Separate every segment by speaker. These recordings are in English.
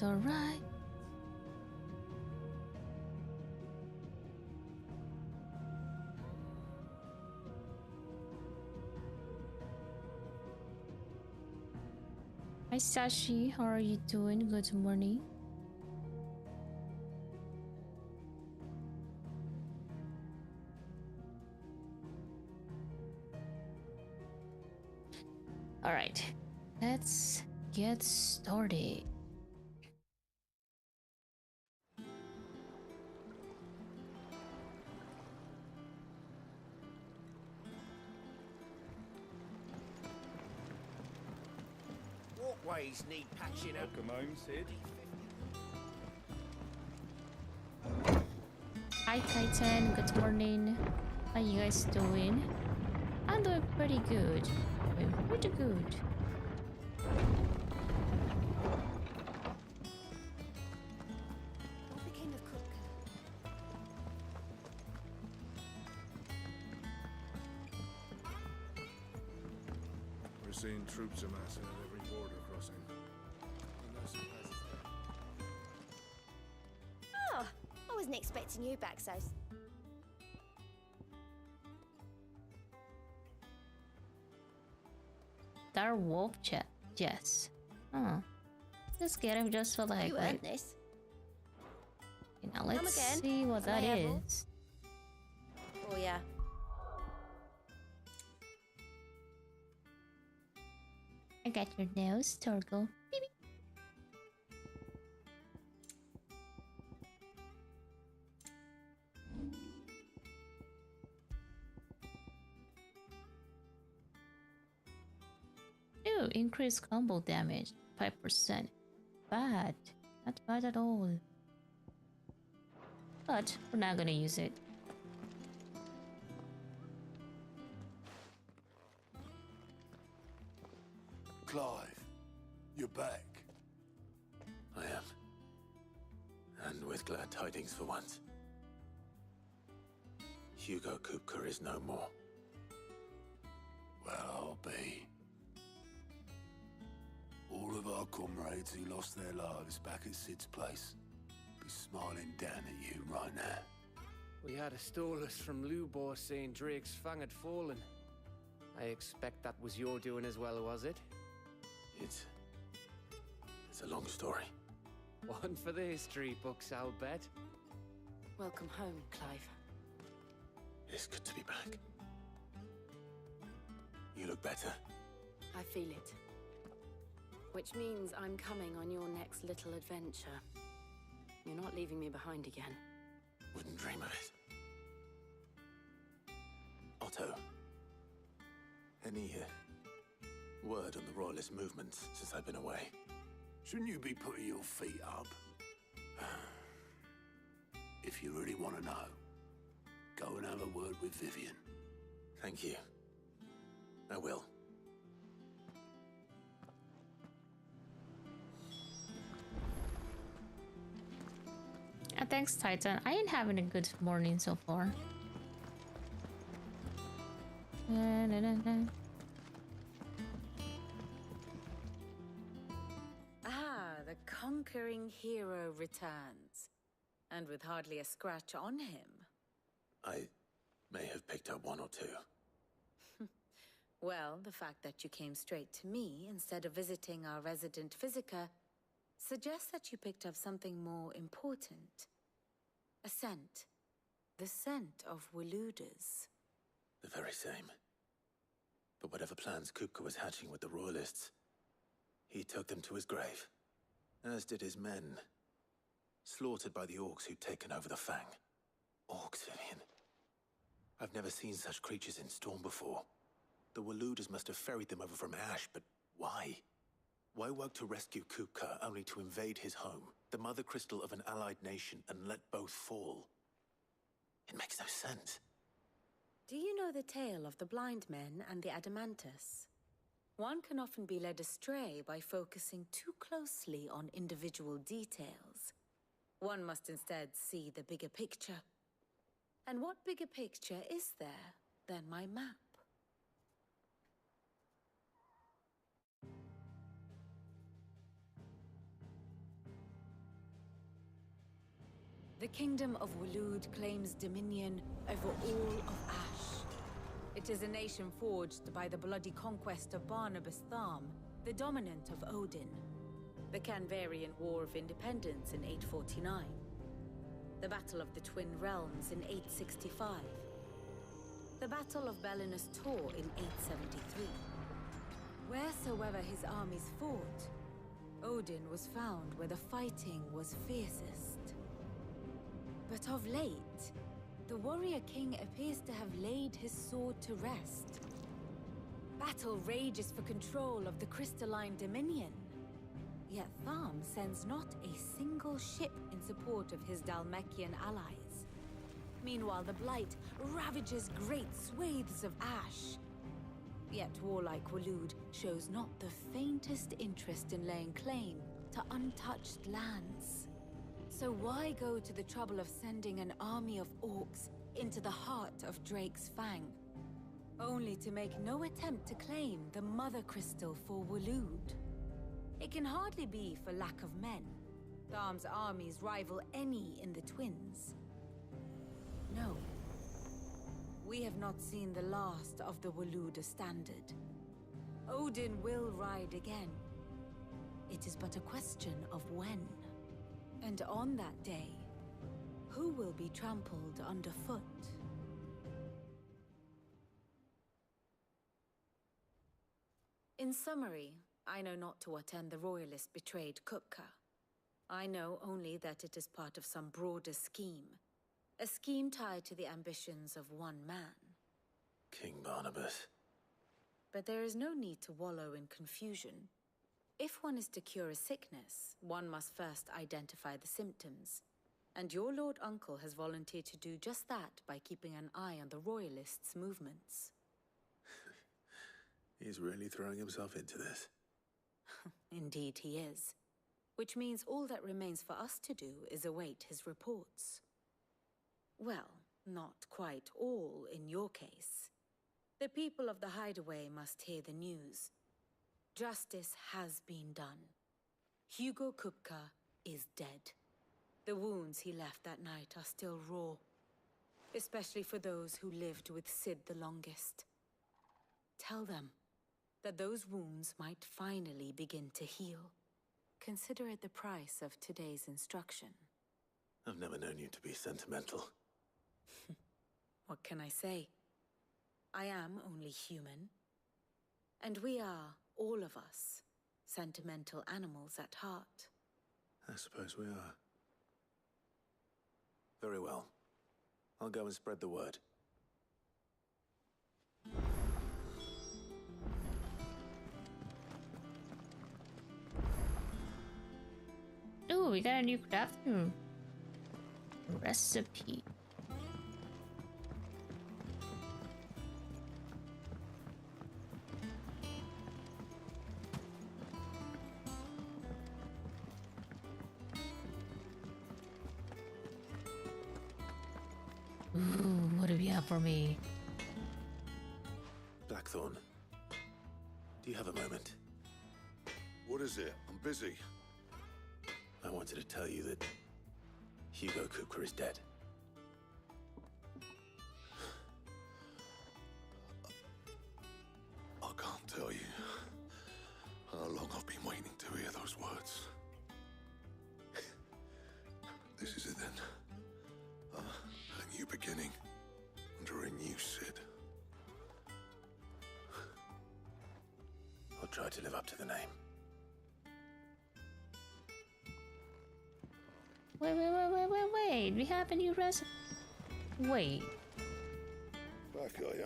Speaker 1: alright, alright. Hi Sashi, how are you doing? Good morning. Alright, let's get started.
Speaker 2: Walkways need patching up.
Speaker 3: Welcome home, Sid.
Speaker 1: Hi Titan, good morning. How you guys doing? I'm doing pretty good. Doing pretty good.
Speaker 4: What became of Kupka?
Speaker 5: We're seeing troops amassing at every border crossing.
Speaker 4: Oh, I wasn't expecting you back so.
Speaker 1: Dark Wolf chat. Yes. Huh. Just get him just for the heck
Speaker 4: You
Speaker 1: of it.
Speaker 4: earned this.
Speaker 1: Okay, now let's
Speaker 4: again.
Speaker 1: see what
Speaker 4: Can I
Speaker 1: that
Speaker 4: have one?
Speaker 1: is.
Speaker 4: Oh yeah.
Speaker 1: I got your nose, Torgo. Beep, beep. Ooh, increased combo damage 5%. Bad. Not bad at all. But we're not gonna use it.
Speaker 6: Clive, you're back.
Speaker 7: I am. And with glad tidings for once. Hugo Kupka is no more.
Speaker 6: Well, I'll be. All of our comrades who lost their lives back at Sid's place be smiling down at you right now.
Speaker 2: We had a stolus from Lubor saying Drake's fang had fallen. I expect that was your doing as well, was it?
Speaker 7: It's a long story.
Speaker 2: One for the history books, I'll bet.
Speaker 4: Welcome home, Clive.
Speaker 7: It's good to be back. You look better.
Speaker 8: I feel it. Which means I'm coming on your next little adventure. You're not leaving me behind again.
Speaker 7: Wouldn't dream of it. Otto. Any word on the Royalist movements since I've been away?
Speaker 6: Shouldn't you be putting your feet up? If you really want to know, go and have a word with Vivian.
Speaker 7: Thank you. I will.
Speaker 1: Thanks, Titan. I ain't having a good morning so far.
Speaker 8: Ah, the conquering hero returns. And with hardly a scratch on him.
Speaker 7: I may have picked up one or two.
Speaker 8: Well, the fact that you came straight to me instead of visiting our resident Physica suggests that you picked up something more important. A scent. The scent of Waludas.
Speaker 7: The very same. But whatever plans Kupka was hatching with the Royalists, he took them to his grave. As did his men. Slaughtered by the Orcs who'd taken over the Fang. Orcs, Vivian. I've never seen such creatures in Storm before. The Waludas must have ferried them over from Ash, but why? Why work to rescue Kupka only to invade his home, the mother crystal of an allied nation, and let both fall? It makes no sense.
Speaker 8: Do you know the tale of the blind men and the Adamantus? One can often be led astray by focusing too closely on individual details. One must instead see the bigger picture. And what bigger picture is there than my map? The kingdom of Waloed claims dominion over all of Ash. It is a nation forged by the bloody conquest of Barnabas Tharm, the dominant of Odin. The Canvarian War of Independence in 849. The Battle of the Twin Realms in 865. The Battle of Belinus Tor in 873. Wheresoever his armies fought, Odin was found where the fighting was fiercest. But of late, the warrior king appears to have laid his sword to rest. Battle rages for control of the crystalline dominion. Yet Tharm sends not a single ship in support of his Dhalmekian allies. Meanwhile, the Blight ravages great swathes of Ash. Yet warlike Waloed shows not the faintest interest in laying claim to untouched lands. So why go to the trouble of sending an army of orcs into the heart of Drake's Fang, only to make no attempt to claim the Mother Crystal for Waloed? It can hardly be for lack of men. Tharm's armies rival any in the Twins. No. We have not seen the last of the Waloed Standard. Odin will ride again. It is but a question of when. And on that day, who will be trampled underfoot? In summary, I know not to what end the Royalists betrayed Kupka. I know only that it is part of some broader scheme. A scheme tied to the ambitions of one man.
Speaker 7: King Barnabas.
Speaker 8: But there is no need to wallow in confusion. If one is to cure a sickness, one must first identify the symptoms. And your Lord Uncle has volunteered to do just that by keeping an eye on the Royalists' movements.
Speaker 7: He's really throwing himself into this.
Speaker 8: Indeed he is. Which means all that remains for us to do is await his reports. Well, not quite all in your case. The people of the Hideaway must hear the news. Justice has been done. Hugo Kupka is dead. The wounds he left that night are still raw, especially for those who lived with Sid the longest. Tell them that those wounds might finally begin to heal. Consider it the price of today's instruction.
Speaker 7: I've never known you to be sentimental.
Speaker 8: What can I say? I am only human. And we are, all of us, sentimental animals at heart.
Speaker 7: I suppose we are. Very well. I'll go and spread the word.
Speaker 1: Ooh, we got a new crafting recipe. Ooh, what do you have for me?
Speaker 7: Blackthorn, do you have a moment?
Speaker 5: What is it? I'm busy.
Speaker 7: I wanted to tell you that Hugo Kupka is dead.
Speaker 5: I can't tell you how long I've been waiting to hear those words. This is it then. A new beginning under a new Sid.
Speaker 7: I'll try to live up to the name.
Speaker 1: Wait. We have a new recipe. Wait.
Speaker 5: Back, are ya?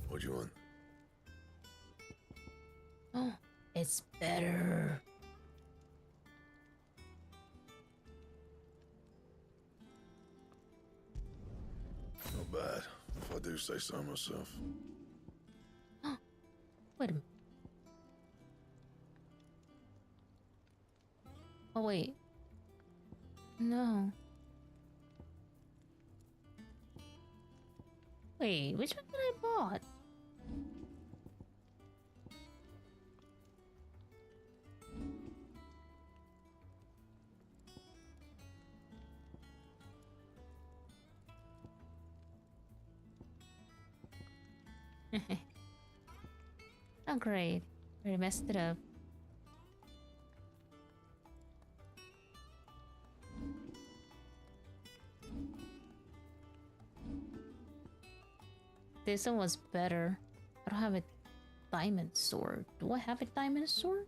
Speaker 5: What do you want?
Speaker 1: Oh, it's better.
Speaker 5: Not bad, if I do say so myself.
Speaker 1: Wait a minute. Oh, wait. No. Wait, which one did I bought? Oh, great. We messed it up. This one was better. I don't have a diamond sword. Do I have a diamond sword?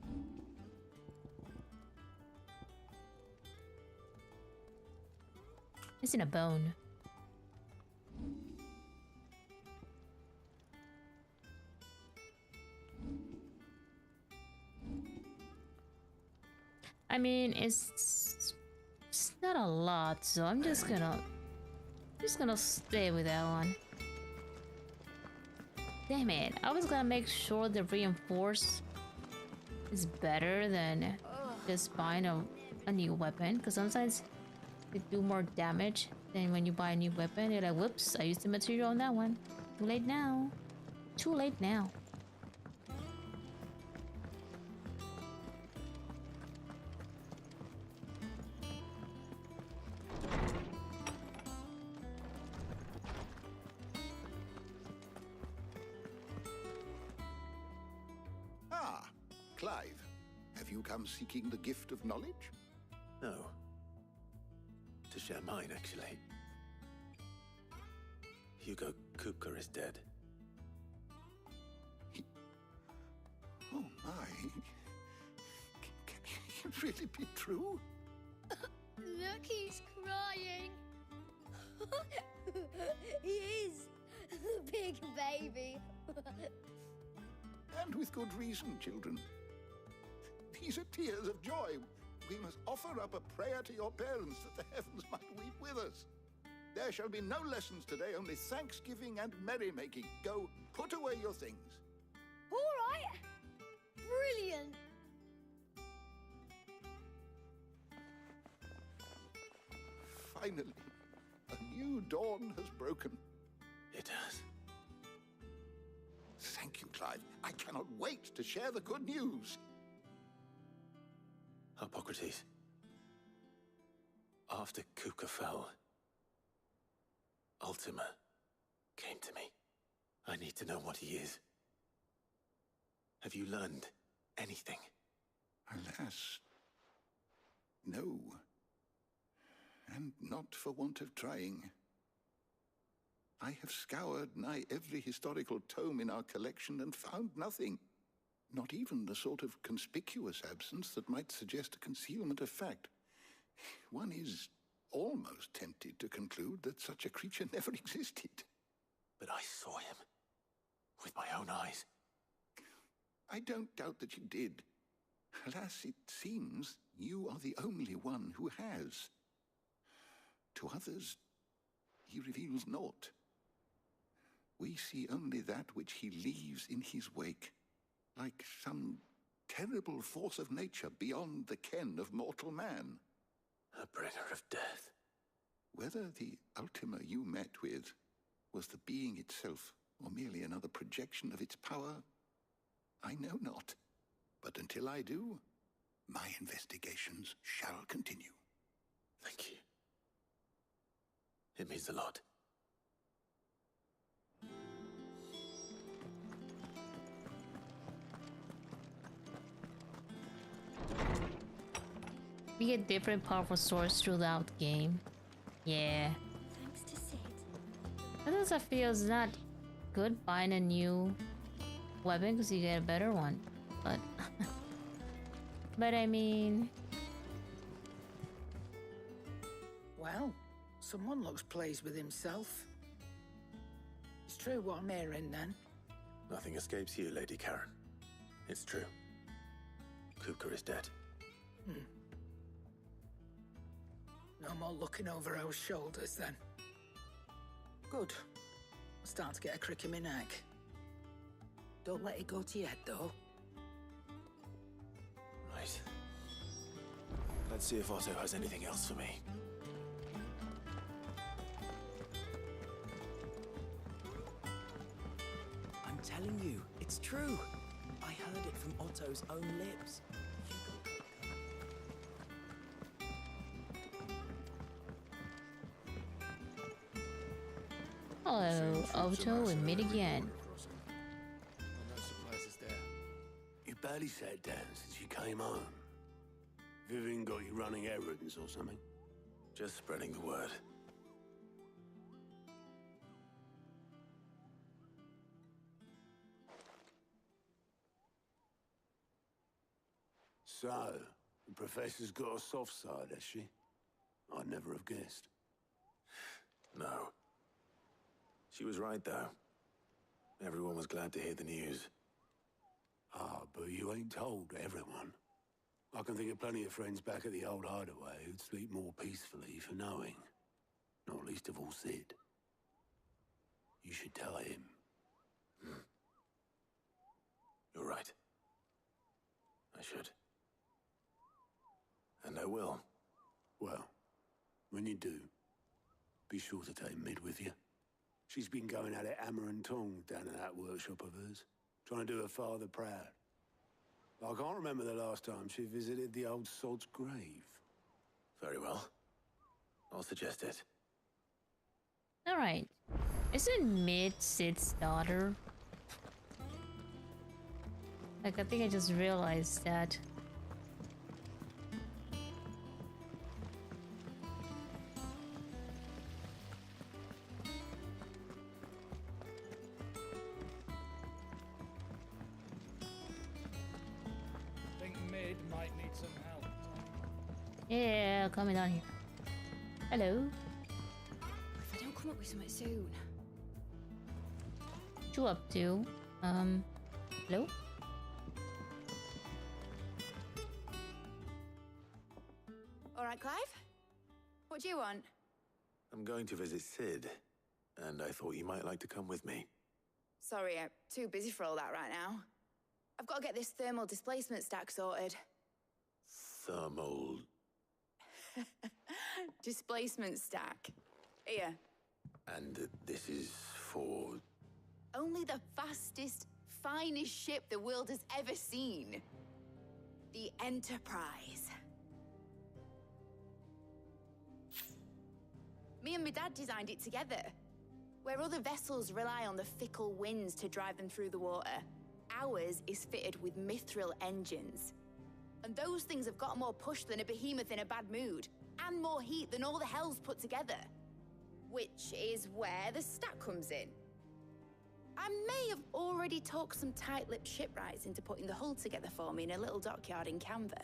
Speaker 1: It's in a bone. I mean, it's not a lot, so I'm just gonna stay with that one. Damn it! I was gonna make sure the reinforce is better than just buying a new weapon, because sometimes they do more damage than when you buy a new weapon. You're like, whoops! I used the material on that one. Too late now. Too late now.
Speaker 3: Ah, Clive. Have you come seeking the gift of knowledge?
Speaker 7: No. To share mine, actually. Hugo Kupka is dead.
Speaker 3: Oh my. Can it really be true?
Speaker 4: Look, he's crying. He is. The big baby.
Speaker 3: And with good reason, children. These are tears of joy. We must offer up a prayer to your parents that the heavens might weep with us. There shall be no lessons today, only thanksgiving and merrymaking. Go, put away your things.
Speaker 4: All right. Brilliant.
Speaker 3: Finally, a new dawn has broken.
Speaker 7: It has.
Speaker 3: Thank you, Clive. I cannot wait to share the good news.
Speaker 7: Hippocrates. After Kupka fell, Ultima came to me. I need to know what he is. Have you learned anything?
Speaker 3: Alas, no. And not for want of trying. I have scoured nigh every historical tome in our collection and found nothing. Not even the sort of conspicuous absence that might suggest a concealment of fact. One is almost tempted to conclude that such a creature never existed.
Speaker 7: But I saw him. With my own eyes.
Speaker 3: I don't doubt that you did. Alas, it seems you are the only one who has. To others, he reveals naught. We see only that which he leaves in his wake, like some terrible force of nature beyond the ken of mortal man.
Speaker 7: A bringer of death.
Speaker 3: Whether the Ultima you met with was the being itself, or merely another projection of its power, I know not. But until I do, my investigations shall continue.
Speaker 7: Thank you. It means a lot.
Speaker 1: We get different powerful swords throughout the game. Yeah.
Speaker 4: Thanks to Sid.
Speaker 1: Sometimes I feel it's not good buying a new weapon because you get a better one. But but I mean,
Speaker 9: Well, someone looks pleased with himself. It's true what I'm hearing, then.
Speaker 7: Nothing escapes you, Lady Karen. It's true. Kupka is dead.
Speaker 9: No more looking over our shoulders, then. Good. I'm starting to get a crick in my neck. Don't let it go to your head, though.
Speaker 7: Right. Let's see if Otto has anything else for me.
Speaker 10: I'm telling you, it's true. I heard it from Otto's own lips.
Speaker 1: hello, Otto, we meet again.
Speaker 6: barely sat down since you came home. Vivian got you running errands or something?
Speaker 7: Just spreading the word.
Speaker 6: So, the Professor's got a soft side, has she? I'd never have guessed.
Speaker 7: No. She was right, though. Everyone was glad to hear the news.
Speaker 6: Ah, but you ain't told everyone. I can think of plenty of friends back at the old hideaway who'd sleep more peacefully for knowing. Not least of all Sid. You should tell him.
Speaker 7: You're right. I should. And I will.
Speaker 6: Well, when you do, be sure to take Mid with you. She's been going at it hammer and tongs down at that workshop of hers, trying to do her father proud. I can't remember the last time she visited the old sod's grave.
Speaker 7: Very well. I'll suggest it.
Speaker 1: Alright. Isn't Mid Sid's daughter? Like, I think I just realized that. Yeah, coming down here. Hello.
Speaker 4: If I don't come up with something soon.
Speaker 1: What you up to? Hello?
Speaker 11: All right, Clive? What do you want?
Speaker 7: I'm going to visit Sid, and I thought you might like to come with me.
Speaker 11: Sorry, I'm too busy for all that right now. I've got to get this thermal displacement stack sorted.
Speaker 7: Thermal...
Speaker 11: Displacement stack. Here.
Speaker 7: And this is for...
Speaker 11: Only the fastest, finest ship the world has ever seen. The Enterprise. Me and my dad designed it together. Where other vessels rely on the fickle winds to drive them through the water, ours is fitted with mithril engines. And those things have got more push than a behemoth in a bad mood, and more heat than all the hells put together. Which is where the stack comes in. I may have already talked some tight-lipped shipwrights into putting the hull together for me in a little dockyard in Canva.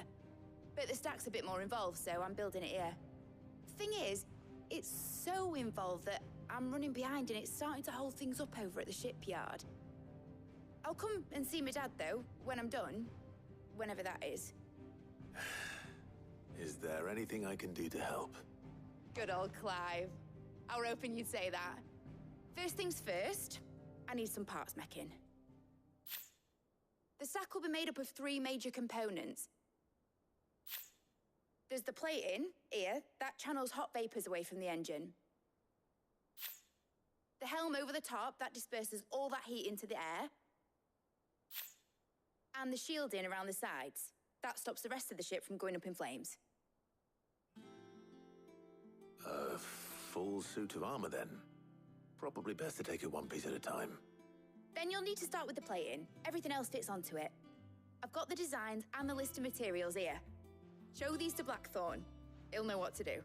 Speaker 11: But the stack's a bit more involved, so I'm building it here. Thing is, it's so involved that I'm running behind and it's starting to hold things up over at the shipyard. I'll come and see my dad, though, when I'm done. Whenever that is.
Speaker 7: Is there anything I can do to help?
Speaker 11: Good old Clive. I were hoping you'd say that. First things first, I need some parts meching. The stack will be made up of 3 major components. There's the plating, here, that channels hot vapors away from the engine. The helm over the top, that disperses all that heat into the air. And the shielding around the sides. That stops the rest of the ship from going up in flames.
Speaker 7: A full suit of armor, then. Probably best to take it one piece at a time.
Speaker 11: Then you'll need to start with the plating. Everything else fits onto it. I've got the designs and the list of materials here. Show these to Blackthorn. He'll know what to do.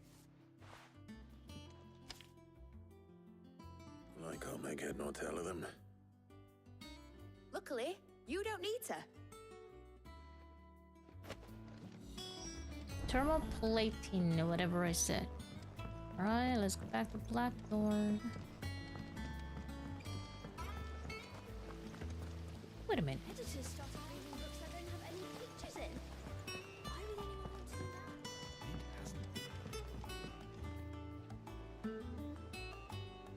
Speaker 7: I can't make head nor tail of them.
Speaker 11: Luckily, you don't need to.
Speaker 1: Thermal plating, whatever I said. Alright, let's go back to Blackthorn. Wait a minute.
Speaker 4: Editors started reading books that don't have any pictures in. Why would anyone want to do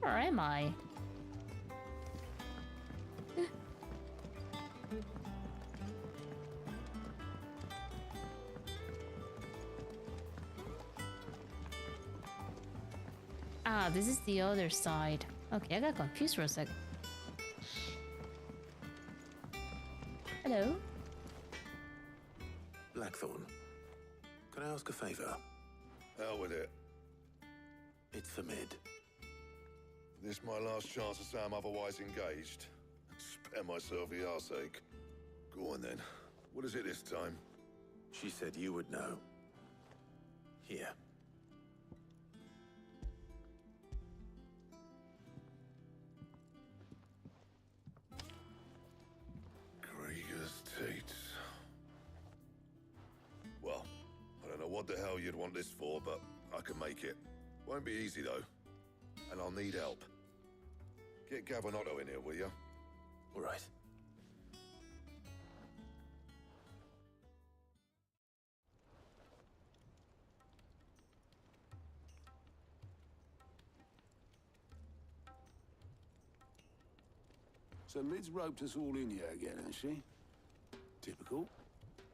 Speaker 4: that?
Speaker 1: Where am I? Ah, this is the other side. Okay, I got confused for a sec. Hello?
Speaker 7: Blackthorn, can I ask a favor?
Speaker 5: Hell with it.
Speaker 7: It's for Mid.
Speaker 5: This my last chance to say I'm otherwise engaged. Spare myself the arseache. Go on then. What is it this time?
Speaker 7: She said you would know. Here.
Speaker 5: Krieger's Tates. Well, I don't know what the hell you'd want this for, but I can make it. Won't be easy, though. And I'll need help. Get Gav and Otto in here, will you?
Speaker 7: All right.
Speaker 6: So Mid's roped us all in here again, has she? Typical.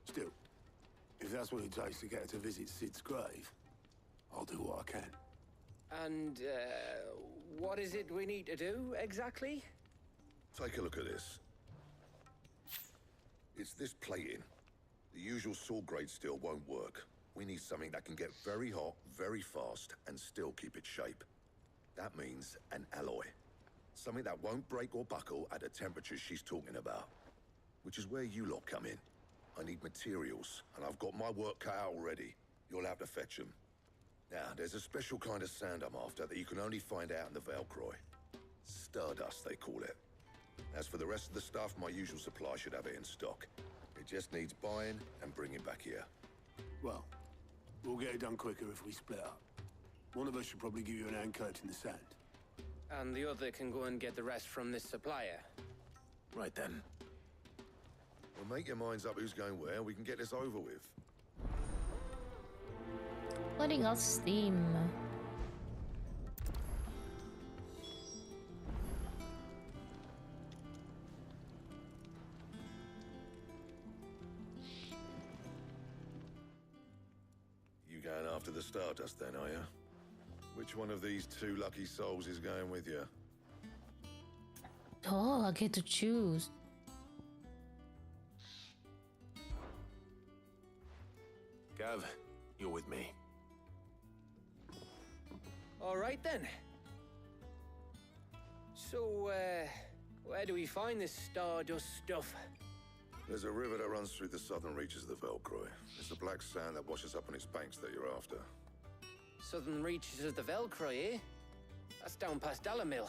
Speaker 6: Still, if that's what it takes to get her to visit Sid's grave, I'll do what I can.
Speaker 2: And, what is it we need to do, exactly?
Speaker 5: Take a look at this. It's this plating. The usual sword grade steel won't work. We need something that can get very hot, very fast, and still keep its shape. That means an alloy. Something that won't break or buckle at the temperatures she's talking about. Which is where you lot come in. I need materials, and I've got my work cut out already. You'll have to fetch them. Now, there's a special kind of sand I'm after that you can only find out in the Velcroy. Stardust, they call it. As for the rest of the stuff, my usual supply should have it in stock. It just needs buying and bringing back here.
Speaker 6: Well, we'll get it done quicker if we split up. One of us should probably give you an hand coat in the sand.
Speaker 2: And the other can go and get the rest from this supplier.
Speaker 7: Right then.
Speaker 5: Well, make your minds up who's going where, and we can get this over with.
Speaker 1: Letting out steam.
Speaker 5: You going after the Stardust then, are you? Which one of these two lucky souls is going with you?
Speaker 1: Oh, I get to choose.
Speaker 7: Gav, you're with me.
Speaker 2: All right, then. So, where do we find this Stardust stuff?
Speaker 5: There's a river that runs through the southern reaches of the Velcroy. It's the black sand that washes up on its banks that you're after.
Speaker 2: Southern reaches of the Velcroy, eh? That's down past Dalamil.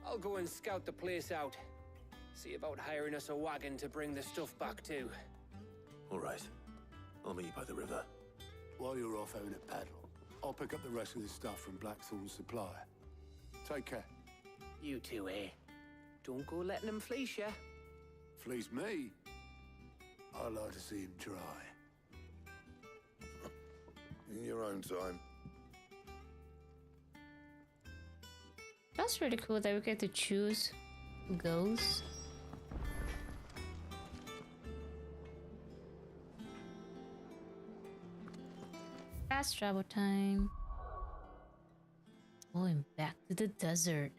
Speaker 2: I'll go and scout the place out. See about hiring us a wagon to bring the stuff back to.
Speaker 7: All right. I'll meet you by the river.
Speaker 6: While you're off having a paddle, I'll pick up the rest of the stuff from Blackthorn's supplier. Take care.
Speaker 2: You two, eh? Don't go letting him fleece ya.
Speaker 6: Fleece me? I'd like to see him try.
Speaker 5: In your own time.
Speaker 1: That's really cool that we get to choose who goes. Fast travel time. Going back to the desert.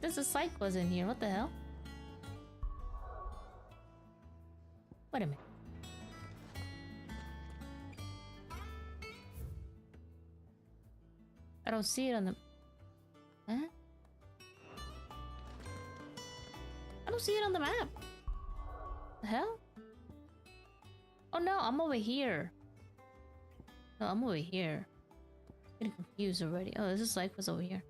Speaker 1: There's a cyclist in here. What the hell? Wait a minute. I don't see it on the... Huh? I don't see it on the map. The hell? Oh no, I'm over here. No, I'm over here. Getting confused already. Oh, this is cyclist over here.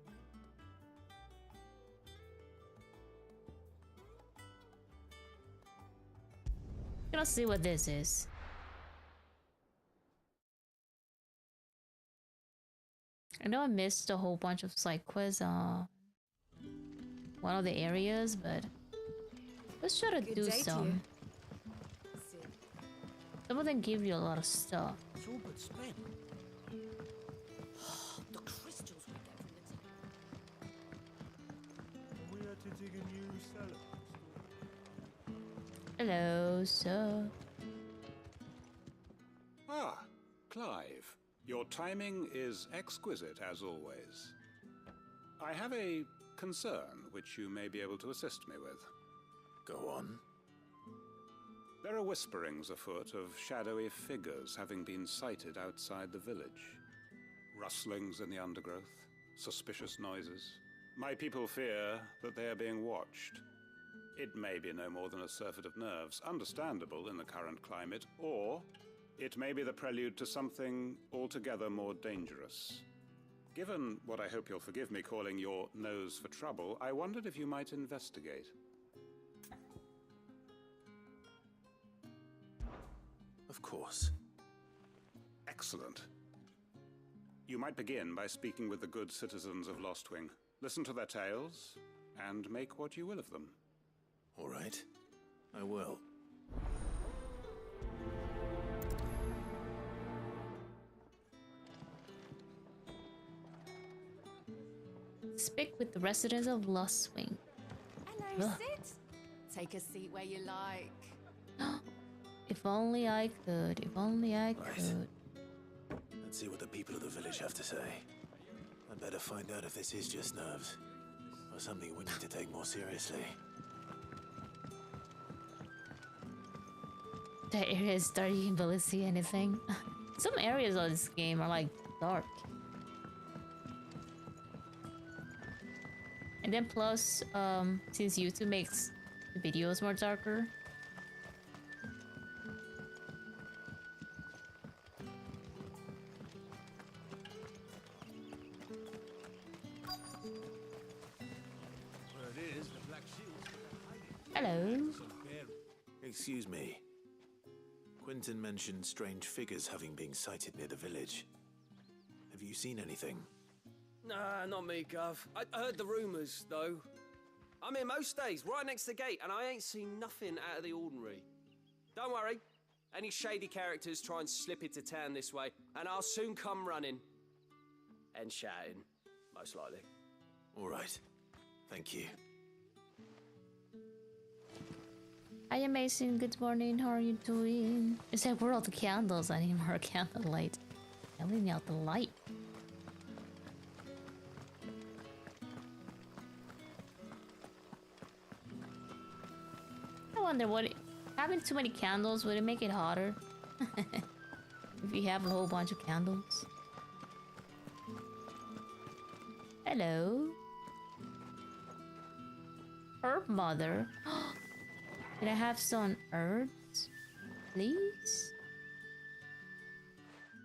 Speaker 1: Let's see what this is. I know I missed a whole bunch of side quests one of the areas, but let's try to do some. Some of them give you a lot of stuff.
Speaker 10: It's all but spent. The crystals we get from the... We had to dig a new cellar.
Speaker 1: Hello, sir.
Speaker 12: Ah, Clive. Your timing is exquisite, as always. I have a concern which you may be able to assist me with.
Speaker 7: Go on.
Speaker 12: There are whisperings afoot of shadowy figures having been sighted outside the village. Rustlings in the undergrowth, suspicious noises. My people fear that they are being watched. It may be no more than a surfeit of nerves, understandable in the current climate, or it may be the prelude to something altogether more dangerous. Given what I hope you'll forgive me calling your nose for trouble, I wondered if you might investigate.
Speaker 7: Of course.
Speaker 12: Excellent. You might begin by speaking with the good citizens of Lostwing. Listen to their tales, and make what you will of them.
Speaker 7: All right. I will.
Speaker 1: Speak with the residents of Lostwing.
Speaker 11: Hello, Sid. Take a seat where you like.
Speaker 1: If only I could. If only I could.
Speaker 7: Let's see what the people of the village have to say. I'd better find out if this is just nerves, or something we need to take more seriously.
Speaker 1: The area is dark, you can barely see anything. Some areas of this game are like dark. And then plus, since YouTube makes the videos more darker. Hello.
Speaker 7: Excuse me. Quentin mentioned strange figures having been sighted near the village. Have you seen anything?
Speaker 13: Nah, not me, Gov. I heard the rumours, though. I'm here most days, right next to the gate, and I ain't seen nothing out of the ordinary. Don't worry. Any shady characters try and slip into town this way, and I'll soon come running. And shouting, most likely.
Speaker 7: All right. Thank you.
Speaker 1: Hi, amazing. Good morning. How are you doing? It's like, where are all the candles? I need more candlelight. I need out the light. I wonder what having too many candles, would it make it hotter? If you have a whole bunch of candles. Hello. Herb mother. Can I have some herbs, please?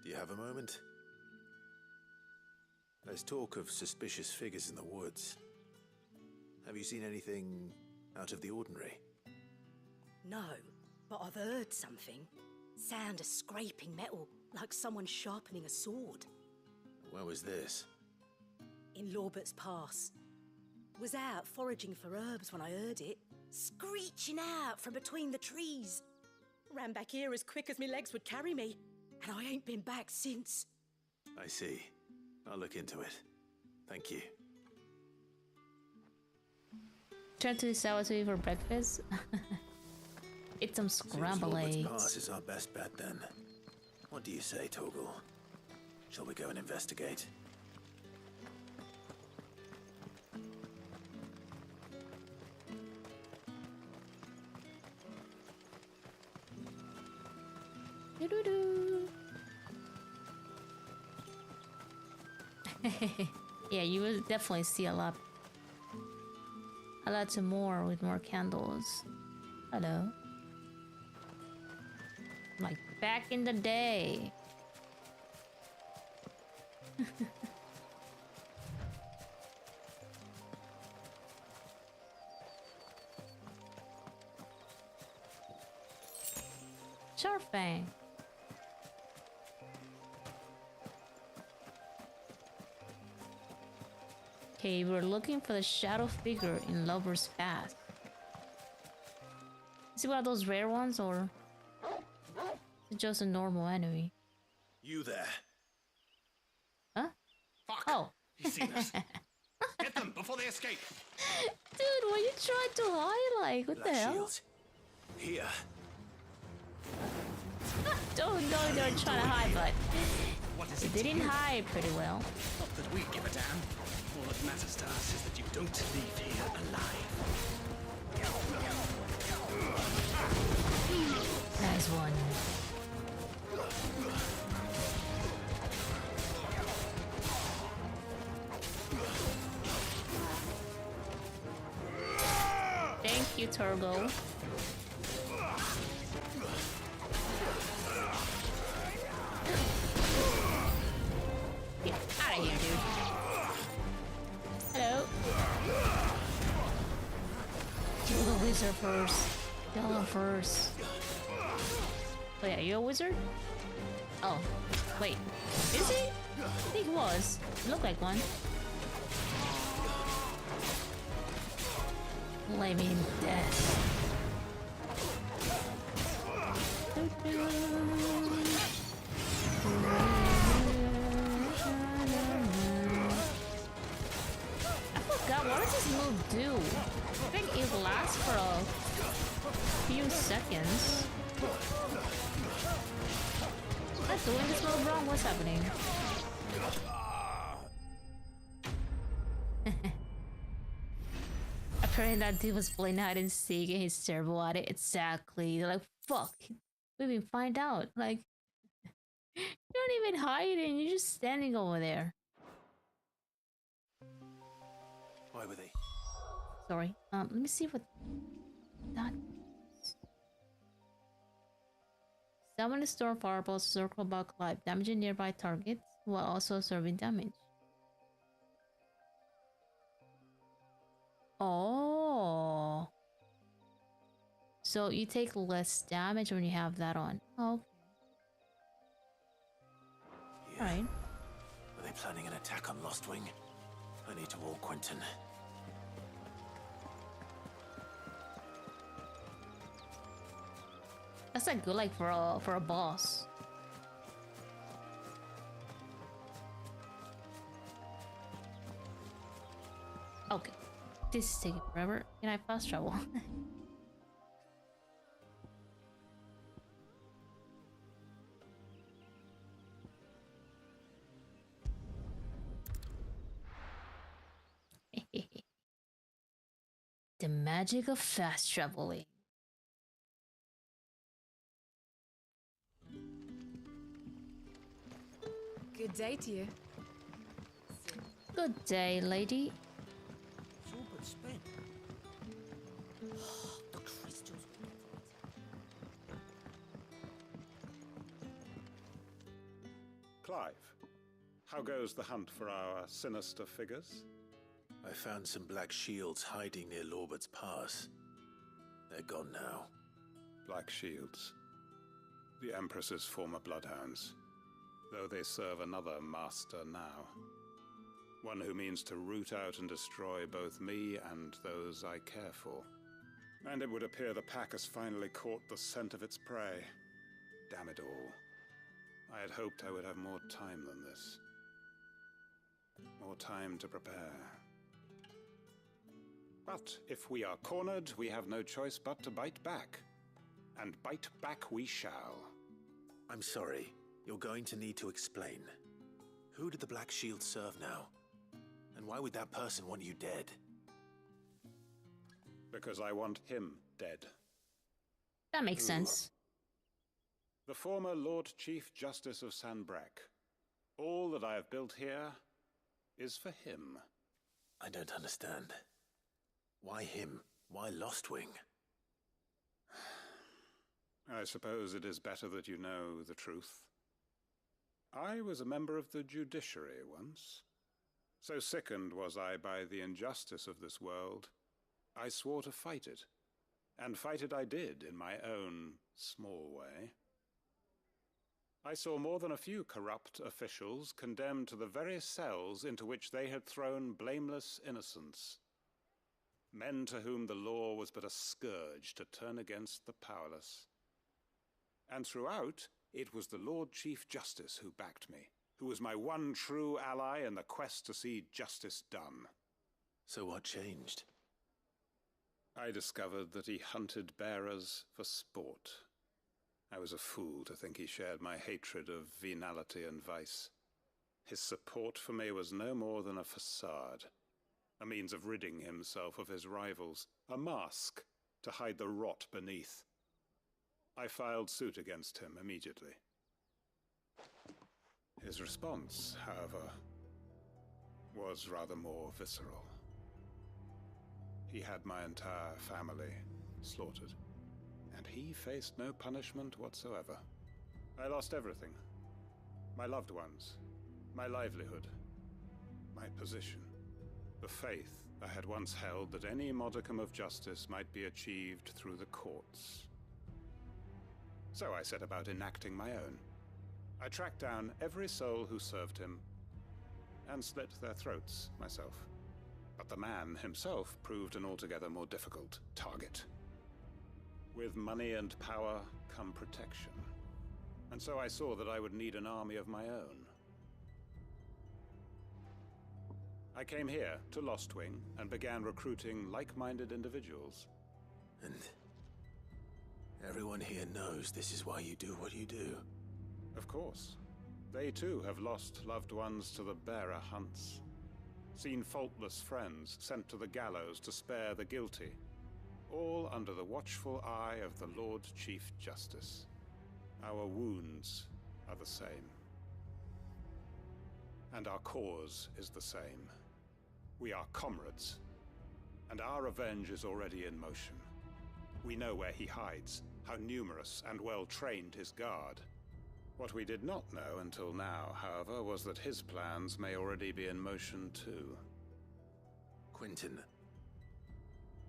Speaker 7: Do you have a moment? There's talk of suspicious figures in the woods. Have you seen anything out of the ordinary?
Speaker 14: No, but I've heard something. Sound of scraping metal, like someone sharpening a sword.
Speaker 7: Where was this?
Speaker 14: In Lorbert's Pass. Was out foraging for herbs when I heard it. Screeching out from between the trees. Ran back here as quick as my legs would carry me, and I ain't been back since.
Speaker 7: I see. I'll look into it. Thank you.
Speaker 1: Turn to the sourdough for breakfast. Eat some scrambled eggs.
Speaker 7: Lorbert's Pass is our best bet then. What do you say, Torgal? Shall we go and investigate?
Speaker 1: Yeah, you will definitely see a lot more with more candles. Hello. Like back in the day. Charfang. Okay, we're looking for the shadow figure in Lover's Path. Is it one of those rare ones, or is it just a normal enemy?
Speaker 5: You there?
Speaker 1: Huh?
Speaker 5: Fuck!
Speaker 1: Oh.
Speaker 5: You seen us? Get them before they escape!
Speaker 1: Dude, what are you trying to hide? Like, what the hell?
Speaker 7: Shield. Here.
Speaker 1: Don't know they're trying to hide, but
Speaker 5: What is
Speaker 1: they didn't hide pretty well.
Speaker 5: Not that we give a damn.
Speaker 10: All that matters to us is that you don't leave here alive.
Speaker 1: Nice one. Thank you, Turgo. Get out of here, dude. Hello. Kill the wizard first. Kill him first. Oh yeah, you a wizard? Oh, wait. Is he? I think he was. He looked like one. Flaming death. I forgot, what does this move do? I think it lasts for a few seconds. Am I doing this move wrong? What's happening? Apparently that dude was playing hide and seek and he's terrible at it. Exactly. They're like, fuck. We didn't find out. Like, you don't even hide and you're just standing over there.
Speaker 7: Why were they?
Speaker 1: Sorry. Let me see what that. Summon a storm fireballs circle about Clive, damaging nearby targets while also serving damage. Oh. So you take less damage when you have that on. Oh.
Speaker 7: Yeah.
Speaker 1: Alright.
Speaker 7: Are they planning an attack on Lostwing? I need to warn Quentin.
Speaker 1: That's like good, like for a boss. Okay, this is taking forever. Can I fast travel? The magic of fast traveling.
Speaker 15: Good day to you.
Speaker 1: Good day, lady.
Speaker 10: Super spin. The crystals.
Speaker 12: Clive, how goes the hunt for our sinister figures?
Speaker 7: I found some black shields hiding near Lorbert's Pass. They're gone now.
Speaker 12: Black Shields. The Empress's former bloodhounds. Though they serve another master now. One who means to root out and destroy both me and those I care for. And it would appear the pack has finally caught the scent of its prey. Damn it all. I had hoped I would have more time than this. More time to prepare. But if we are cornered, we have no choice but to bite back. And bite back we shall.
Speaker 7: I'm sorry. You're going to need to explain. Who did the Black Shield serve now? And why would that person want you dead?
Speaker 12: Because I want him dead.
Speaker 1: That makes sense.
Speaker 12: The former Lord Chief Justice of Sanbreque. All that I have built here is for him.
Speaker 7: I don't understand. Why him? Why Lostwing?
Speaker 12: I suppose it is better that you know the truth. I was a member of the judiciary once. So sickened was I by the injustice of this world, I swore to fight it. And fight it I did in my own small way. I saw more than a few corrupt officials condemned to the very cells into which they had thrown blameless innocents. Men to whom the law was but a scourge to turn against the powerless. And throughout, it was the Lord Chief Justice who backed me, who was my one true ally in the quest to see justice done.
Speaker 7: So what changed?
Speaker 12: I discovered that he hunted bearers for sport. I was a fool to think he shared my hatred of venality and vice. His support for me was no more than a facade, a means of ridding himself of his rivals, a mask to hide the rot beneath. I filed suit against him immediately. His response, however, was rather more visceral. He had my entire family slaughtered, and he faced no punishment whatsoever. I lost everything. My loved ones, my livelihood, my position, the faith I had once held that any modicum of justice might be achieved through the courts. So I set about enacting my own. I tracked down every soul who served him, and slit their throats myself. But the man himself proved an altogether more difficult target. With money and power come protection, and so I saw that I would need an army of my own. I came here to Lostwing and began recruiting like-minded individuals.
Speaker 7: And everyone here knows this is why you do what you do.
Speaker 12: Of course. They too have lost loved ones to the bearer hunts. Seen faultless friends sent to the gallows to spare the guilty. All under the watchful eye of the Lord Chief Justice. Our wounds are the same. And our cause is the same. We are comrades. And our revenge is already in motion. We know where he hides, how numerous and well-trained his guard. What we did not know until now, however, was that his plans may already be in motion too.
Speaker 7: Quentin.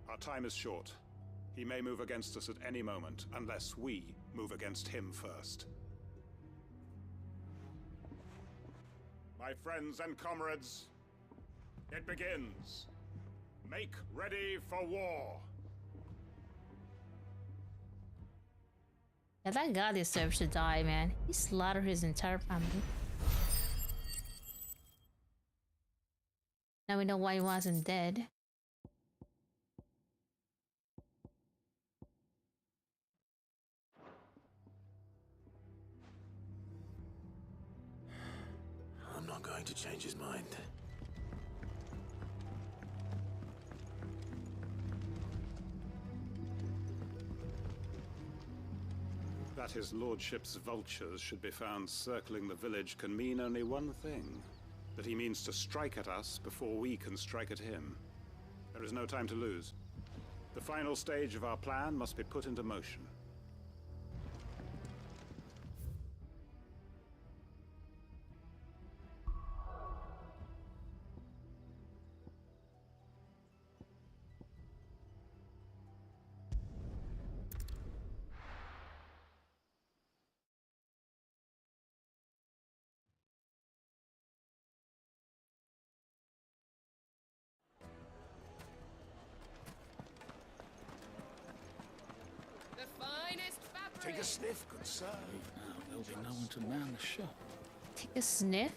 Speaker 12: Our time is short. He may move against us at any moment, unless we move against him first. My friends and comrades, it begins. Make ready for war.
Speaker 1: Yeah, that guy deserves to die, man. He slaughtered his entire family. Now we know why he wasn't dead.
Speaker 7: I'm not going to change his mind.
Speaker 12: That his lordship's vultures should be found circling the village can mean only one thing. That he means to strike at us before we can strike at him. There is no time to lose. The final stage of our plan must be put into motion.
Speaker 6: Take a sniff, good sir.
Speaker 9: Now there'll be no one to man the shop.
Speaker 1: Take a sniff.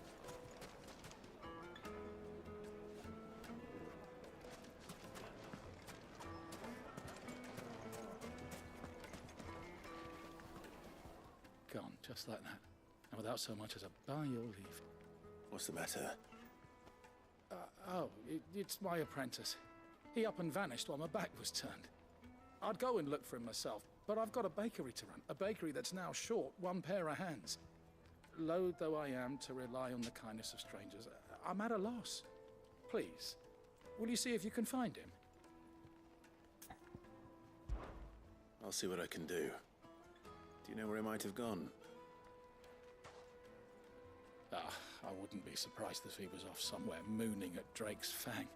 Speaker 9: Gone, just like that. And without so much as a by your leave.
Speaker 7: What's the matter?
Speaker 9: It's my apprentice. He up and vanished while my back was turned. I'd go and look for him myself, but I've got a bakery to run. A bakery that's now short one pair of hands. Loath though I am to rely on the kindness of strangers, I'm at a loss. Please, will you see if you can find him?
Speaker 7: I'll see what I can do. Do you know where he might have gone?
Speaker 9: I wouldn't be surprised if he was off somewhere mooning at Drake's Fang.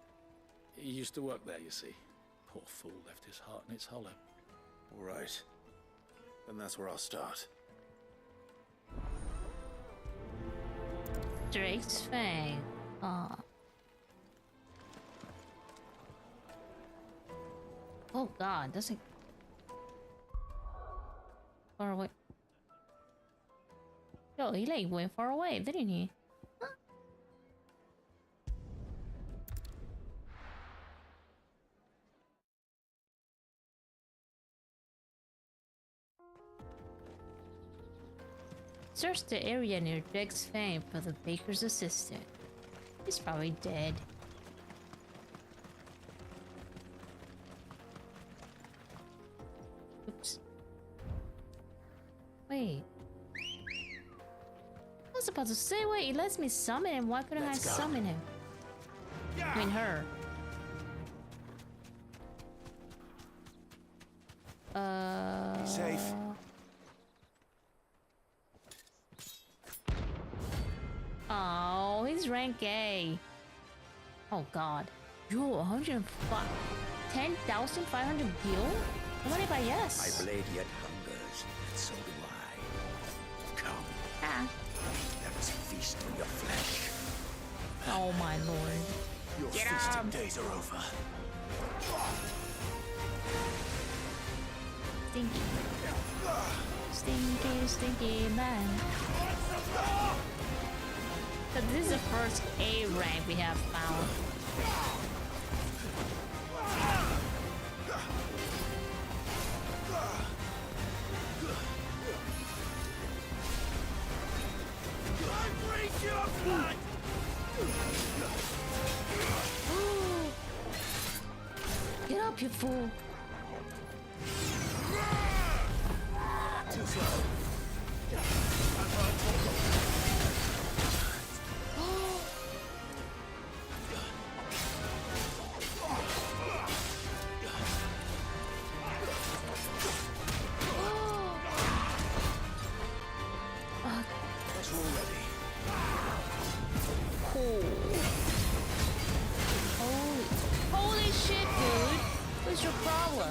Speaker 9: He used to work there, you see. Poor fool left his heart in its hollow.
Speaker 7: All right. Then that's where I'll start.
Speaker 1: Drake's Fang. Aw. Oh god, that's like far away. Yo, he like went far away, didn't he? Huh? Is Search the area near Jake's fame for the baker's assistant. He's probably dead. Oops. Wait. I was about to say, wait, it lets me summon him. Why couldn't I summon him? I mean, her.
Speaker 10: Be safe.
Speaker 1: Oh, he's rank A. Oh god. Yo, 105. 10,500 gil? What if I yes?
Speaker 10: My blade yet hungers, and so do I. Come.
Speaker 1: Ah.
Speaker 10: Let us feast on your flesh.
Speaker 1: Oh my lord.
Speaker 10: Your
Speaker 1: Get
Speaker 10: feasting
Speaker 1: up.
Speaker 10: days are over.
Speaker 1: Stinky. Stinky, stinky man. So this is the first A rank we have found. Get up, you fool!
Speaker 10: Too slow.
Speaker 1: Holy shit, dude! What's your problem?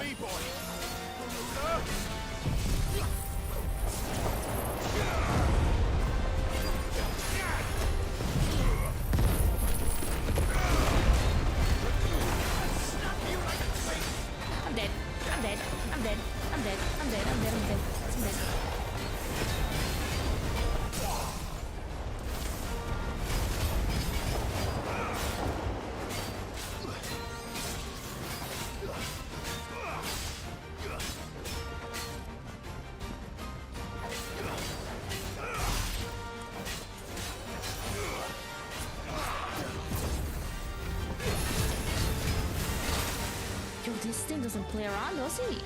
Speaker 1: I'm dead. I'm dead. I'm dead. I'm dead. I'm dead. I'm dead. I'm dead. I'm dead. Yo, this thing doesn't play around, does he?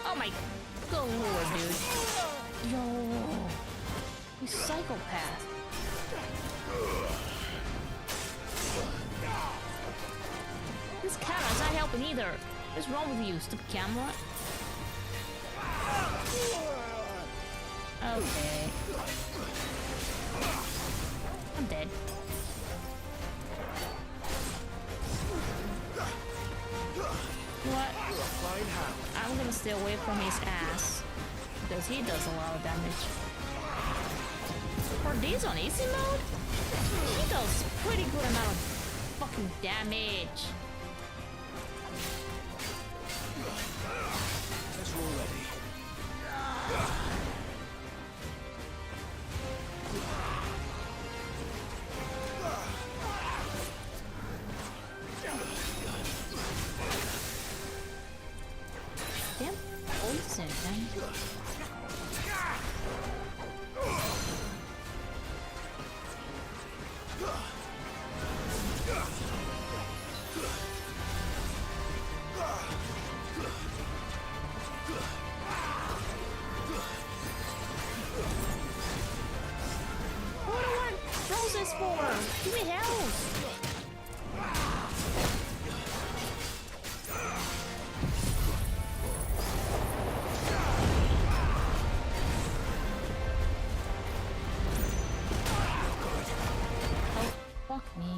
Speaker 1: Oh my good lord, dude. Yo, you psychopath. This camera's not helping either. What's wrong with you, stupid camera? Okay. I'm dead. You know what? I'm gonna stay away from his ass. Because he does a lot of damage. For these on easy mode, he does pretty good amount of fucking damage.
Speaker 10: Let's roll ready.
Speaker 1: Damn poison, man. What do I want roses for? Give me health. Oh, fuck me.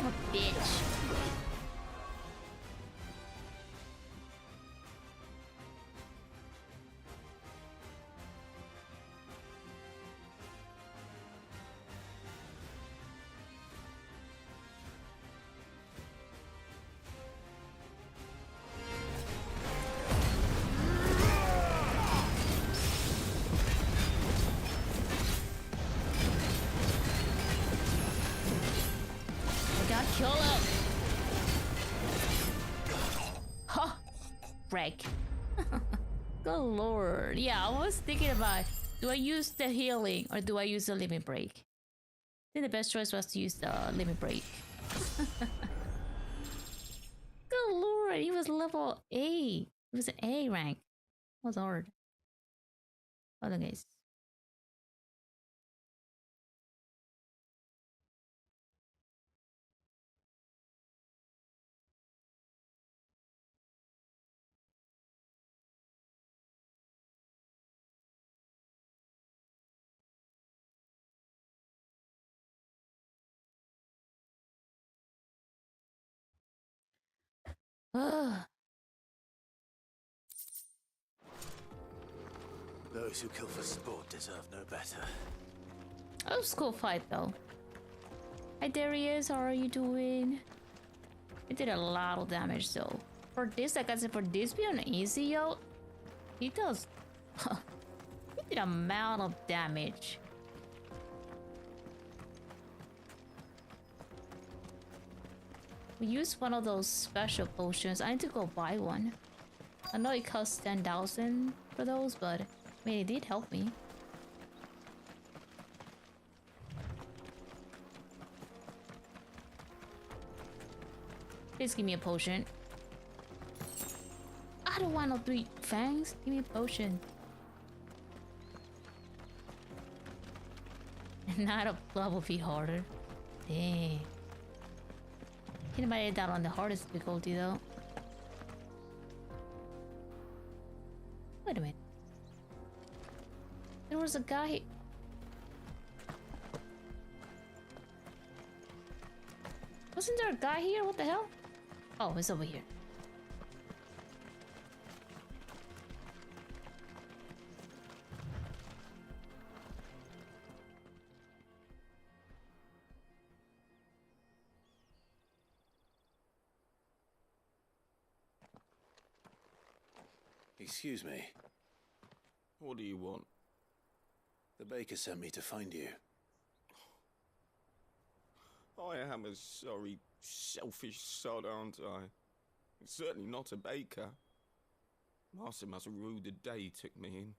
Speaker 1: Son of a bitch. Kill him! Huh! Break. Good lord. Yeah, I was thinking about, do I use the healing or do I use the limit break? I think the best choice was to use the limit break. Good lord, he was level A. He was an A rank. That was hard. Hold on, guys.
Speaker 7: Those who kill for sport deserve no better.
Speaker 1: That was a cool fight though. Hi Darius, how are you doing? It did a lot of damage though. For this, like I said, for this being easy, yo, he does. He did a amount of damage. We used one of those special potions. I need to go buy one. I know it costs 10,000 for those, but I mean, it did help me. Please give me a potion. I don't want no 3 fangs. Give me a potion. Not a blob will be harder. Dang. He might have down on the hardest difficulty though. Wait a minute. There was a guy. Wasn't there a guy here? What the hell? Oh, it's over here.
Speaker 7: Excuse me.
Speaker 16: What do you want?
Speaker 7: The baker sent me to find you.
Speaker 16: I am a sorry, selfish sod, aren't I? Certainly not a baker. Master must rue the day he took me in.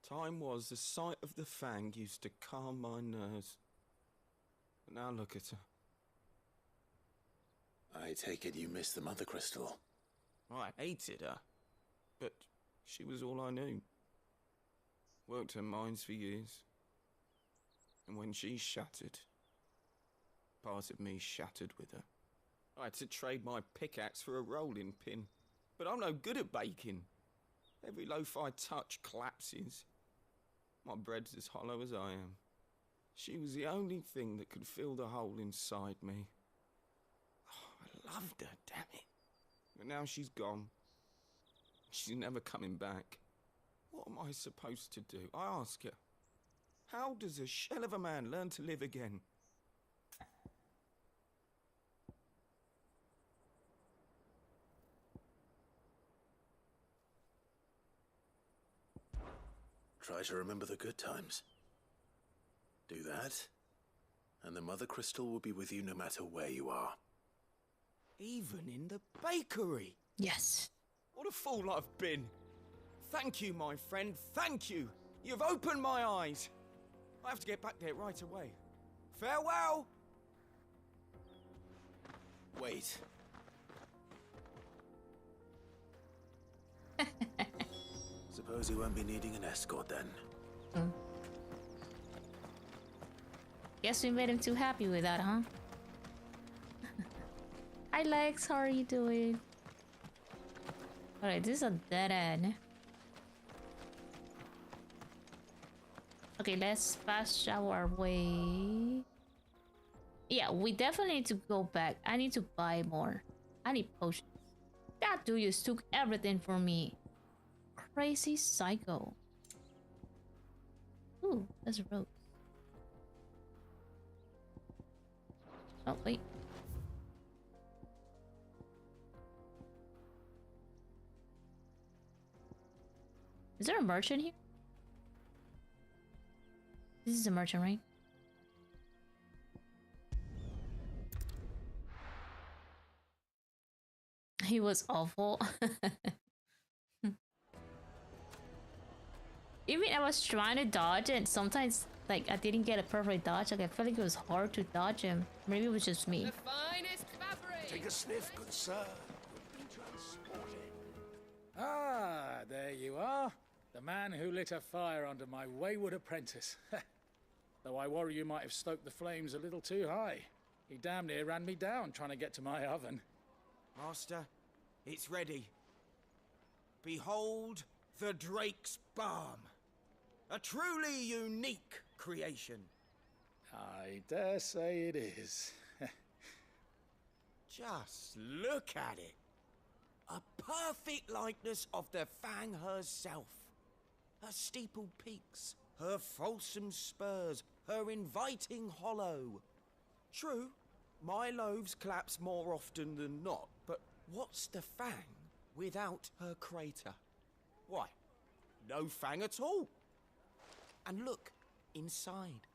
Speaker 16: Time was the sight of the fang used to calm my nerves. But now look at her.
Speaker 7: I take it you missed the Mother Crystal.
Speaker 16: I hated her, but she was all I knew. Worked her mines for years. And when she shattered, part of me shattered with her. I had to trade my pickaxe for a rolling pin, but I'm no good at baking. Every loaf I touch collapses. My bread's as hollow as I am. She was the only thing that could fill the hole inside me. Oh, I loved her, damn it. But now she's gone. She's never coming back. What am I supposed to do? I ask her. How does a shell of a man learn to live again?
Speaker 7: Try to remember the good times. Do that, and the Mother Crystal will be with you no matter where you are.
Speaker 16: Even in the bakery?
Speaker 1: Yes.
Speaker 16: What a fool I've been. Thank you, my friend, thank you. You've opened my eyes. I have to get back there right away. Farewell!
Speaker 7: Wait. Suppose you won't be needing an escort then.
Speaker 1: Guess we made him too happy with that, huh? Hi Lex, how are you doing? Alright, this is a dead end. Okay, let's fast shower our way. Yeah, we definitely need to go back. I need to buy more. I need potions. That dude just took everything from me. Crazy psycho. Ooh, there's a rope. Oh, wait. Is there a merchant here? This is a merchant, right? He was awful. Even I was trying to dodge and sometimes like I didn't get a perfect dodge. Like I felt like it was hard to dodge him. Maybe it was just me.
Speaker 6: Finest fabric. Take a sniff, good sir. You've been transported.
Speaker 9: Ah, there you are. The man who lit a fire under my wayward apprentice. Though I worry you might have stoked the flames a little too high. He damn near ran me down trying to get to my oven.
Speaker 17: Master, it's ready. Behold the Drake's Balm. A truly unique creation.
Speaker 9: I dare say it is.
Speaker 17: Just look at it. A perfect likeness of the Fang herself. Her steepled peaks, her fulsome spurs, her inviting hollow. True, my loaves collapse more often than not, but what's the Fang without her crater? Why, no Fang at all. And look, inside.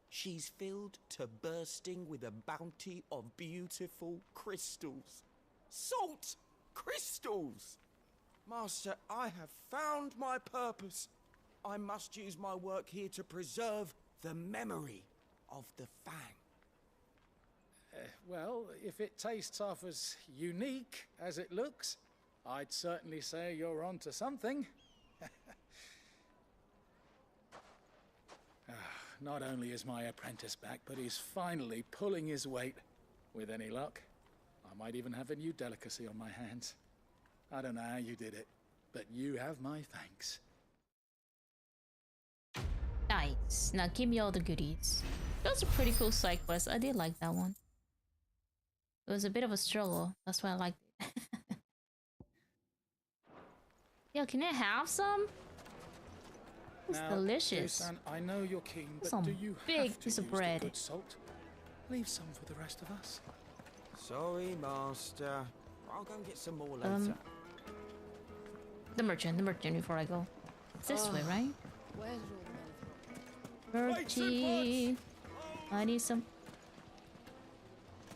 Speaker 17: She's filled to bursting with a bounty of beautiful crystals. Salt crystals! Master, I have found my purpose. I must use my work here to preserve the memory of the Fang.
Speaker 9: Well, if it tastes half as unique as it looks, I'd certainly say you're onto something. Not only is my apprentice back, but he's finally pulling his weight. With any luck, I might even have a new delicacy on my hands. I don't know how you did it, but you have my thanks.
Speaker 1: Nice. Now give me all the goodies. That was a pretty cool side quest. I did like that one. It was a bit of a struggle. That's why I liked it. Yo, can I have some? It's
Speaker 9: now,
Speaker 1: delicious.
Speaker 9: Dusan, I know you're keen, but
Speaker 1: Some
Speaker 9: do you
Speaker 1: big
Speaker 9: have to
Speaker 1: piece of
Speaker 9: use the
Speaker 1: bread.
Speaker 9: good salt? Leave some for the rest of us.
Speaker 17: Sorry, Master. I'll go and get some more later.
Speaker 1: The merchant before I go. It's this way, right?
Speaker 15: Where did all the men
Speaker 1: Merchant. I need some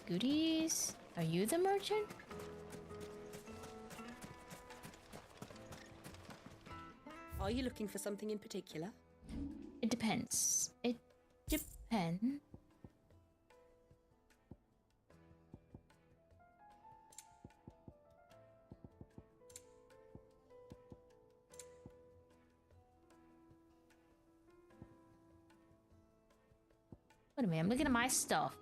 Speaker 1: goodies. Are you the merchant?
Speaker 14: Are you looking for something in particular?
Speaker 1: It depends. It depends. Wait a minute, I'm looking at my stuff.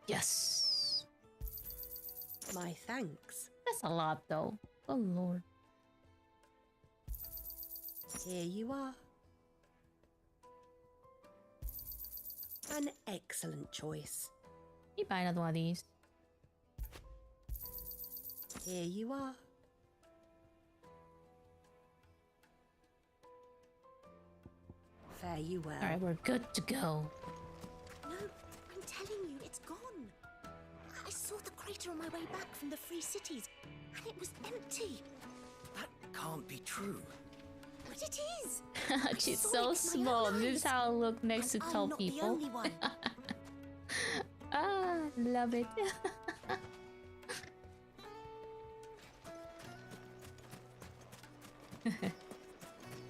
Speaker 1: Yes.
Speaker 14: My thanks.
Speaker 1: That's a lot though. Oh lord.
Speaker 14: Here you are. An excellent choice.
Speaker 1: You buy another one of these.
Speaker 14: Here you are. Fare you well.
Speaker 1: Alright, we're good to go.
Speaker 4: No, I'm telling you, it's gone. I saw the crater on my way back from the Free Cities, and it was empty.
Speaker 10: That can't be true.
Speaker 4: But it is.
Speaker 1: She's so small. This is how I look next to tall
Speaker 4: not
Speaker 1: people.
Speaker 4: the only one.
Speaker 1: Ah, love it.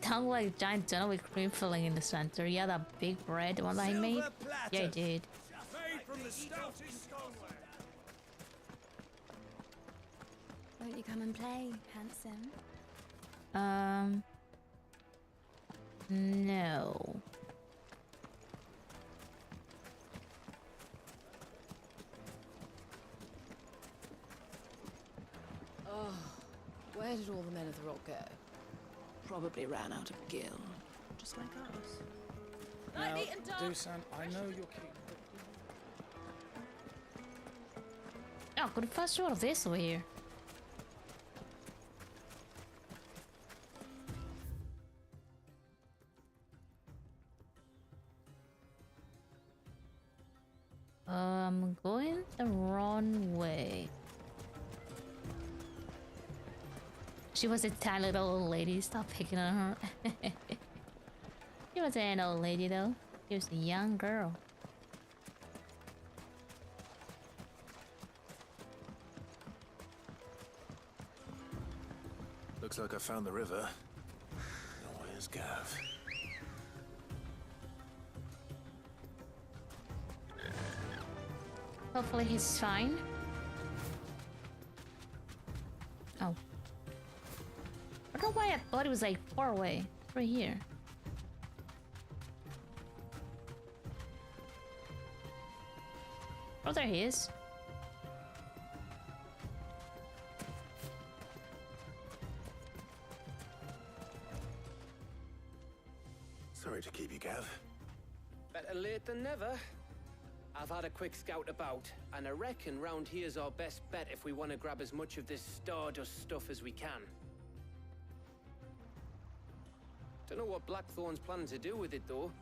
Speaker 1: Tongue like giant donut with cream filling in the center. Yeah, that big bread one that I made. Yeah, I did.
Speaker 17: From the stoutest stoneware.
Speaker 4: Won't you come and play, handsome?
Speaker 1: No.
Speaker 15: Where did all the men of the rock go?
Speaker 10: Probably ran out of gil, just like us.
Speaker 9: Now, Dusan, I know you're keen.
Speaker 1: Oh, could fast all of this over here. I'm going the wrong way. She was a tiny little old lady. Stop picking on her. She wasn't an old lady though. She was a young girl.
Speaker 7: Looks like I found the river. Now where's Gav?
Speaker 1: Hopefully he's fine. Oh. I don't know why I thought it was like far away. It's right here. Oh, there he is.
Speaker 7: Sorry to keep you, Gav.
Speaker 2: Better late than never. I've had a quick scout about, and I reckon round here's our best bet if we want to grab as much of this Stardust stuff as we can. Don't know what Blackthorn's planning to do with it, though.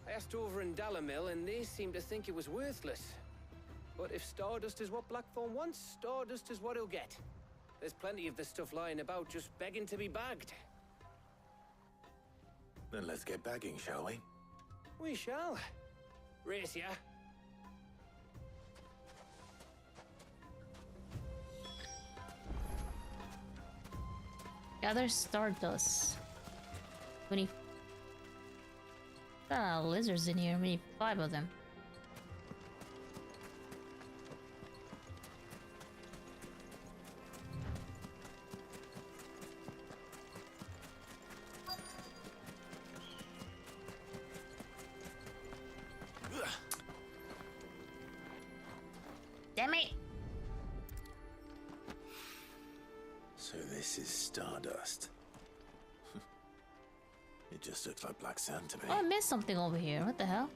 Speaker 2: I asked over in Dalamil, and they seem to think it was worthless. But if Stardust is what Blackthorn wants, Stardust is what he'll get. There's plenty of this stuff lying about, just begging to be bagged.
Speaker 7: Then let's get bagging, shall we?
Speaker 2: We shall. Race ya.
Speaker 1: Gather Stardust. We need lizards in here. We need 5 of them. Damn it!
Speaker 7: So this is Stardust. It just looks like black sand to me.
Speaker 1: Oh, I missed something over here. What the hell?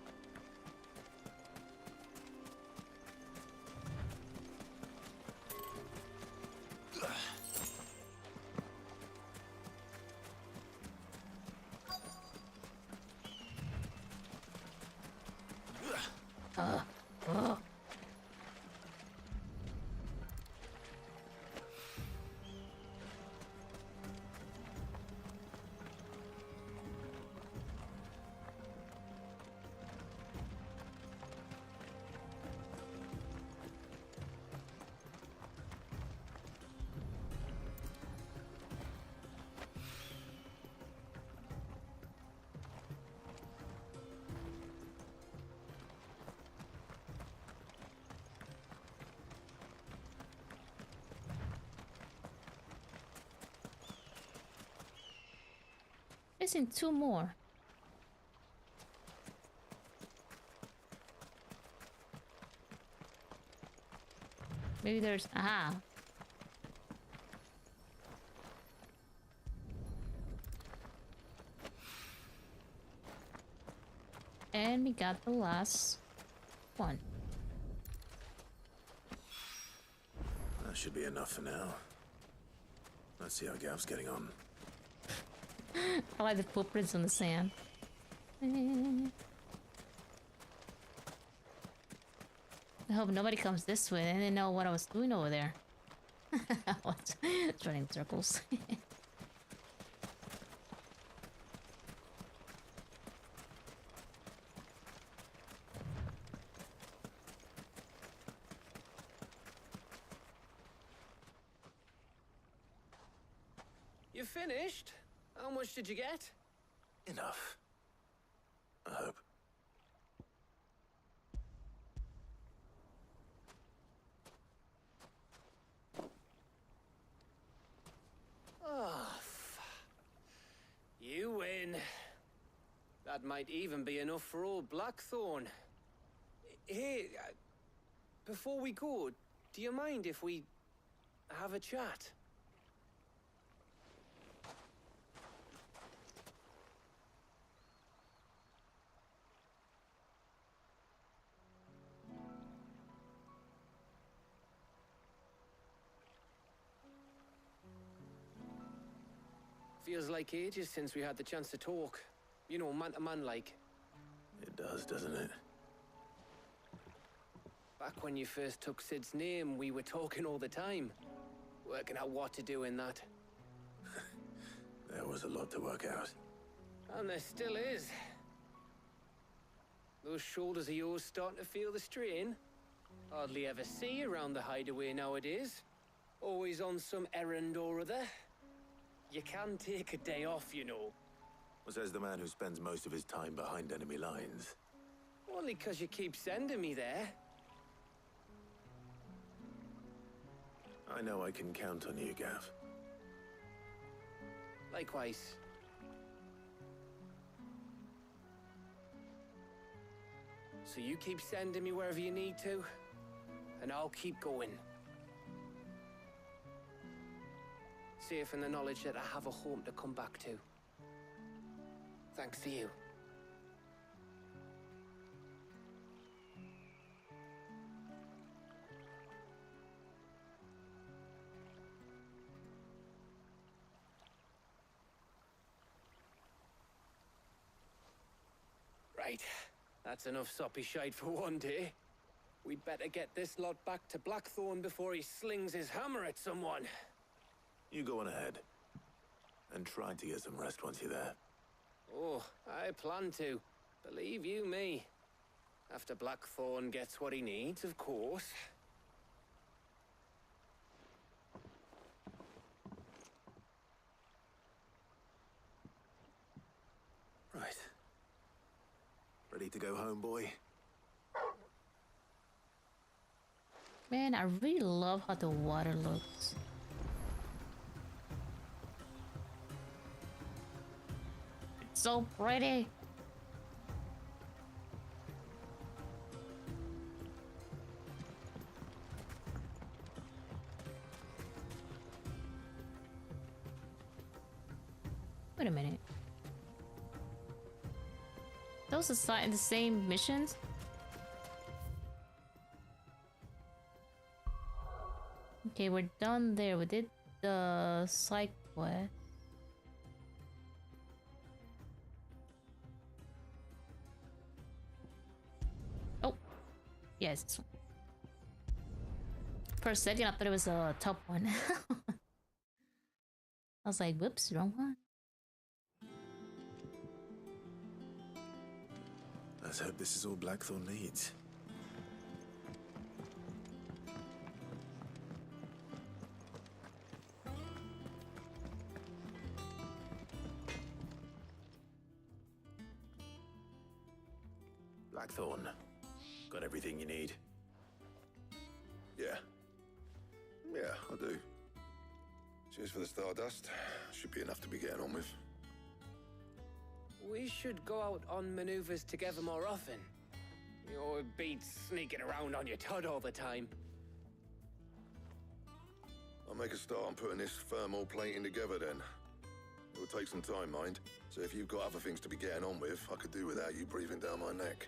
Speaker 1: Missing 2 more. Maybe there's... Aha. And we got the last one.
Speaker 7: That should be enough for now. Let's see how Gav's getting on.
Speaker 1: I like the footprints on the sand. I hope nobody comes this way. They didn't know what I was doing over there. I was running in circles.
Speaker 2: You finished? How much did you get?
Speaker 7: Enough. I hope.
Speaker 2: Oh, you win. That might even be enough for old Blackthorn. Hey, before we go, do you mind if we have a chat? Feels like ages since we had the chance to talk. You know, man to man like.
Speaker 7: It does, doesn't it?
Speaker 2: Back when you first took Sid's name, we were talking all the time. Working out what to do in that.
Speaker 7: There was a lot to work out.
Speaker 2: And there still is. Those shoulders of yours starting to feel the strain. Hardly ever see you around the hideaway nowadays. Always on some errand or other. You can take a day off, you know.
Speaker 7: Says the man who spends most of his time behind enemy lines.
Speaker 2: Only 'cause you keep sending me there.
Speaker 7: I know I can count on you, Gav.
Speaker 2: Likewise. So you keep sending me wherever you need to, and I'll keep going. Safe in the knowledge that I have a home to come back to. Thanks to you. Right. That's enough soppy shite for one day. We'd better get this lot back to Blackthorn before he slings his hammer at someone.
Speaker 7: You go on ahead. And try to get some rest once you're there.
Speaker 2: Oh, I plan to. Believe you me. After Blackthorn gets what he needs, of course.
Speaker 7: Right. Ready to go home, boy?
Speaker 1: Man, I really love how the water looks. It's so pretty. Wait a minute. Those are the same missions? Okay, we're done there. We did the side quest. Oh, yes. This one. For a second, I thought it was a top one. I was like, whoops, wrong one.
Speaker 7: Let's hope this is all Blackthorn needs. Blackthorn, got everything you need?
Speaker 5: Yeah. Yeah, I do. Cheers for the Stardust. Should be enough to be getting on with.
Speaker 2: We should go out on maneuvers together more often. You know, it beats sneaking around on your Todd all the time.
Speaker 5: I'll make a start on putting this thermal plating together then. It will take some time, mind. So if you've got other things to be getting on with, I could do without you breathing down my neck.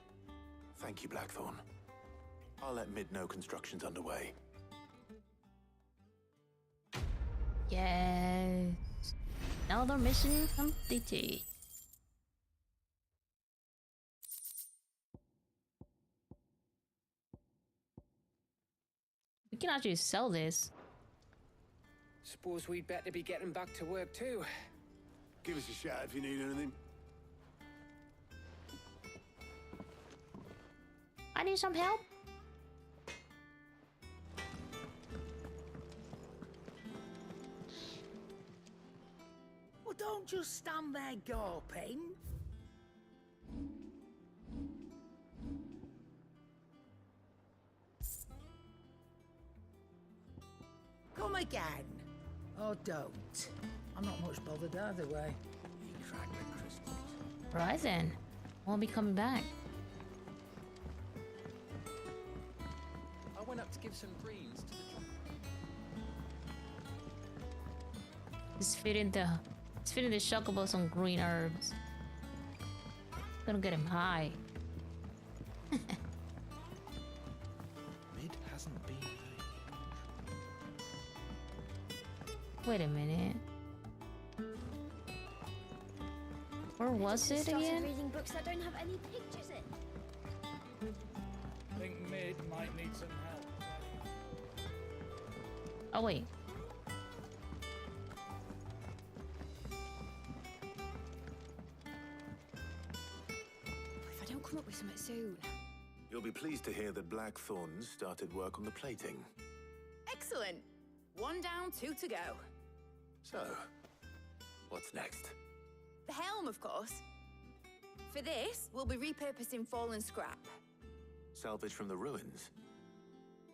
Speaker 7: Thank you, Blackthorn. I'll let Mid know construction's underway.
Speaker 1: Yes. Another mission completed. We can actually sell this.
Speaker 2: Suppose we'd better be getting back to work too.
Speaker 6: Give us a shout if you need anything.
Speaker 1: I need some help.
Speaker 17: Well, don't just stand there gawping. Come again. Or don't. I'm not much bothered either way. He cried with crystals.
Speaker 1: Right then. Won't be coming back.
Speaker 10: I went up to give some greens to the
Speaker 1: It's feeding the chocobo some green herbs. Gonna get him high.
Speaker 10: Mid hasn't been
Speaker 1: Wait a minute. Where was it
Speaker 4: Started
Speaker 1: again?
Speaker 4: reading books that don't have any pictures in.
Speaker 9: I think Mid might need some help.
Speaker 1: Oh wait.
Speaker 14: If I don't come up with something soon.
Speaker 7: You'll be pleased to hear that Blackthorn's started work on the plating.
Speaker 11: Excellent. 1 down, 2 to go.
Speaker 7: So, what's next?
Speaker 11: The helm, of course. For this, we'll be repurposing fallen scrap.
Speaker 7: Salvage from the ruins?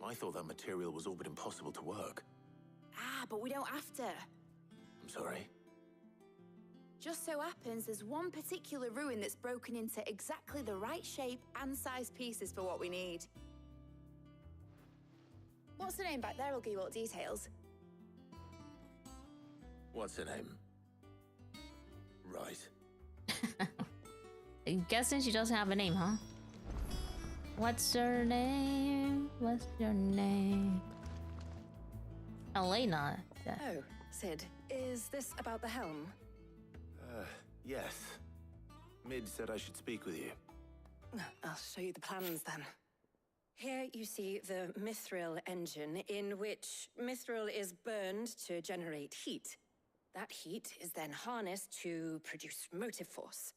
Speaker 7: I thought that material was all but impossible to work.
Speaker 11: Ah, but we don't have to.
Speaker 7: I'm sorry.
Speaker 11: Just so happens there's one particular ruin that's broken into exactly the right shape and size pieces for what we need. What's the name back there? I'll give you all the details.
Speaker 7: What's her name? Right.
Speaker 1: I'm guessing she doesn't have a name, huh? What's her name? What's your name? Elena.
Speaker 14: Oh, Sid, is this about the helm?
Speaker 7: Yes. Mid said I should speak with you.
Speaker 14: I'll show you the plans then. Here you see the Mithril engine, in which Mithril is burned to generate heat. That heat is then harnessed to produce motive force.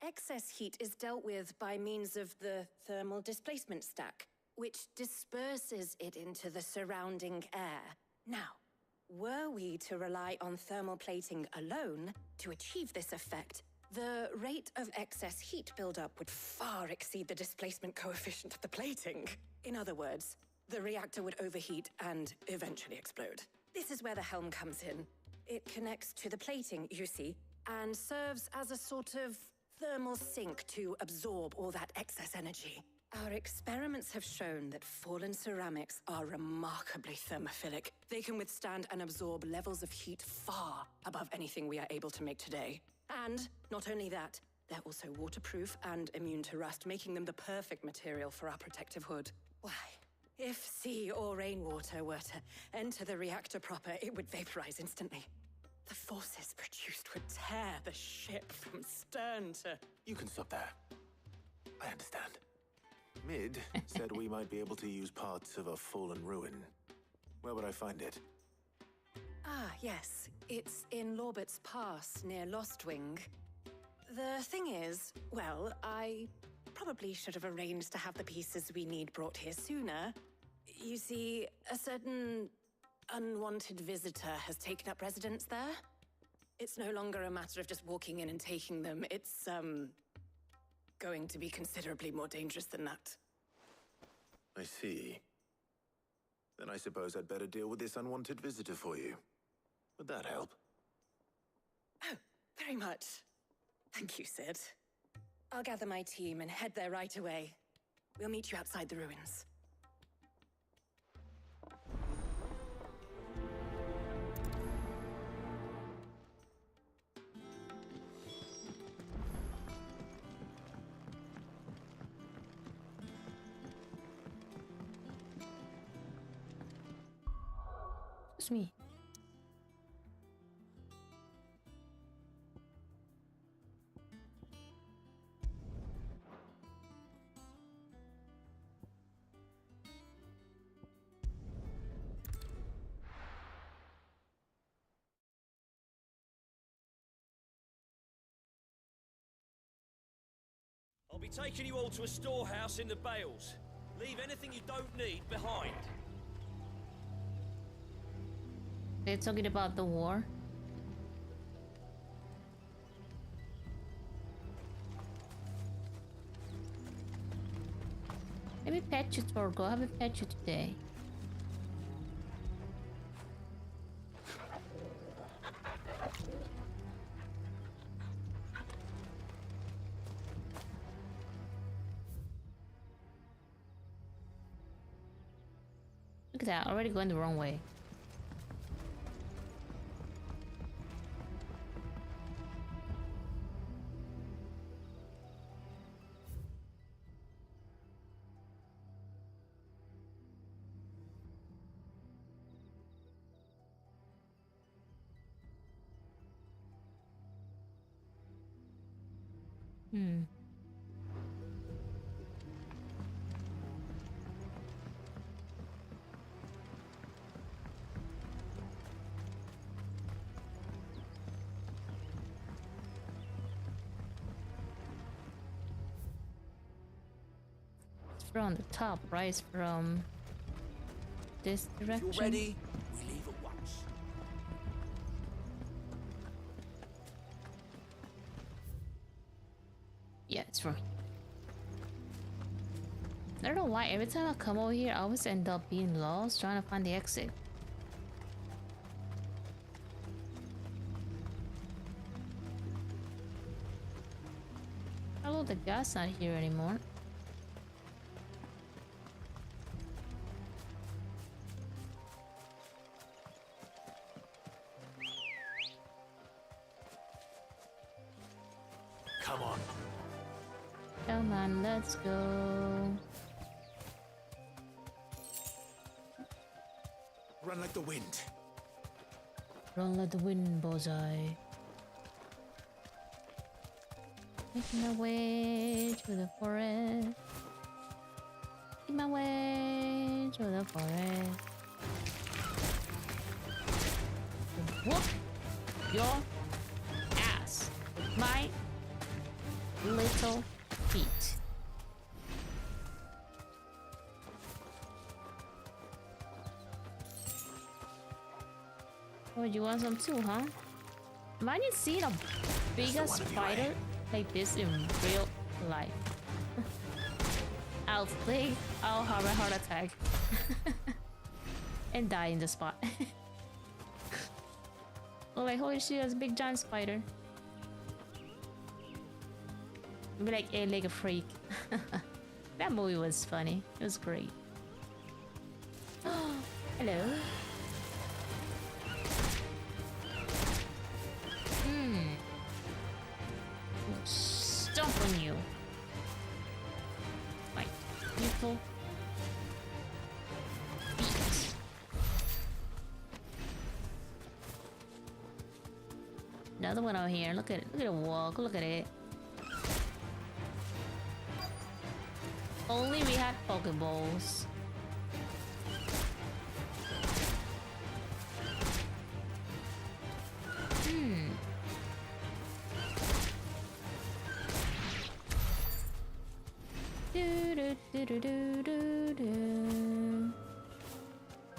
Speaker 14: Excess heat is dealt with by means of the thermal displacement stack, which disperses it into the surrounding air. Now, were we to rely on thermal plating alone to achieve this effect, the rate of excess heat buildup would far exceed the displacement coefficient of the plating. In other words, the reactor would overheat and eventually explode. This is where the helm comes in. It connects to the plating, you see, and serves as a sort of thermal sink to absorb all that excess energy. Our experiments have shown that fallen ceramics are remarkably thermophilic. They can withstand and absorb levels of heat far above anything we are able to make today. And not only that, they're also waterproof and immune to rust, making them the perfect material for our protective hood. Why, if sea or rainwater were to enter the reactor proper, it would vaporize instantly. The forces produced would tear the ship from stern to...
Speaker 7: You can stop there. I understand. Mid said we might be able to use parts of a fallen ruin. Where would I find it?
Speaker 14: Ah, yes. It's in Lorbert's Pass, near Lostwing. The thing is, well, I probably should have arranged to have the pieces we need brought here sooner. You see, a certain unwanted visitor has taken up residence there. It's no longer a matter of just walking in and taking them. It's, going to be considerably more dangerous than that.
Speaker 7: I see. Then I suppose I'd better deal with this unwanted visitor for you. Would that help?
Speaker 14: Oh, very much. Thank you, Sid. I'll gather my team and head there right away. We'll meet you outside the ruins.
Speaker 1: It's me.
Speaker 13: I'll be taking you all to a storehouse in the Bales. Leave anything you don't need behind.
Speaker 1: They're talking about the war. Let me pet you, Torgo. I haven't pet you today. Look at that, already going the wrong way. Hmm. It's from the top, right? It's from this direction.
Speaker 17: If you're ready, we leave at once.
Speaker 1: Yeah, it's from. I don't know why every time I come over here, I always end up being lost trying to find the exit. Hello, the guy's not here anymore.
Speaker 17: Come on.
Speaker 1: Come on, let's go.
Speaker 17: Run like the wind.
Speaker 1: Run like the wind, bullseye. Making my way through the forest. Making my way through the forest. Whoop your ass with my little feet. Oh, you want some too, huh? Imagine seeing a bigger spider like this in real life. I'll have a heart attack and die in the spot. Oh, like holy shit, that's a big giant spider. Be like a freak. That movie was funny. It was great. Hello. Stomp on you. My beautiful feet. Another one out here. Look at it. Look at it walk. Look at it. Only we had Pokeballs.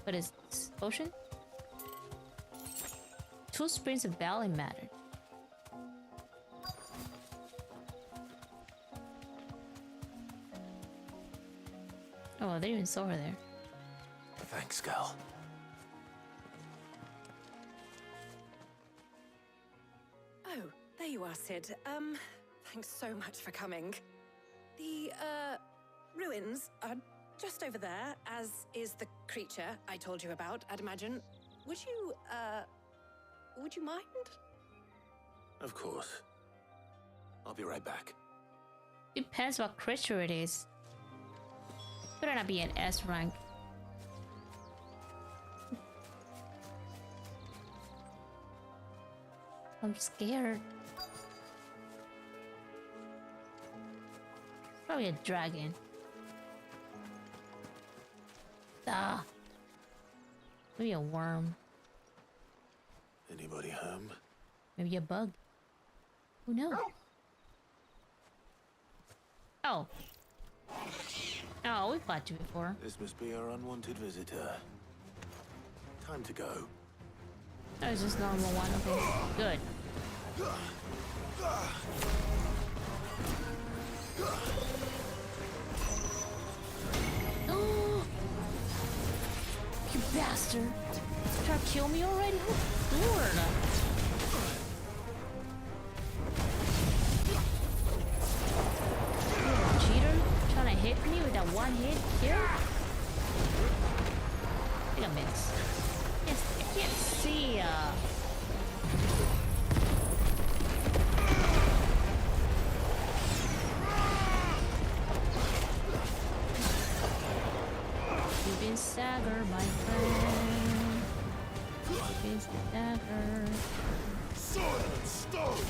Speaker 1: What is this? Ocean? 2 springs of valley mattered. Oh, they even saw her there.
Speaker 17: Thanks, girl.
Speaker 14: Oh, there you are, Sid. Thanks so much for coming. The, ruins are just over there, as is the creature I told you about, I'd imagine. Would you mind?
Speaker 7: Of course. I'll be right back.
Speaker 1: Depends what creature it is. Better not be an S rank. I'm scared. Probably a dragon. Ah. Maybe a worm.
Speaker 7: Anybody home?
Speaker 1: Maybe a bug. Who knows? Oh. Oh, we've fought you before.
Speaker 7: This must be our unwanted visitor. Time to go.
Speaker 1: That was just normal one. Okay, good. Oh, you bastard! Try to kill me already? Lord! Cheater! Trying to hit me with that one hit here? I think I missed. Yes, I can't see, You've been staggered, my friend. You've been staggered.
Speaker 18: Sword and stone!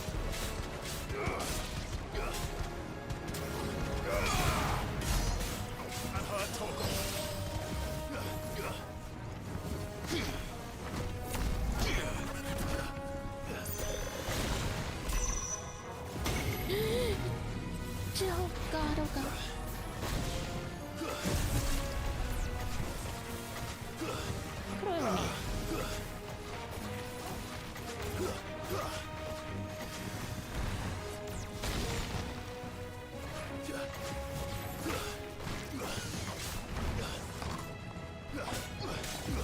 Speaker 1: Oh god, oh god. Get away from me.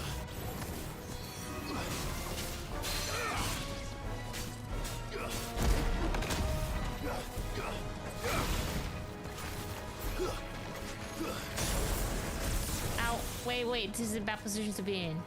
Speaker 1: Ow, wait, this is a bad position to be in.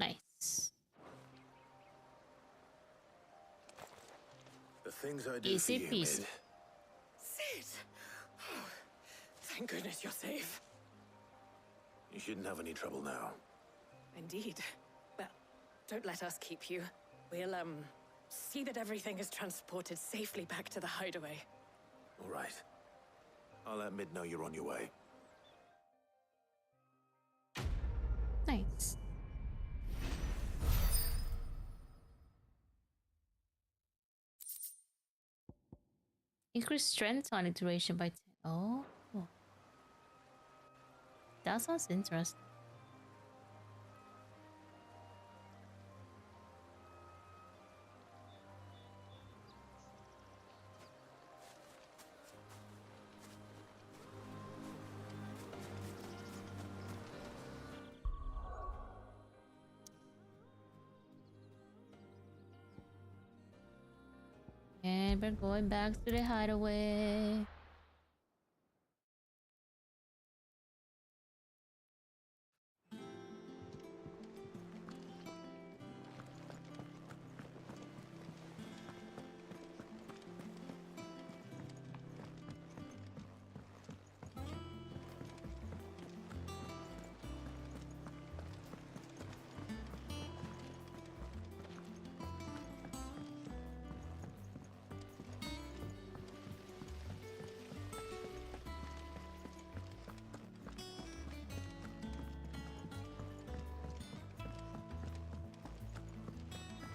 Speaker 1: Nice.
Speaker 7: The things I do
Speaker 1: Easy
Speaker 7: for you,
Speaker 1: peasy.
Speaker 7: Mid.
Speaker 14: Sid! Oh, thank goodness you're safe.
Speaker 7: You shouldn't have any trouble now.
Speaker 14: Indeed. Well, don't let us keep you. We'll, see that everything is transported safely back to the hideaway.
Speaker 7: All right. I'll let Mid know you're on your way.
Speaker 1: Nice. Increase strength tonic duration by 10. Oh. That sounds interesting. And we're going back to the hideaway.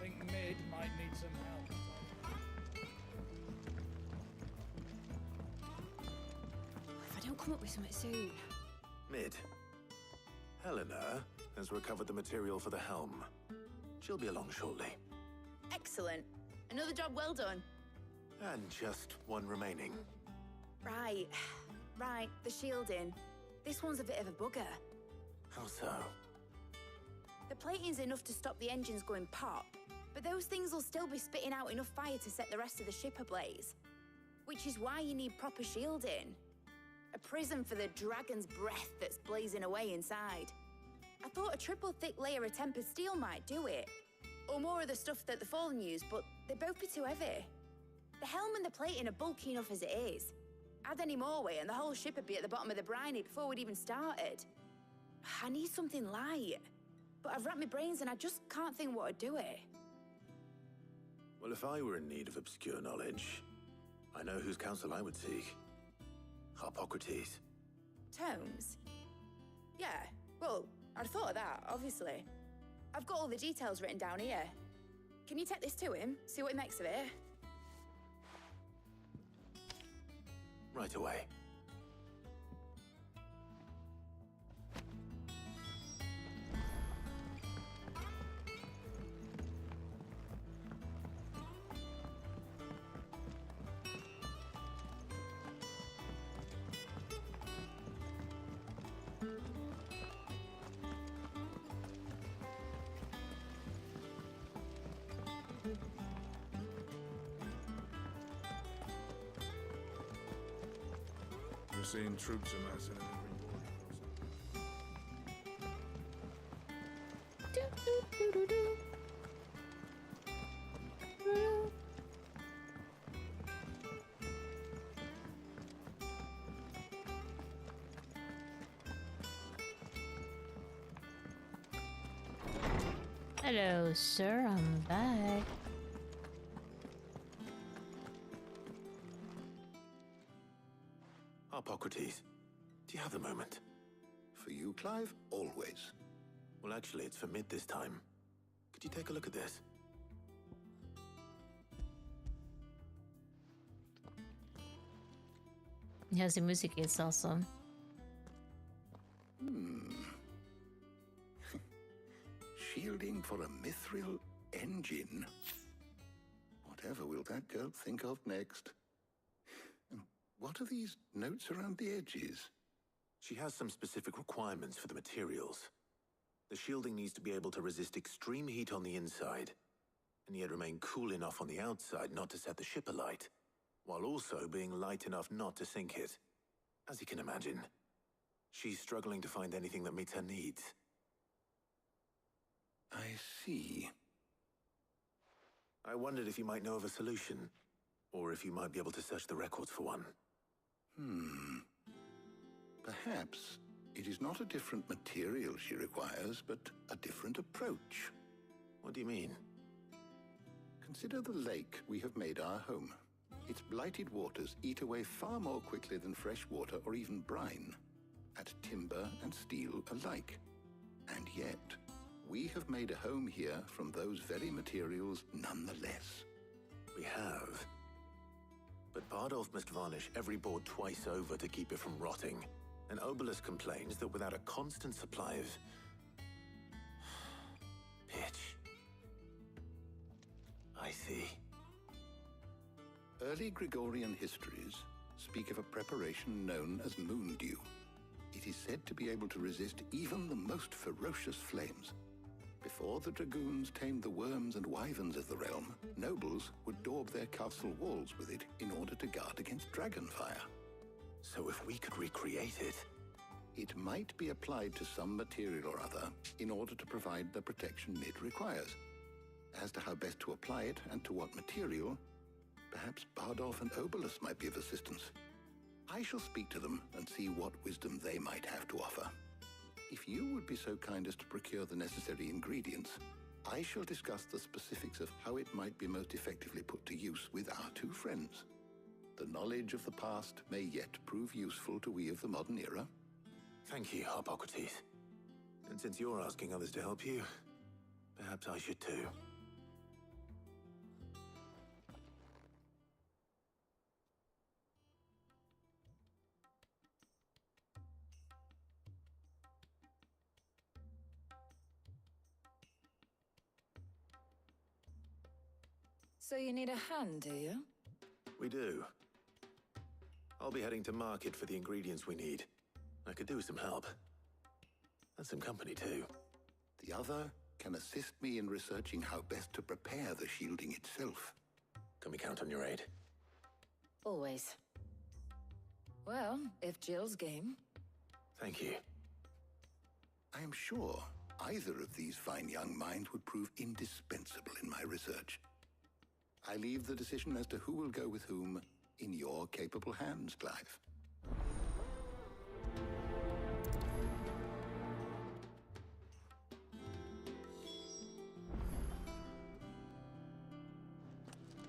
Speaker 9: I think Mid might need some help.
Speaker 15: If I don't come up with something soon.
Speaker 7: Mid. Helena has recovered the material for the helm. She'll be along shortly.
Speaker 11: Excellent. Another job well done.
Speaker 7: And just one remaining.
Speaker 11: Right. Right, the shielding. This one's a bit of a bugger.
Speaker 7: How so?
Speaker 11: The plating's enough to stop the engines going pop, but those things will still be spitting out enough fire to set the rest of the ship ablaze. Which is why you need proper shielding. A prism for the dragon's breath that's blazing away inside. I thought a triple thick layer of tempered steel might do it. Or more of the stuff that the Fallen use, but they'd both be too heavy. The helm and the plating are bulky enough as it is. Add any more weight and the whole ship would be at the bottom of the briny before we'd even started. I need something light. But I've racked my brains and I just can't think what would do it.
Speaker 7: Well, if I were in need of obscure knowledge, I know whose counsel I would seek. Harpocrates.
Speaker 11: Tomes? Yeah, well, I'd thought of that, obviously. I've got all the details written down here. Can you take this to him, see what he makes of it?
Speaker 7: Right away.
Speaker 18: Never seen troops amassing in every
Speaker 1: Hello, sir. I'm back.
Speaker 7: Harpocrates, do you have a moment?
Speaker 3: For you, Clive, always.
Speaker 7: Well, actually, it's for mid this time. Could you take a look at this?
Speaker 1: Yes, the music is awesome.
Speaker 3: Shielding for a mithril engine. Whatever will that girl think of next? And what are these notes around the edges?
Speaker 7: She has some specific requirements for the materials. The shielding needs to be able to resist extreme heat on the inside, and yet remain cool enough on the outside not to set the ship alight, while also being light enough not to sink it. As you can imagine, she's struggling to find anything that meets her needs.
Speaker 3: I see.
Speaker 7: I wondered if you might know of a solution, or if you might be able to search the records for one.
Speaker 3: Perhaps it is not a different material she requires, but a different approach.
Speaker 7: What do you mean?
Speaker 3: Consider the lake we have made our home. Its blighted waters eat away far more quickly than fresh water or even brine, at timber and steel alike. And yet, we have made a home here from those very materials nonetheless.
Speaker 7: We have. But Bardolph must varnish every board twice over to keep it from rotting. And Obelus complains that without a constant supply of pitch. I see.
Speaker 3: Early Gregorian histories speak of a preparation known as moondew. It is said to be able to resist even the most ferocious flames. Before the dragoons tamed the worms and wyverns of the realm, nobles would daub their castle walls with it in order to guard against dragonfire.
Speaker 7: So if we could recreate it...
Speaker 3: It might be applied to some material or other in order to provide the protection Mid requires. As to how best to apply it and to what material, perhaps Bardolph and Obelus might be of assistance. I shall speak to them and see what wisdom they might have to offer. If you would be so kind as to procure the necessary ingredients, I shall discuss the specifics of how it might be most effectively put to use with our two friends. The knowledge of the past may yet prove useful to we of the modern era.
Speaker 7: Thank you, Harpocrates. And since you're asking others to help you, perhaps I should too.
Speaker 19: So you need a hand, do you?
Speaker 7: We do. I'll be heading to market for the ingredients we need. I could do with some help. And some company, too.
Speaker 3: The other can assist me in researching how best to prepare the shielding itself.
Speaker 7: Can we count on your aid?
Speaker 19: Always. Well, if Jill's game.
Speaker 7: Thank you.
Speaker 3: I am sure either of these fine young minds would prove indispensable in my research. I leave the decision as to who will go with whom in your capable hands, Clive.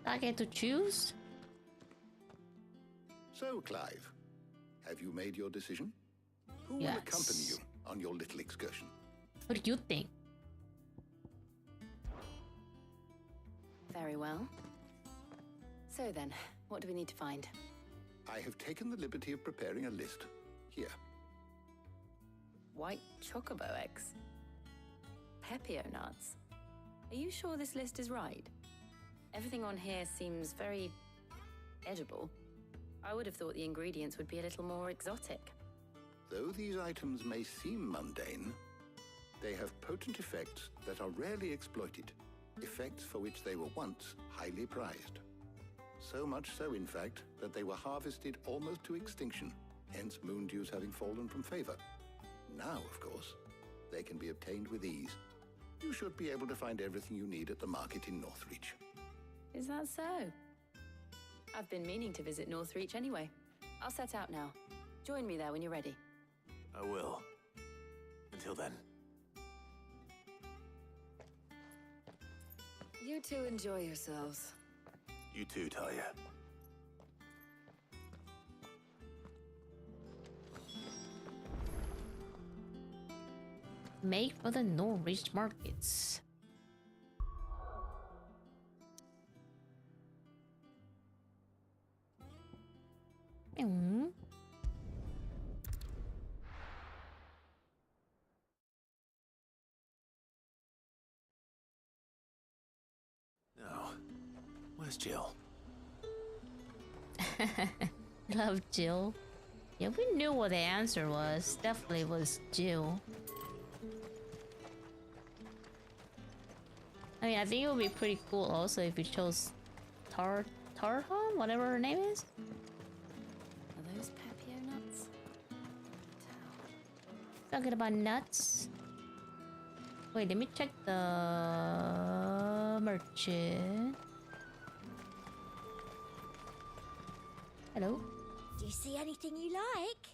Speaker 1: I get to choose?
Speaker 3: So, Clive, have you made your decision? Who will
Speaker 1: Yes.
Speaker 3: accompany you on your little excursion?
Speaker 1: What do you think?
Speaker 19: Very well. So then, what do we need to find?
Speaker 3: I have taken the liberty of preparing a list. Here.
Speaker 19: White chocobo eggs. Pepio nuts. Are you sure this list is right? Everything on here seems very edible. I would have thought the ingredients would be a little more exotic.
Speaker 3: Though these items may seem mundane, they have potent effects that are rarely exploited, effects for which they were once highly prized. So much so, in fact, that they were harvested almost to extinction, hence moon dews having fallen from favor. Now, of course, they can be obtained with ease. You should be able to find everything you need at the market in Northreach.
Speaker 19: Is that so? I've been meaning to visit Northreach anyway. I'll set out now. Join me there when you're ready.
Speaker 7: I will. Until then.
Speaker 20: You two enjoy yourselves.
Speaker 7: You too, Talia.
Speaker 1: Make for the Norwich markets. Mm.
Speaker 7: Now, where's Jill?
Speaker 1: Love Jill. Yeah, we knew what the answer was. Definitely was Jill. I mean, I think it would be pretty cool also if you chose Tarha, whatever her name is.
Speaker 19: Are those Pepio nuts?
Speaker 1: Talking about nuts. Wait, let me check the merchant. Hello?
Speaker 4: Do you see anything you like?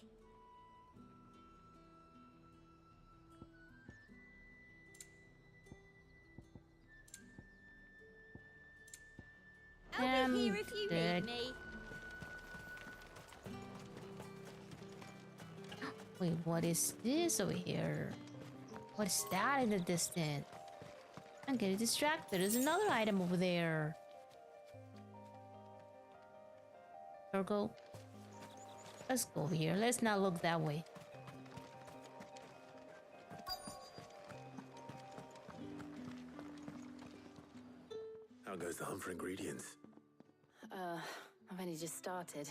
Speaker 4: I'll be here if you need me.
Speaker 1: Wait, what is this over here? What is that in the distance? I'm getting distracted. There's another item over there. Circle. Let's go over here. Let's not look that way.
Speaker 7: How goes the hunt for ingredients?
Speaker 19: I've only just started.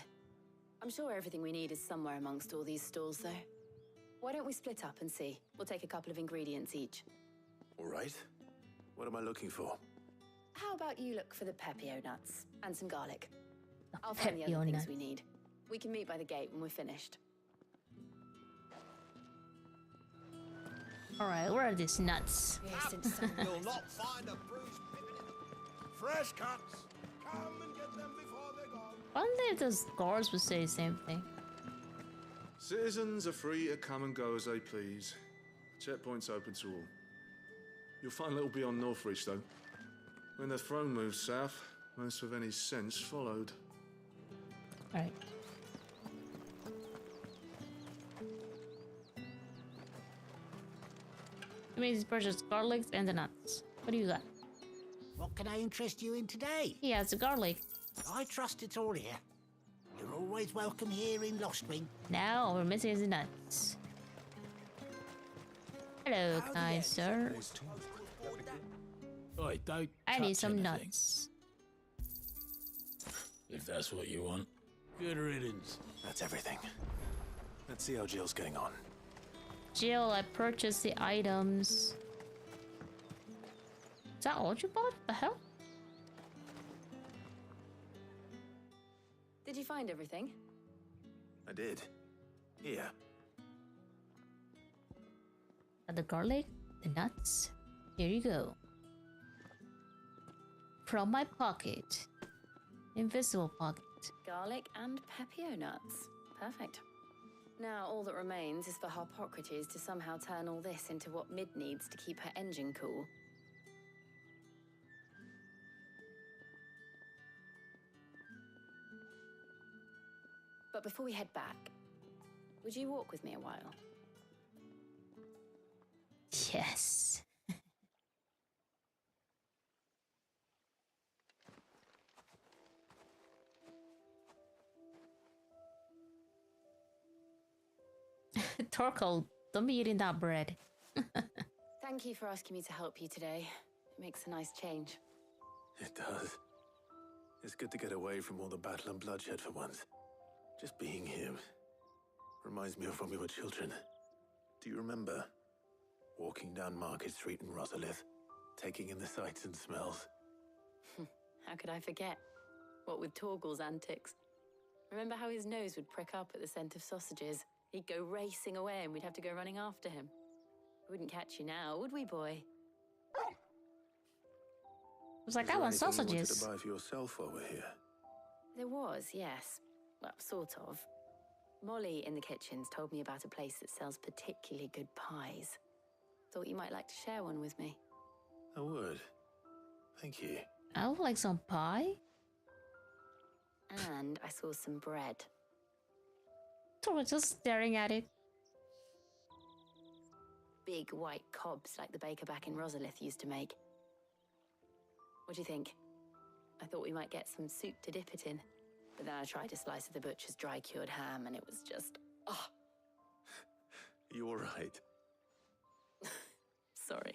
Speaker 19: I'm sure everything we need is somewhere amongst all these stalls, though. Why don't we split up and see? We'll take a couple of ingredients each.
Speaker 7: All right. What am I looking for?
Speaker 19: How about you look for the Pepio nuts and some garlic? I'll find the other things we need. We can meet by the gate when we're finished.
Speaker 1: Alright, where are these nuts?
Speaker 17: You'll not find a bruised pippin in them. Fresh cuts. Come and get them before they're gone.
Speaker 1: I wonder if those guards would say the same thing.
Speaker 18: Citizens are free to come and go as they please. Checkpoint's open to all. You'll find little beyond Northreach, though. When the throne moved south, most of any sense followed.
Speaker 1: Alright. Amazing purchase garlic and the nuts. What do you got?
Speaker 21: What can I interest you in today?
Speaker 1: Yeah, it's a garlic.
Speaker 21: I trust it's all here. You're always welcome here in Lostwing.
Speaker 1: Now all we're missing is the nuts. Hello, kind sir.
Speaker 6: Oi, don't
Speaker 1: I need
Speaker 6: touch
Speaker 1: some
Speaker 6: anything.
Speaker 1: nuts.
Speaker 6: If that's what you want. Good riddance.
Speaker 7: That's everything. Let's see how Jill's getting on.
Speaker 1: Jill, I purchased the items. Is that all you bought? The hell?
Speaker 19: Did you find everything?
Speaker 7: I did. Here.
Speaker 1: Got the garlic, the nuts. Here you go. From my pocket. Invisible pocket.
Speaker 19: Garlic and Pepio nuts. Perfect. Now all that remains is for Harpocrates to somehow turn all this into what Mid needs to keep her engine cool. But before we head back, would you walk with me a while?
Speaker 1: Yes. Torkel, don't be eating that bread.
Speaker 19: Thank you for asking me to help you today. It makes a nice change.
Speaker 7: It does. It's good to get away from all the battle and bloodshed for once. Just being here reminds me of when we were children. Do you remember? Walking down Market Street in Rosalith, taking in the sights and smells.
Speaker 19: How could I forget? What with Torgal's antics. Remember how his nose would prick up at the scent of sausages? He'd go racing away and we'd have to go running after him. We wouldn't catch you now, would we, boy?
Speaker 1: I was like,
Speaker 7: Is
Speaker 1: I
Speaker 7: there
Speaker 1: want
Speaker 7: anything you wanted
Speaker 1: sausages.
Speaker 7: to buy for yourself while we're here?
Speaker 19: There was, yes. Well, sort of. Molly in the kitchens told me about a place that sells particularly good pies. Thought you might like to share one with me.
Speaker 7: I would. Thank you.
Speaker 1: I would like some pie.
Speaker 19: And I saw some bread.
Speaker 1: Tora just staring at it.
Speaker 19: Big white cobs like the baker back in Rosalith used to make. What do you think? I thought we might get some soup to dip it in. But then I tried a slice of the butcher's dry-cured ham and it was just... oh,
Speaker 7: You all right?
Speaker 19: sorry.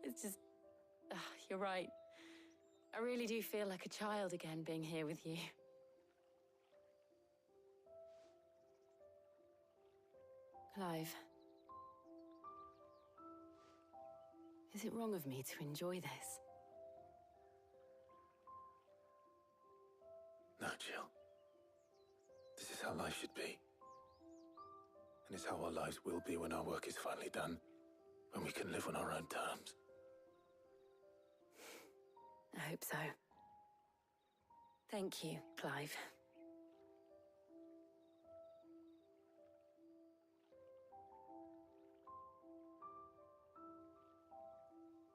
Speaker 19: It's just... you're right. I really do feel like a child again being here with you. Clive. Is it wrong of me to enjoy this?
Speaker 7: No, Jill. This is how life should be. And it's how our lives will be when our work is finally done. When we can live on our own terms.
Speaker 19: I hope so. Thank you, Clive.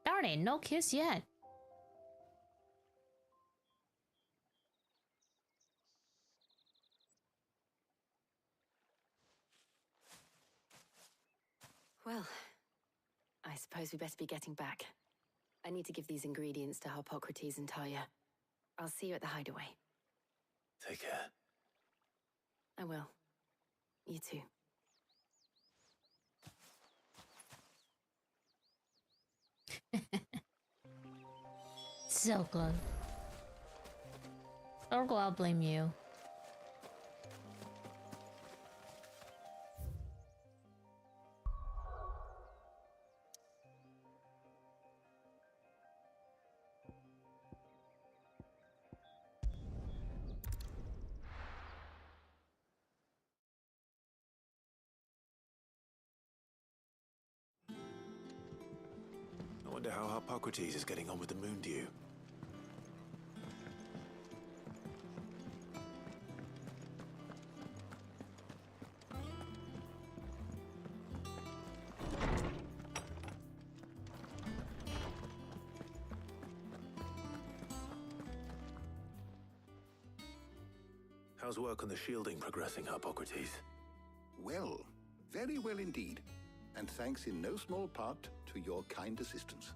Speaker 1: Darn it, no kiss yet.
Speaker 19: Well, I suppose we better be getting back. I need to give these ingredients to Harpocrates and Talia. I'll see you at the hideaway.
Speaker 7: Take care.
Speaker 19: I will. You too.
Speaker 1: So close. Orgo, I'll blame you.
Speaker 7: I wonder how Harpocrates is getting on with the Moondew. How's work on the shielding progressing, Harpocrates?
Speaker 3: Well, very well indeed. And thanks in no small part to your kind assistance.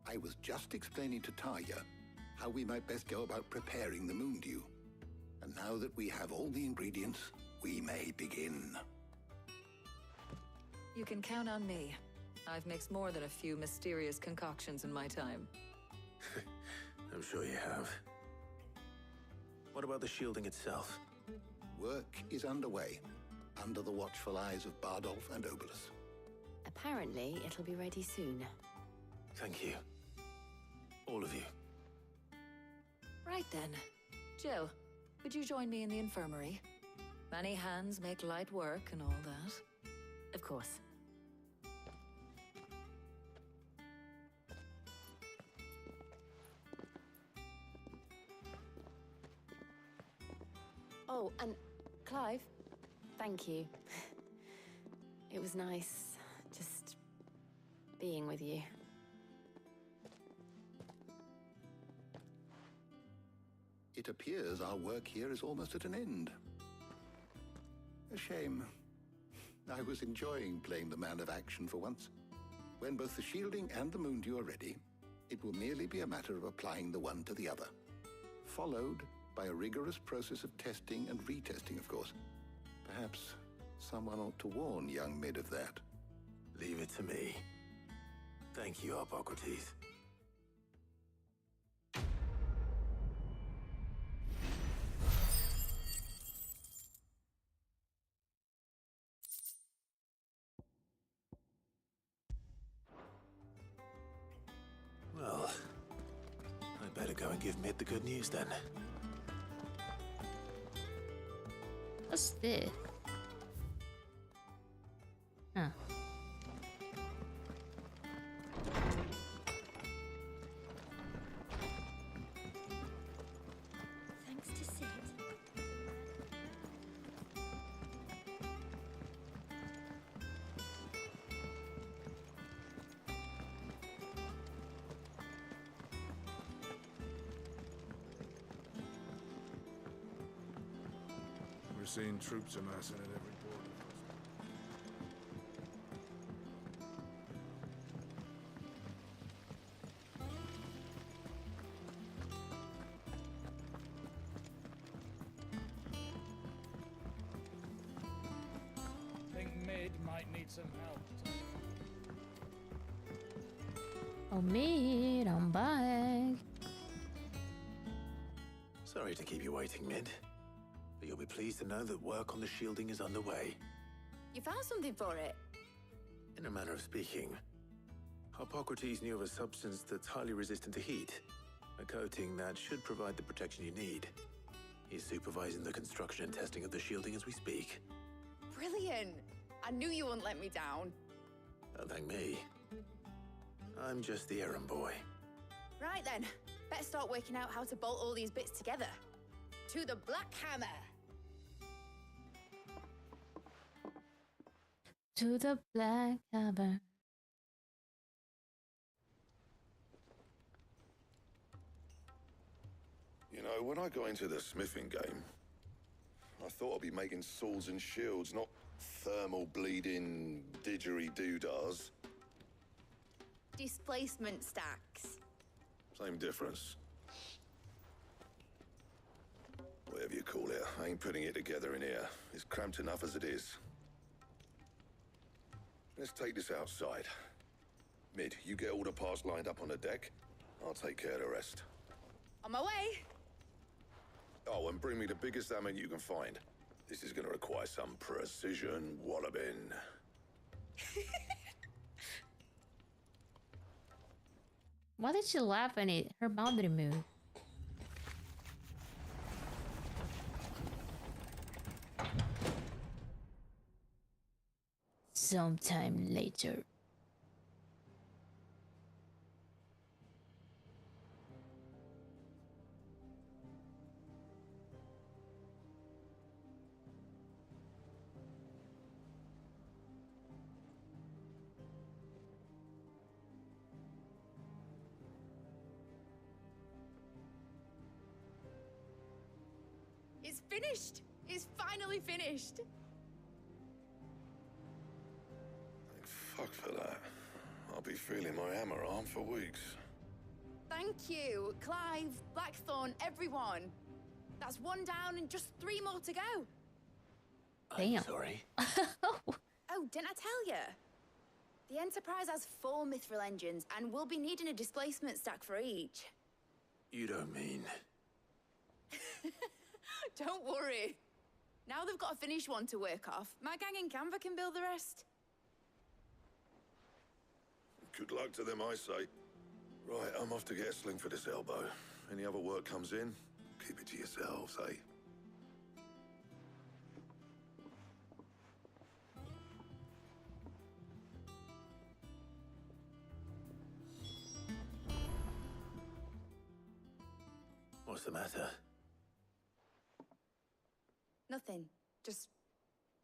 Speaker 3: I was just explaining to Talia how we might best go about preparing the Moondew. And now that we have all the ingredients, we may begin.
Speaker 8: You can count on me. I've mixed more than a few mysterious concoctions in my time.
Speaker 7: I'm sure you have. What about the shielding itself?
Speaker 3: Work is underway, under the watchful eyes of Bardolph and Obolus.
Speaker 19: Apparently, it'll be ready soon.
Speaker 7: Thank you. All of you.
Speaker 8: Right then. Jill, would you join me in the infirmary? Many hands make light work and all that.
Speaker 19: Of course. Oh, and Clive, thank you. It was nice just being with you.
Speaker 3: It appears our work here is almost at an end. A shame. I was enjoying playing the man of action for once. When both the shielding and the Moondew are ready, it will merely be a matter of applying the one to the other. Followed by a rigorous process of testing and retesting, of course. Perhaps someone ought to warn young Mid of that.
Speaker 7: Leave it to me. Thank you, Harpocrates. Well, I better go and give Mid the good news then.
Speaker 1: What's this? Huh.
Speaker 15: Thanks to Sid.
Speaker 18: We're seeing troops amassing at every port.
Speaker 9: Think Mid might need some help.
Speaker 1: Oh, Mid, I'm back.
Speaker 7: Sorry to keep you waiting, Mid. But you'll be pleased to know that work on the shielding is underway.
Speaker 11: You found something for it?
Speaker 7: In a manner of speaking, Harpocrates knew of a substance that's highly resistant to heat. A coating that should provide the protection you need. He's supervising the construction and testing of the shielding as we speak.
Speaker 11: Brilliant! I knew you wouldn't let me down.
Speaker 7: Don't thank me. I'm just the errand boy.
Speaker 11: Right then, better start working out how to bolt all these bits together. To the Black Hammer!
Speaker 1: To the Black Hammer.
Speaker 5: You know, when I got into the smithing game, I thought I'd be making swords and shields, not thermal bleeding didgeridoo-dahs.
Speaker 11: Displacement stacks.
Speaker 5: Same difference. Whatever you call it, I ain't putting it together in here. It's cramped enough as it is. Let's take this outside. Mid, you get all the parts lined up on the deck. I'll take care of the rest.
Speaker 11: On my way!
Speaker 5: Oh, and bring me the biggest hammer you can find. This is gonna require some precision walloping.
Speaker 1: Why did she laugh when her mouth didn't move? Sometime later.
Speaker 11: It's finished! It's finally finished!
Speaker 5: Fuck for that. I'll be feeling my hammer arm for weeks.
Speaker 11: Thank you, Clive, Blackthorn, everyone. That's one down and just 3 more to go.
Speaker 1: Damn.
Speaker 7: Sorry.
Speaker 11: Oh, didn't I tell you? The Enterprise has 4 mithril engines and we'll be needing a displacement stack for each.
Speaker 7: You don't mean...
Speaker 11: Don't worry. Now they've got a finished one to work off. My gang in Canva can build the rest.
Speaker 5: Good luck to them, I say. Right, I'm off to get a sling for this elbow. Any other work comes in, keep it to yourselves, eh?
Speaker 7: What's the matter?
Speaker 11: Nothing. Just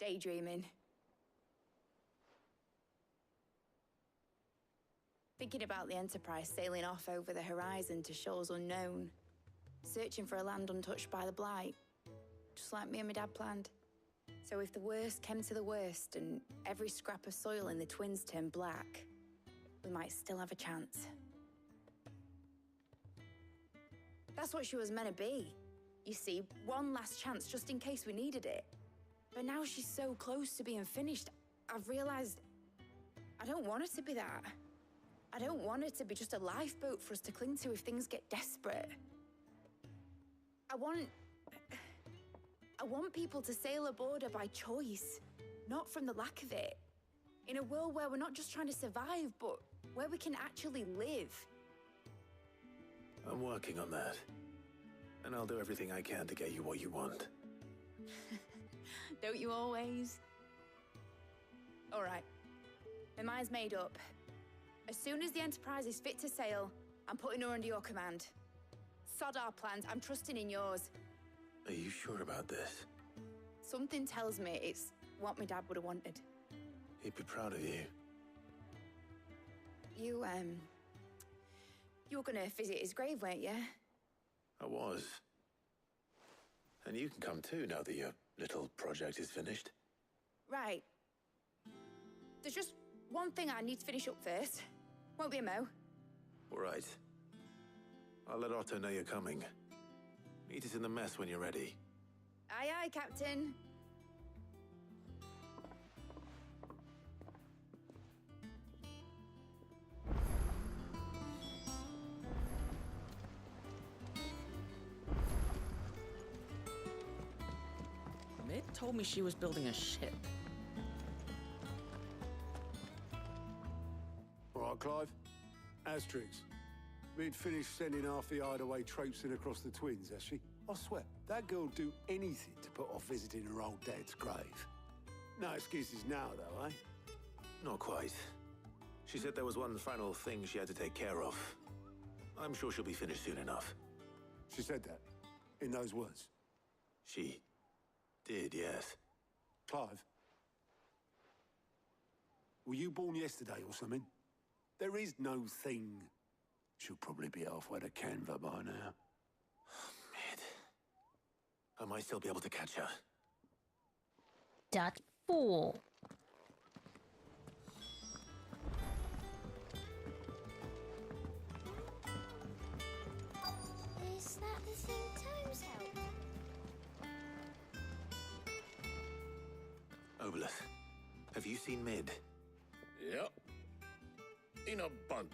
Speaker 11: daydreaming. Thinking about the Enterprise sailing off over the horizon to shores unknown. Searching for a land untouched by the Blight. Just like me and my dad planned. So if the worst came to the worst and every scrap of soil in the Twins turned black, we might still have a chance. That's what she was meant to be. You see, one last chance just in case we needed it. But now she's so close to being finished, I've realized I don't want it to be that. I don't want it to be just a lifeboat for us to cling to if things get desperate. I want people to sail aboard her by choice, not from the lack of it. In a world where we're not just trying to survive, but where we can actually live.
Speaker 7: I'm working on that. And I'll do everything I can to get you what you want.
Speaker 11: Don't you always? All right. My mind's made up. As soon as the Enterprise is fit to sail, I'm putting her under your command. Sod our plans, I'm trusting in yours.
Speaker 7: Are you sure about this?
Speaker 11: Something tells me it's what my dad would have wanted.
Speaker 7: He'd be proud of you.
Speaker 11: You were gonna visit his grave, weren't you?
Speaker 7: I was. And you can come too now that your little project is finished.
Speaker 11: Right. There's just one thing I need to finish up first. Won't be a mo.
Speaker 7: All right. I'll let Otto know you're coming. Meet us in the mess when you're ready.
Speaker 11: Aye, aye, Captain.
Speaker 10: Mid told me she was building a ship.
Speaker 6: All right, Clive. Asterix. Mid finished sending half the hideaway traipsing across the twins, has she? I swear, that girl'd do anything to put off visiting her old dad's grave. No excuses now, though, eh?
Speaker 7: Not quite. She said there was one final thing she had to take care of. I'm sure she'll be finished soon enough.
Speaker 6: She said that? In those words?
Speaker 7: She did, yes.
Speaker 6: Clive? Were you born yesterday or something? There is no thing. She'll probably be halfway to Canva by now.
Speaker 7: Mid. I might still be able to catch her.
Speaker 1: That fool.
Speaker 4: Is that the thing Tomes helped?
Speaker 7: Obolus, have you seen Mid?
Speaker 12: Yep. In a boat,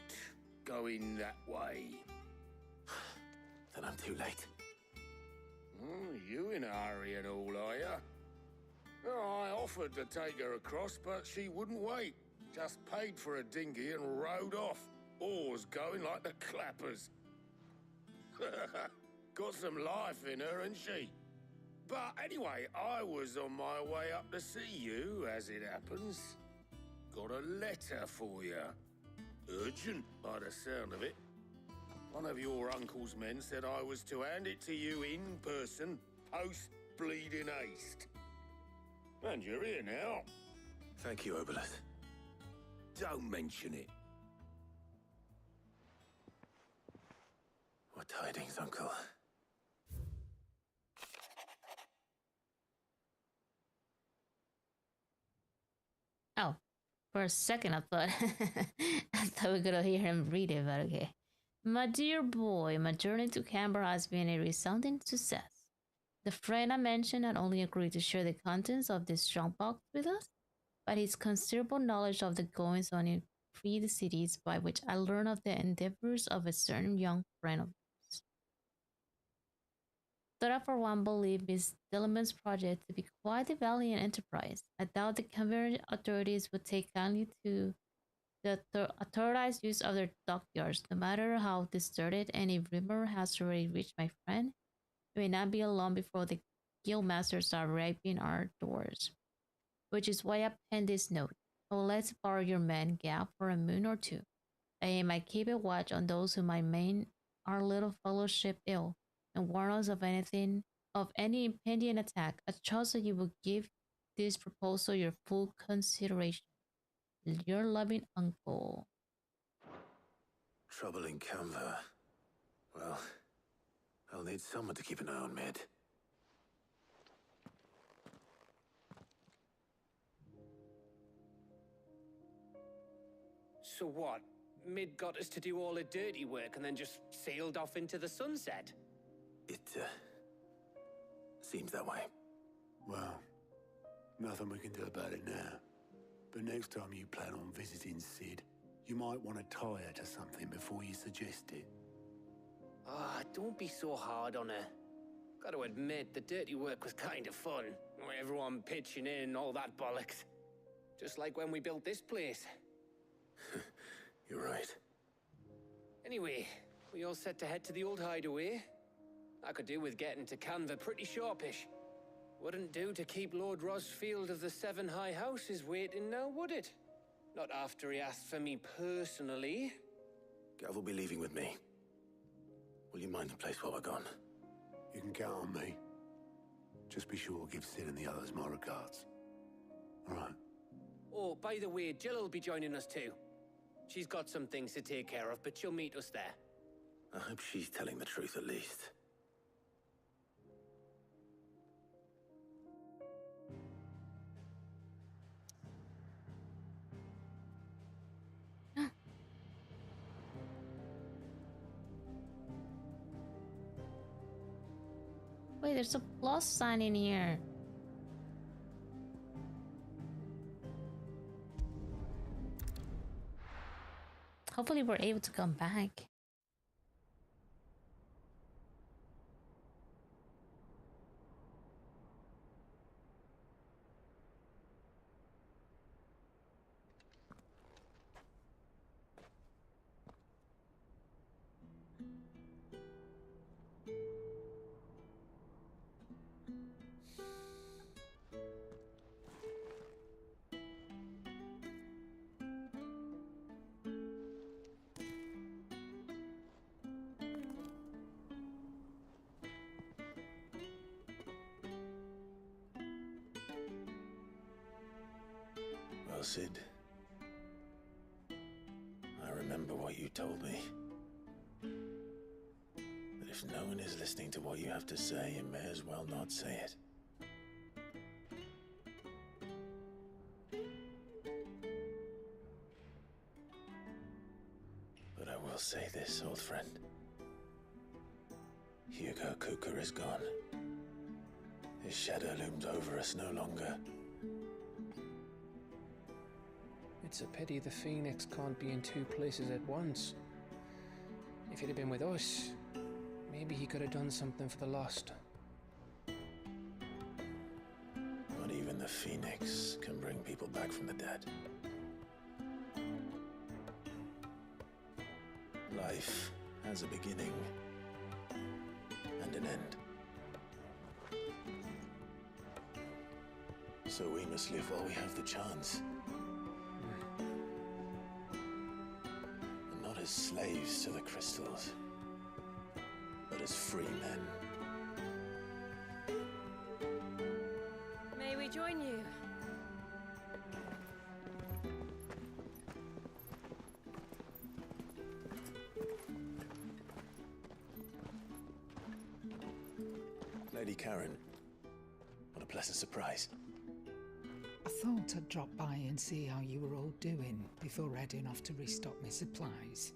Speaker 12: going that way.
Speaker 7: Then I'm too late.
Speaker 12: You in a hurry and all, are ya? Oh, I offered to take her across, but she wouldn't wait. Just paid for a dinghy and rowed off. Oars going like the clappers. Got some life in her, ain't she? But anyway, I was on my way up to see you, as it happens. Got a letter for you. Urgent, by the sound of it. One of your uncle's men said I was to hand it to you in person, post-bleeding haste. And you're here now.
Speaker 7: Thank you, Obolus.
Speaker 12: Don't mention it.
Speaker 7: What tidings, Uncle?
Speaker 1: Oh, for a second I thought we were gonna hear him read it, but okay. My dear boy, my journey to Canberra has been a resounding success. The friend I mentioned not only agreed to share the contents of this strongbox with us, but his considerable knowledge of the goings on in freed cities, by which I learned of the endeavors of a certain young friend of yours. That I for one believe Miss Delamain's project to be quite a valiant enterprise. I doubt the Canberra authorities would take kindly to the authorized use of their dockyards, no matter how deserted any rumor has already reached my friend. It may not be long before the guildmasters are rapping our doors. Which is why I penned this note. Oh, let's borrow your man, Gap, for a moon or two. I might keep a watch on those who might maim our little fellowship ill, and warn us of any impending attack. I trust that you will give this proposal your full consideration. Your loving uncle.
Speaker 7: Trouble in Canva. Well, I'll need someone to keep an eye on Mid.
Speaker 2: So what? Mid got us to do all the dirty work and then just sailed off into the sunset?
Speaker 7: It, seems that way.
Speaker 6: Well, nothing we can do about it now. But next time you plan on visiting Sid, you might want to tie her to something before you suggest it.
Speaker 2: Ah, don't be so hard on her. Got to admit, the dirty work was kind of fun. Everyone pitching in and all that bollocks. Just like when we built this place.
Speaker 7: You're right.
Speaker 2: Anyway, we all set to head to the old hideaway. I could do with getting to Canva pretty sharpish. Wouldn't do to keep Lord Rosfield of the Seven High Houses waiting now, would it? Not after he asked for me personally.
Speaker 7: Gav will be leaving with me. Will you mind the place while we're gone?
Speaker 6: You can count on me. Just be sure to give Sid and the others my regards. All right.
Speaker 2: Oh, by the way, Jill will be joining us too. She's got some things to take care of, but she'll meet us there.
Speaker 7: I hope she's telling the truth at least.
Speaker 1: Wait, there's a plus sign in here. Hopefully we're able to come back.
Speaker 7: Well, Sid, I remember what you told me. That if no one is listening to what you have to say, you may as well not say it. But I will say this, old friend. Hugo Cooker is gone. His shadow looms over us no longer.
Speaker 2: It's a pity the Phoenix can't be in two places at once. If he'd have been with us, maybe he could have done something for the Lost.
Speaker 7: Not even the Phoenix can bring people back from the dead. Life has a beginning and an end. So we must live while we have the chance. And not as slaves to the crystals, but as free men.
Speaker 15: May we join you?
Speaker 7: Lady Karen, what a pleasant surprise.
Speaker 16: I thought I'd drop by and see how you were all doing before heading off to restock my supplies.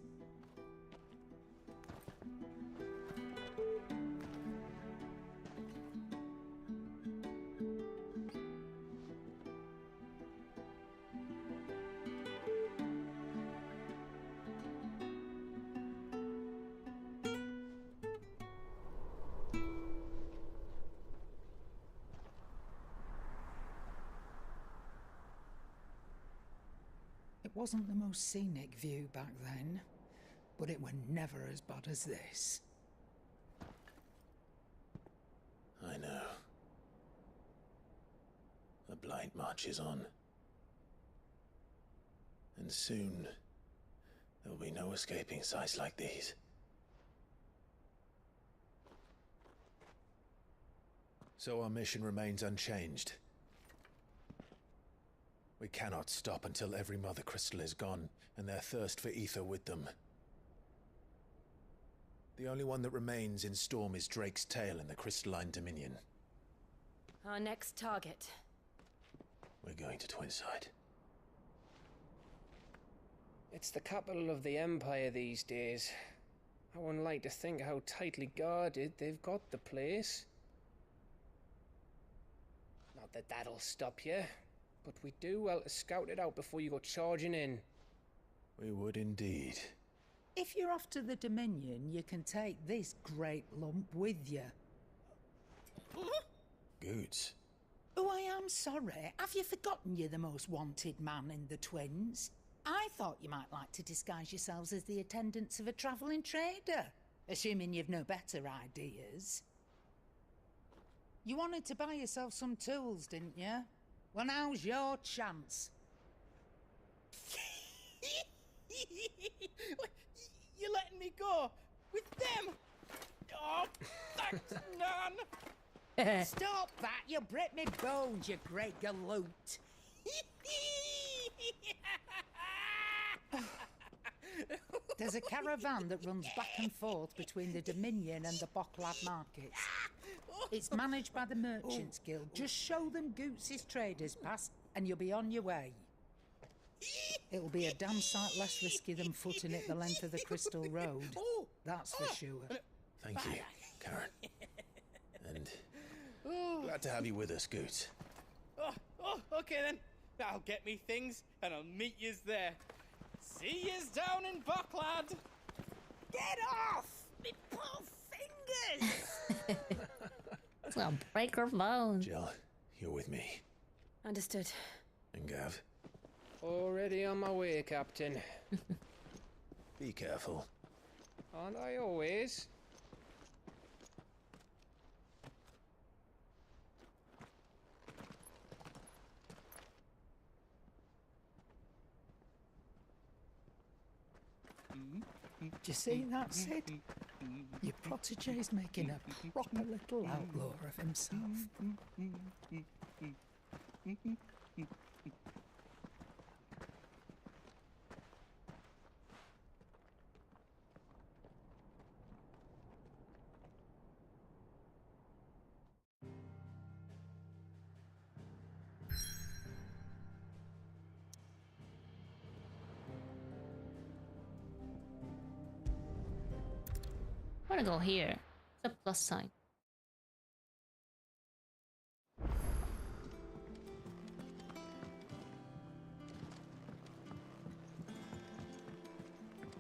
Speaker 16: It wasn't the most scenic view back then, but it were never as bad as this.
Speaker 7: I know. The Blight marches on. And soon, there'll be no escaping sights like these.
Speaker 22: So our mission remains unchanged. We cannot stop until every Mother Crystal is gone, and their thirst for ether with them. The only one that remains in Storm is Drake's Tail in the Crystalline Dominion.
Speaker 15: Our next target.
Speaker 7: We're going to Twinside.
Speaker 2: It's the capital of the Empire these days. I wouldn't like to think how tightly guarded they've got the place. Not that that'll stop you, but we do well to scout it out before you go charging in.
Speaker 22: We would indeed.
Speaker 16: If you're off to the Dominion, you can take this great lump with you.
Speaker 7: Goods.
Speaker 16: Oh, I am sorry. Have you forgotten you're the most wanted man in the Twins? I thought you might like to disguise yourselves as the attendants of a travelling trader, assuming you've no better ideas. You wanted to buy yourself some tools, didn't you? Well, now's your chance.
Speaker 13: You're letting me go with them? Oh, thanks, Nan.
Speaker 16: Stop that! You'll break me bones, you great galoot. There's a caravan that runs back and forth between the Dominion and the Bocklad markets. It's managed by the Merchants Guild. Just show them Goots' traders pass and you'll be on your way. It'll be a damn sight less risky than footing it the length of the Crystal Road. That's for sure.
Speaker 22: Thank you, Karen. And glad to have you with us, Goots.
Speaker 13: Okay then. I'll get me things and I'll meet yous there. See yous down in Bocklad.
Speaker 16: Get off! Me poor fingers!
Speaker 1: It's gonna break her bones.
Speaker 22: Jill, you're with me.
Speaker 15: Understood.
Speaker 22: And Gav,
Speaker 2: Already on my way, Captain.
Speaker 22: be careful.
Speaker 2: Aren't I always?
Speaker 16: Do you see that, Sid? Your protege's making a proper little outlaw of himself.
Speaker 1: I wanna go here. It's a plus sign.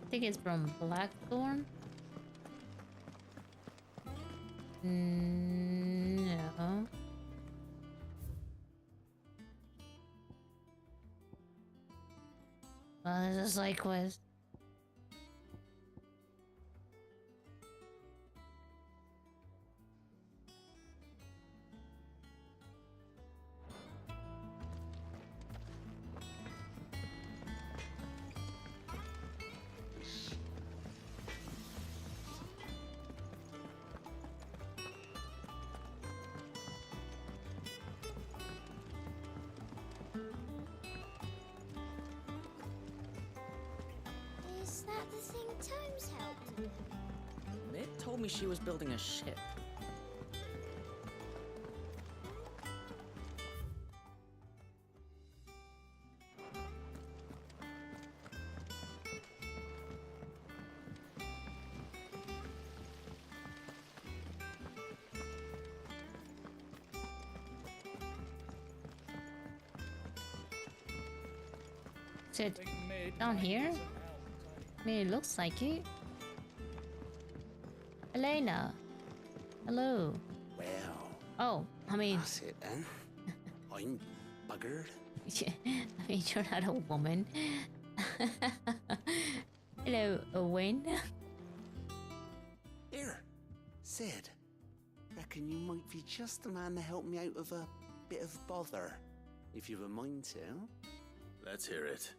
Speaker 1: I think it's from Blackthorn. No. Well, this is like quest.
Speaker 4: Is that the thing Tomes helped with?
Speaker 10: Mitt told me she was building a ship.
Speaker 1: Is it down here? I mean, it looks like it. Elena. Hello.
Speaker 17: Well.
Speaker 1: Oh, I mean.
Speaker 17: That's it then. I'm buggered.
Speaker 1: I mean, you're not a woman. Hello, Owen.
Speaker 17: Here, Sid. Reckon you might be just the man to help me out of a bit of bother, if you've a mind to.
Speaker 7: Let's hear it.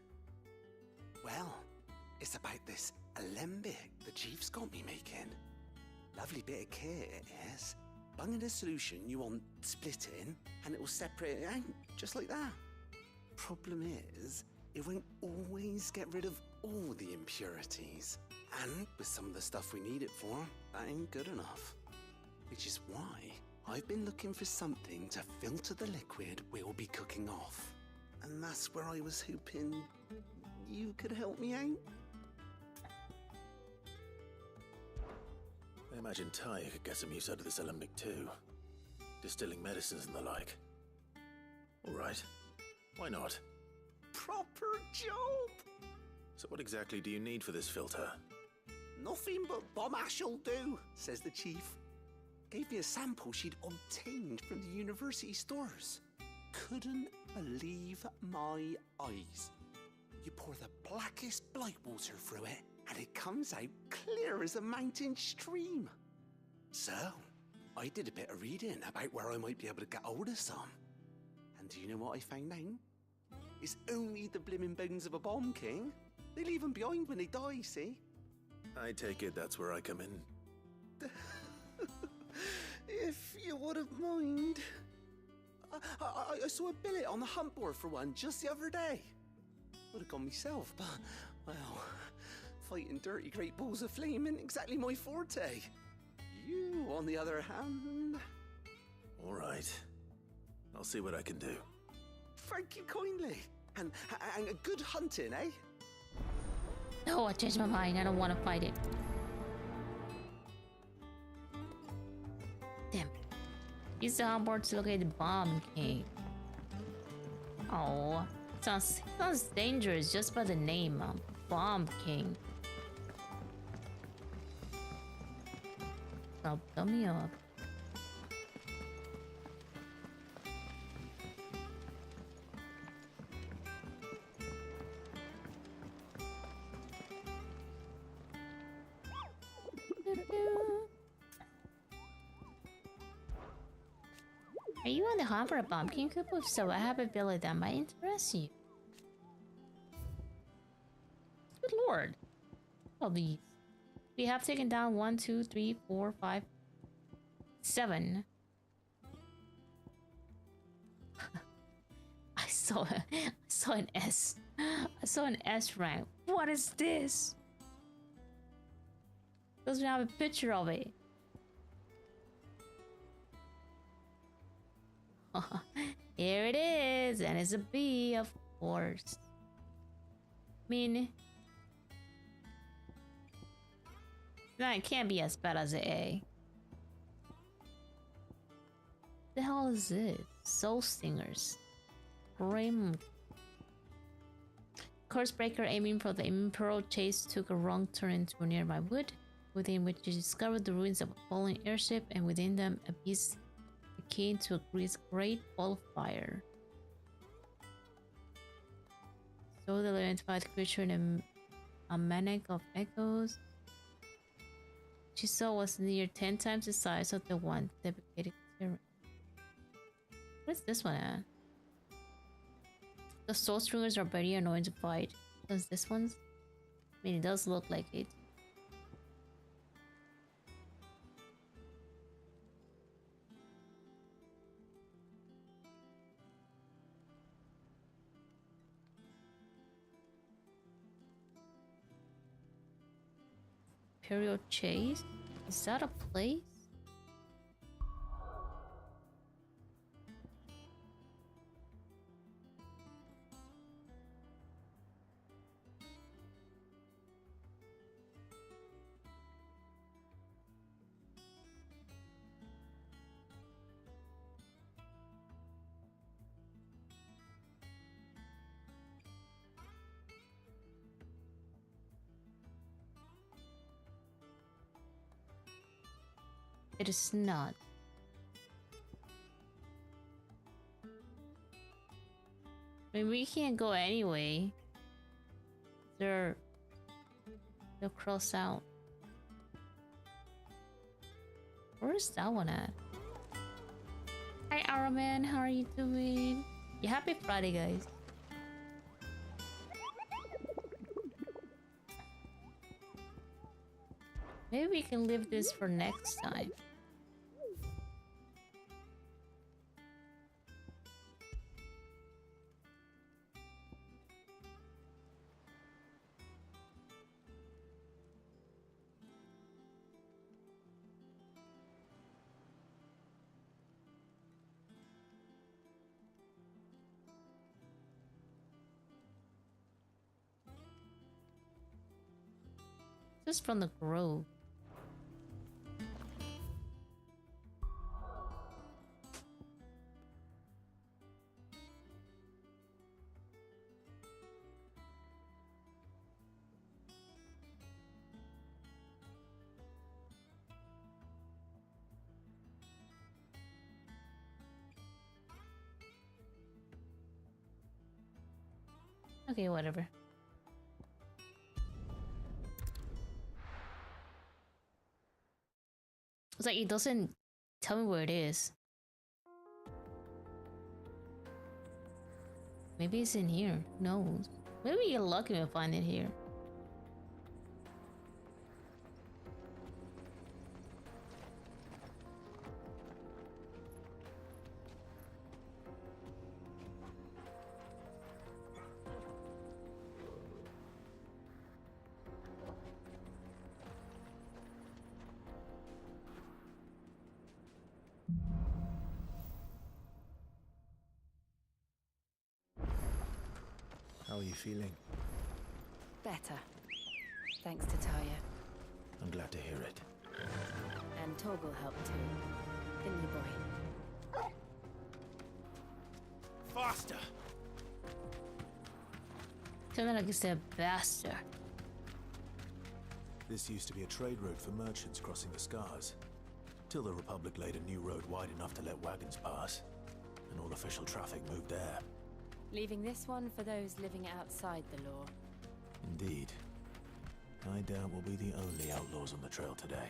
Speaker 17: Well, it's about this alembic the chief's got me making. Lovely bit of kit it is. Bunging a solution you want splitting, and it will separate it out, just like that. Problem is, it won't always get rid of all the impurities. And with some of the stuff we need it for, that ain't good enough. Which is why I've been looking for something to filter the liquid we'll be cooking off. And that's where I was hoping you could help me out.
Speaker 7: I imagine Ty could get some use out of this alembic too. Distilling medicines and the like. Alright. Why not?
Speaker 17: Proper job!
Speaker 7: So what exactly do you need for this filter?
Speaker 17: Nothing but bomb ash'll do, says the chief. Gave me a sample she'd obtained from the university stores. Couldn't believe my eyes. You pour the blackest blight water through it, and it comes out clear as a mountain stream. So,
Speaker 14: I did a bit of reading about where I might be able to get hold of some. And do you know what I found out? It's only the blimmin' bones of a bomb king. They leave them behind when they die, see?
Speaker 7: I take it that's where I come in.
Speaker 14: If you wouldn't mind. I saw a billet on the hunt board for one just the other day. Would have gone myself, but, well, fighting dirty great balls of flame ain't exactly my forte. You, on the other hand...
Speaker 7: All right. I'll see what I can do.
Speaker 14: Thank you kindly. And a good hunting, eh?
Speaker 1: No, I changed my mind. I don't want to fight it. Damn. Use the hunt board to locate the Bomb King. Oh, sounds dangerous just by the name. Bomb King. Stop, me up. Are you on the hunt for a pumpkin coop? If so, I have a village that might interest you. Good lord. All these. We have taken down 1, 2, 3, 4, 5, 7. I saw an S. I saw an S rank. What is this? Doesn't have a picture of it. Here it is, and it's a B, of course. I mean, that can't be as bad as an A. The hell is this? Soul Stingers. Grim. Cursebreaker aiming for the Imperial chase took a wrong turn into a nearby wood, within which you discovered the ruins of a fallen airship, and within them a beast akin to a great ball of fire. So the identified creature in a maniac of echoes she saw was near 10 times the size of the one depicted here. What is this one at? The Soul Stringers are very annoying to fight. Does this one's? I mean, it does look like it. Imperial Chase? Is that a place? It is not. I mean, we can't go anyway. They'll cross out. Where is that one at? Hi, Araman. How are you doing? Yeah, happy Friday, guys. Maybe we can leave this for next time. This is from the grove. Okay, whatever. It's like it doesn't tell me where it is. Maybe it's in here. Who knows? Maybe we get lucky and find it here.
Speaker 22: How are you feeling?
Speaker 15: Better. Thanks to Taya.
Speaker 22: I'm glad to hear it.
Speaker 15: And Torgal helped too. Didn't you, boy?
Speaker 22: Faster!
Speaker 1: Tell me like it's a bastard.
Speaker 7: This used to be a trade route for merchants crossing the Scars, till the Republic laid a new road wide enough to let wagons pass, and all official traffic moved there.
Speaker 15: Leaving this one for those living outside the law.
Speaker 7: Indeed. I doubt we'll be the only outlaws on the trail today.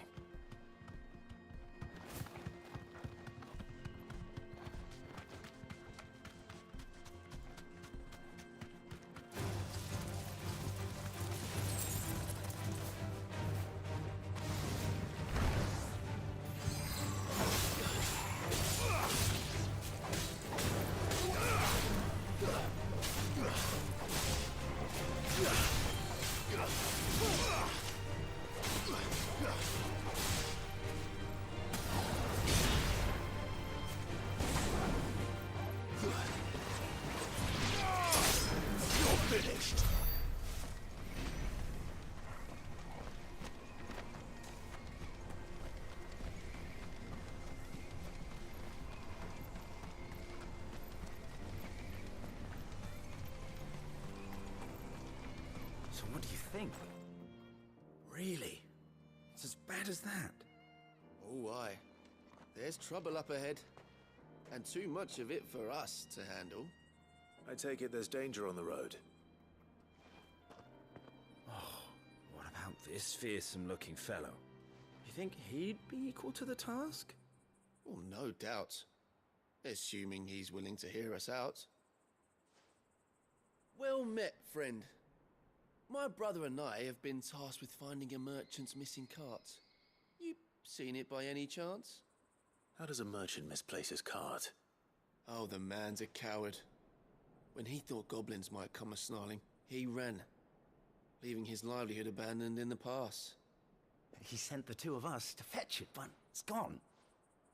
Speaker 20: So what do you think? Really? It's as bad as that?
Speaker 21: Oh, aye. There's trouble up ahead. And too much of it for us to handle.
Speaker 7: I take it there's danger on the road.
Speaker 20: Oh, what about this fearsome-looking fellow? You think he'd be equal to the task?
Speaker 21: Oh, no doubt. Assuming he's willing to hear us out. Well met, friend. My brother and I have been tasked with finding a merchant's missing cart. You seen it by any chance?
Speaker 7: How does a merchant misplace his cart?
Speaker 21: Oh, the man's a coward. When he thought goblins might come a-snarling, he ran, leaving his livelihood abandoned in the pass.
Speaker 20: He sent the two of us to fetch it, but it's gone.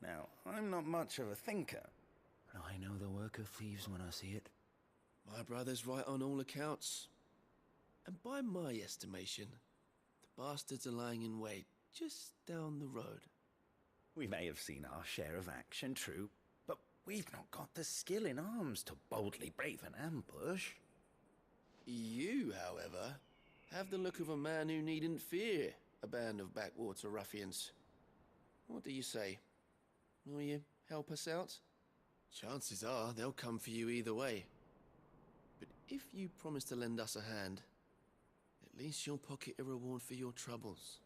Speaker 20: Now, I'm not much of a thinker, but I know the work of thieves when I see it.
Speaker 21: My brother's right on all accounts. And by my estimation, the bastards are lying in wait just down the road.
Speaker 20: We may have seen our share of action, true, but we've not got the skill in arms to boldly brave an ambush.
Speaker 21: You, however, have the look of a man who needn't fear a band of backwater ruffians. What do you say? Will you help us out? Chances are they'll come for you either way. But if you promise to lend us a hand, at least you'll pocket a reward for your troubles.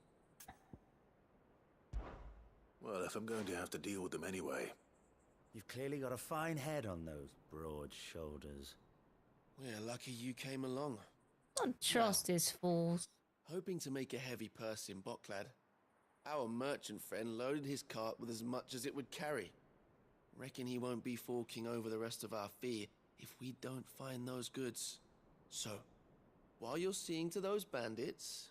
Speaker 7: Well, if I'm going to have to deal with them anyway.
Speaker 20: You've clearly got a fine head on those broad shoulders.
Speaker 21: We're lucky you came along.
Speaker 1: Don't trust these fools.
Speaker 21: Hoping to make a heavy purse in Boklad, our merchant friend loaded his cart with as much as it would carry. Reckon he won't be forking over the rest of our fee if we don't find those goods. So, while you're seeing to those bandits,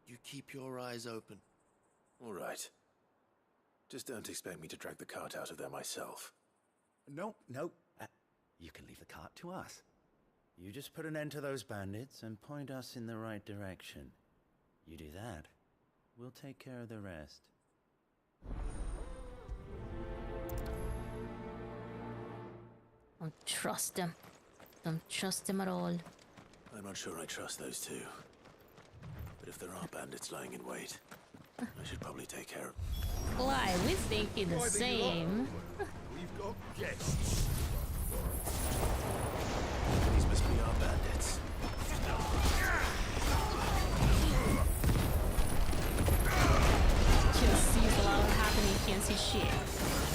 Speaker 21: you keep your eyes open.
Speaker 7: All right. Just don't expect me to drag the cart out of there myself.
Speaker 20: No. You can leave the cart to us. You just put an end to those bandits and point us in the right direction. You do that, we'll take care of the rest.
Speaker 1: Don't trust them. Don't trust them at all.
Speaker 7: I'm not sure I trust those two. But if there are bandits lying in wait, I should probably take care of...
Speaker 1: Why? We're thinking the same.
Speaker 5: We've got guests.
Speaker 7: These must be our bandits.
Speaker 1: Can't see a lot happening, can't see shit.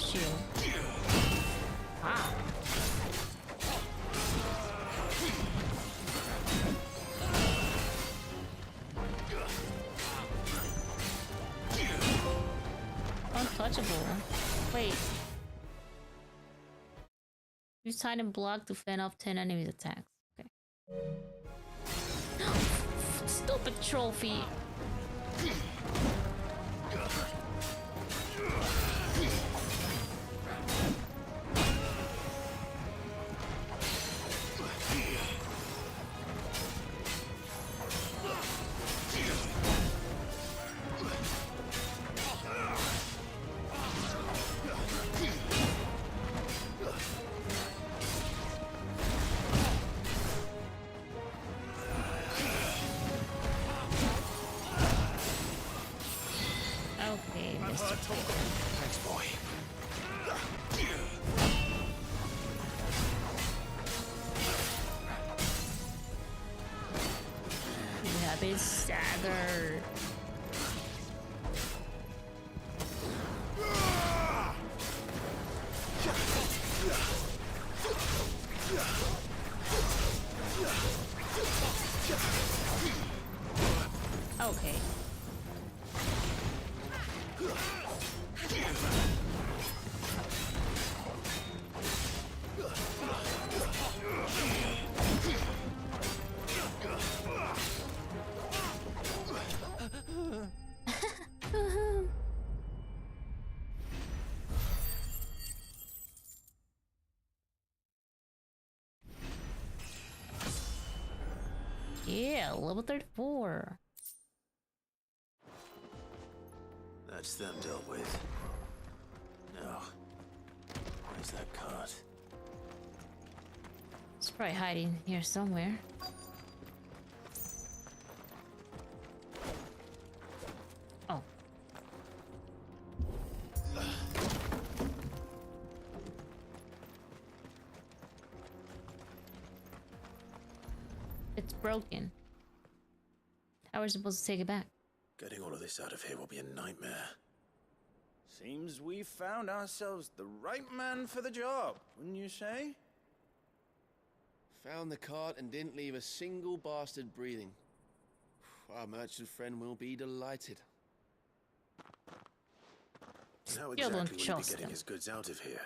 Speaker 1: shield. Ah. Untouchable. Wait. Use time and block to fend off 10 enemies' attacks. Okay. Stupid trophy. Okay, Mr.
Speaker 17: Thanks, boy.
Speaker 1: You have a stagger. Okay. Yeah, level 34.
Speaker 7: That's them dealt with. Now, where's that cart?
Speaker 1: It's probably hiding here somewhere. Oh. It's broken. How are we supposed to take it back?
Speaker 7: Getting all of this out of here will be a nightmare.
Speaker 8: Seems we've found ourselves the right man for the job, wouldn't you say?
Speaker 21: Found the cart and didn't leave a single bastard breathing. Our merchant friend will be delighted.
Speaker 7: How
Speaker 1: Still don't
Speaker 7: exactly will he be
Speaker 1: trust
Speaker 7: getting
Speaker 1: him.
Speaker 7: his goods out of here?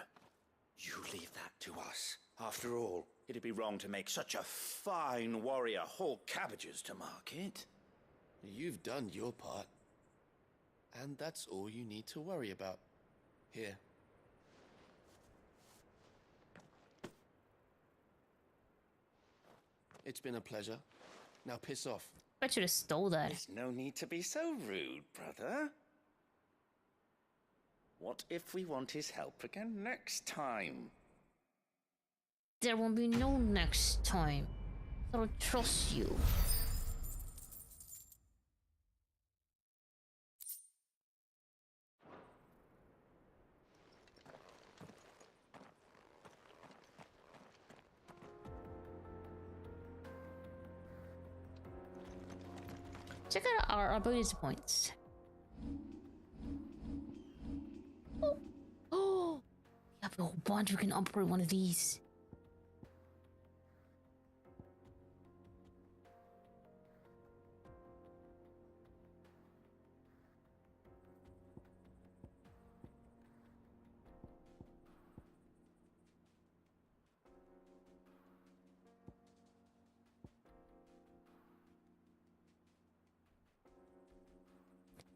Speaker 8: You leave that to us. After all, it'd be wrong to make such a fine warrior haul cabbages to market.
Speaker 21: You've done your part. And that's all you need to worry about. Here. It's been a pleasure. Now piss off.
Speaker 1: I should have stole that.
Speaker 8: There's no need to be so rude, brother. What if we want his help again next time?
Speaker 1: There won't be no next time. I don't trust you. Check out our ability points. Oh, we have a whole bunch. We can upgrade one of these.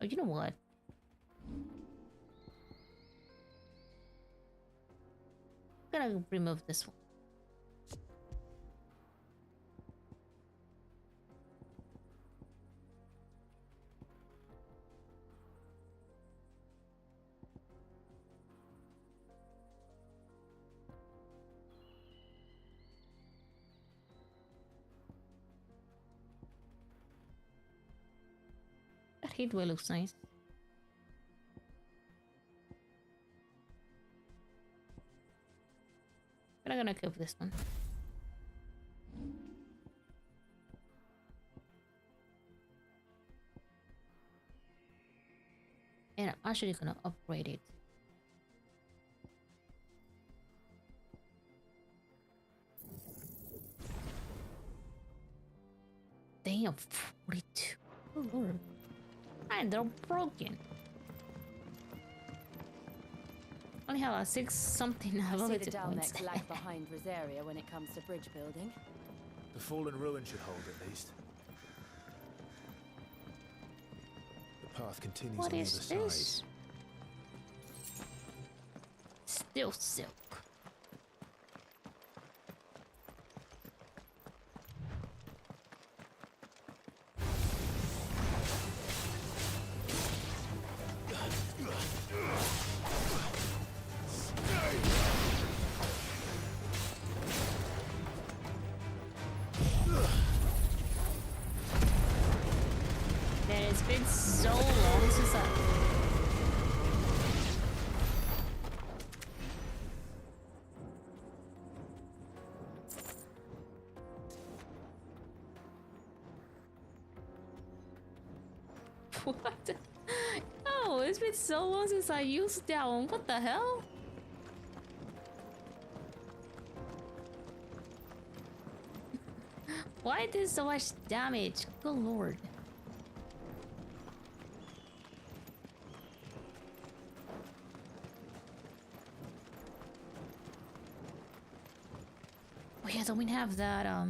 Speaker 1: Oh, you know what? I'm gonna remove this one. That heatway looks nice. But I'm gonna keep this one. And I'm actually gonna upgrade it. Damn, 42. Oh lord. And they're broken. Only have a 6 something
Speaker 15: I see the
Speaker 1: ability points.
Speaker 15: Dalmex lag behind Rosaria when it comes to bridge building.
Speaker 22: The fallen ruin should hold at least. The path continues
Speaker 1: What
Speaker 22: on
Speaker 1: is
Speaker 22: the other
Speaker 1: this?
Speaker 22: side.
Speaker 1: Still silk. Man, it's been so long since I... What? Oh, it's been so long since I used that one. What the hell? Why did so much damage? Good lord. Oh yeah, don't we have that, I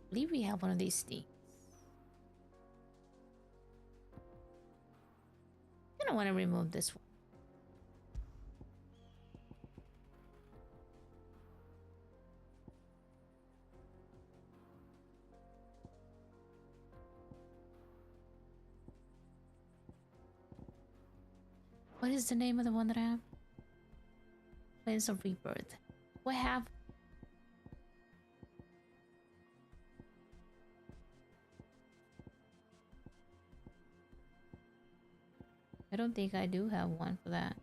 Speaker 1: believe we have one of these things. I don't want to remove this one. What is the name of the one that I have? Plains of Rebirth. What have? I don't think I do have one for that.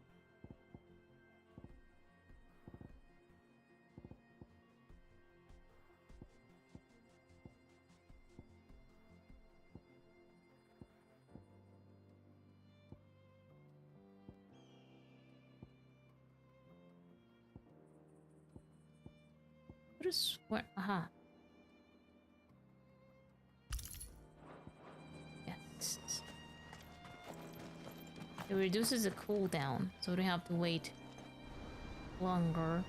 Speaker 1: What is what? Aha. Yes. It reduces the cooldown, so we don't have to wait longer.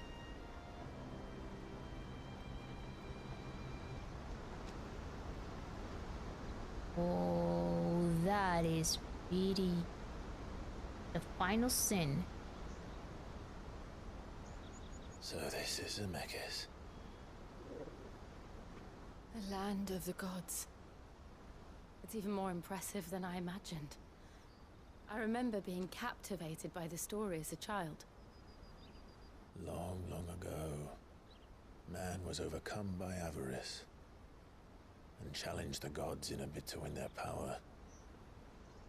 Speaker 1: Oh, that is really the final sin.
Speaker 22: So this is Zemeckis.
Speaker 15: The land of the gods. It's even more impressive than I imagined. I remember being captivated by the story as a child.
Speaker 22: Long, long ago, man was overcome by avarice and challenged the gods in a bid to win their power.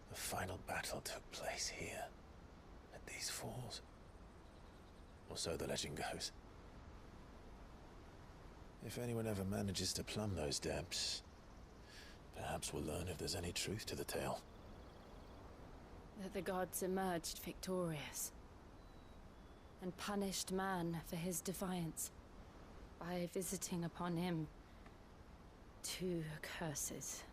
Speaker 22: The final battle took place here, at these falls. Or so the legend goes. If anyone ever manages to plumb those depths, perhaps we'll learn if there's any truth to the tale.
Speaker 15: That the gods emerged victorious and punished man for his defiance by visiting upon him 2 curses.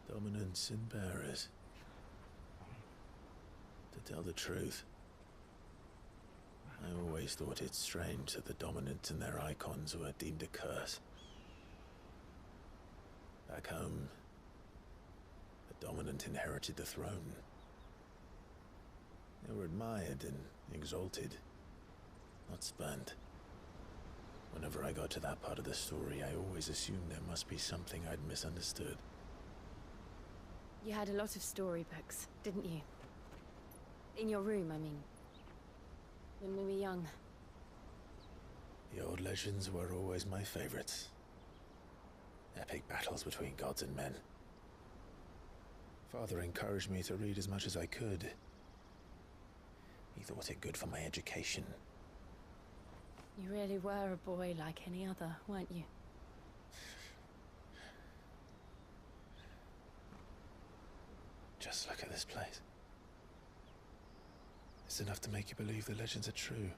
Speaker 22: Dominants and bearers. To tell the truth, I always thought it strange that the dominant and their icons were deemed a curse. Back home, the dominant inherited the throne. They were admired and exalted, not spurned. Whenever I got to that part of the story, I always assumed there must be something I'd misunderstood.
Speaker 15: You had a lot of storybooks, didn't you? In your room, I mean. When we were young.
Speaker 22: The old legends were always my favorites. Epic battles between gods and men. Father encouraged me to read as much as I could. He thought it good for my education.
Speaker 15: You really were a boy like any other, weren't you?
Speaker 22: Just look at this place. It's enough to make you believe the legends are true.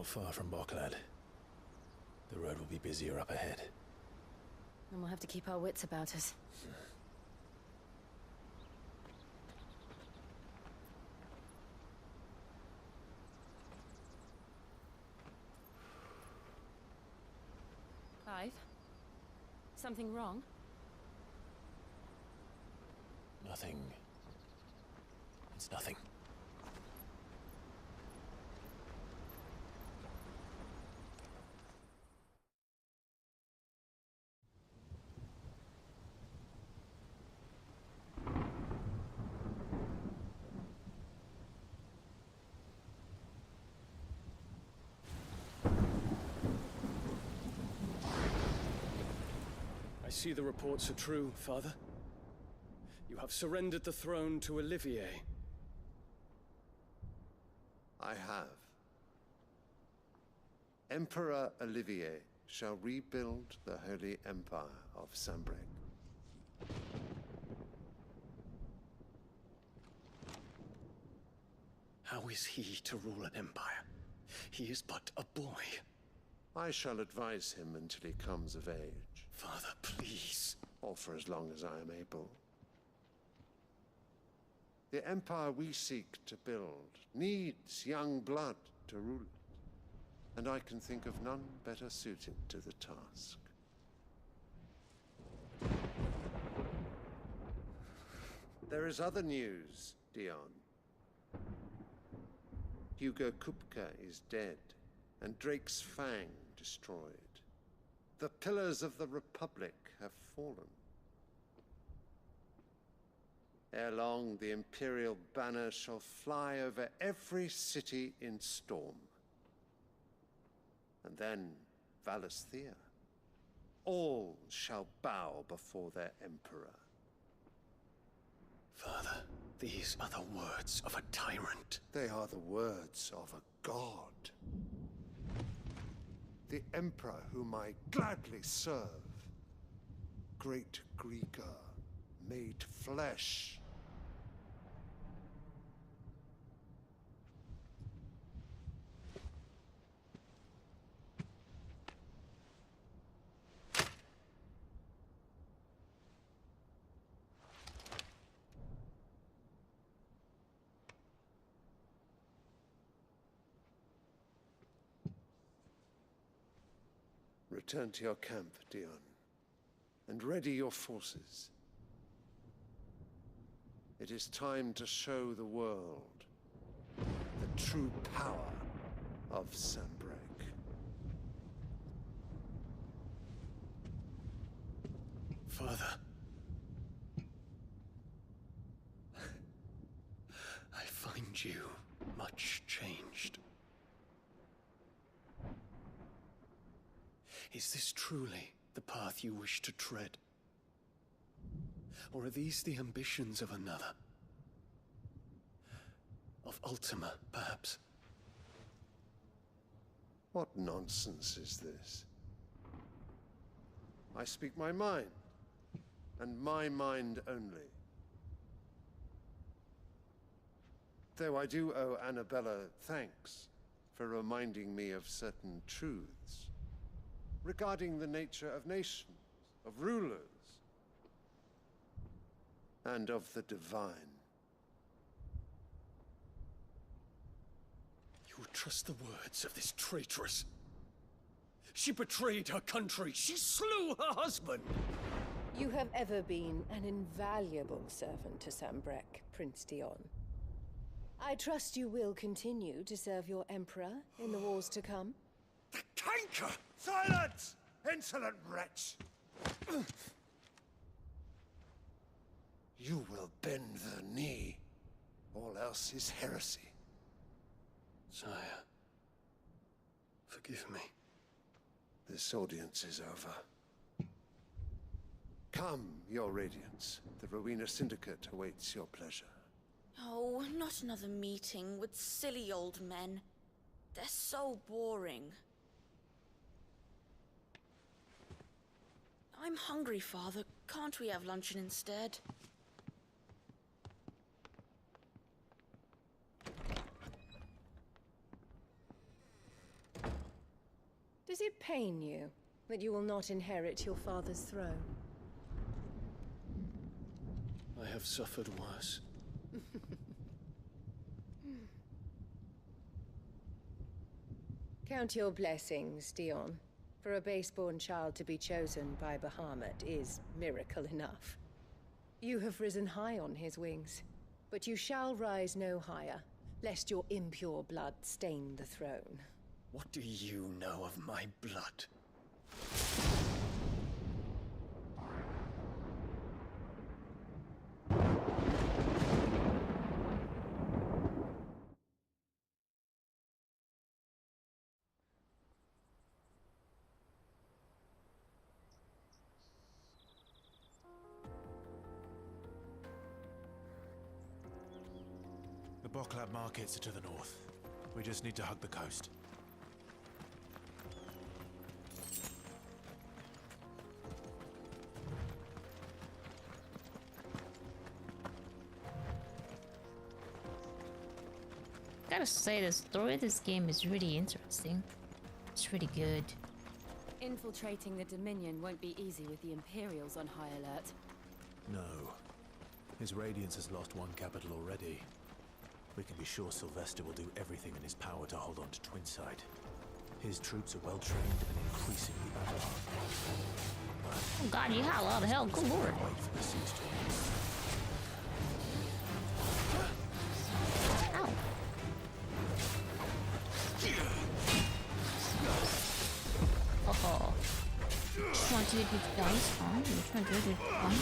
Speaker 22: not far from Boklad. The road will be busier up ahead.
Speaker 15: And we'll have to keep our wits about us. Clive? Something wrong?
Speaker 22: Nothing. It's nothing.
Speaker 3: I see the reports are true, Father. You have surrendered the throne to Olivier.
Speaker 19: I have. Emperor Olivier shall rebuild the Holy Empire of Sanbreque.
Speaker 3: How is he to rule an empire? He is but a boy.
Speaker 19: I shall advise him until he comes of age.
Speaker 3: Father, please.
Speaker 19: Or for as long as I am able. The empire we seek to build needs young blood to rule it, and I can think of none better suited to the task. There is other news, Dion. Hugo Kupka is dead, and Drake's Fang destroyed. The pillars of the Republic have fallen. Ere long, the Imperial banner shall fly over every city in Storm. And then Valisthea. All shall bow before their Emperor.
Speaker 3: Father, these are the words of a tyrant.
Speaker 19: They are the words of a god. The Emperor whom I gladly serve. Great Greager, made flesh. Return to your camp, Dion, and ready your forces. It is time to show the world the true power of Sanbreque.
Speaker 3: Father. I find you much changed. Is this truly the path you wish to tread? Or are these the ambitions of another? Of Ultima, perhaps?
Speaker 19: What nonsense is this? I speak my mind, and my mind only. Though I do owe Annabella thanks for reminding me of certain truths regarding the nature of nations, of rulers, and of the divine.
Speaker 3: You would trust the words of this traitress? She betrayed her country. She slew her husband.
Speaker 23: You have ever been an invaluable servant to Sanbreque, Prince Dion. I trust you will continue to serve your Emperor in the wars to come.
Speaker 19: The canker! Silence! Insolent wretch! You will bend the knee. All else is heresy.
Speaker 3: Sire, forgive me.
Speaker 19: This audience is over. Come, your Radiance. The Rowena Syndicate awaits your pleasure.
Speaker 24: Oh, not another meeting with silly old men. They're so boring. I'm hungry, Father. Can't we have luncheon instead?
Speaker 23: Does it pain you that you will not inherit your father's throne?
Speaker 3: I have suffered worse.
Speaker 23: Count your blessings, Dion. For a base-born child to be chosen by Bahamut is miracle enough. You have risen high on his wings, but you shall rise no higher, lest your impure blood stain the throne.
Speaker 14: What do you know of my blood?
Speaker 7: The Boklab markets are to the north. We just need to hug the coast.
Speaker 1: Gotta say, the story of this game is really interesting. It's really good.
Speaker 15: Infiltrating the Dominion won't be easy with the Imperials on high alert.
Speaker 7: No. His Radiance has lost one capital already. We can be sure Sylvester will do everything in his power to hold on to Twinside. His troops are well-trained and increasingly battle-hardened.
Speaker 1: Oh god, you got a lot of help, good lord.
Speaker 7: Wait for the siege to end.
Speaker 1: Ow. Oh. Just want to do the guns, huh? You're trying to do the guns?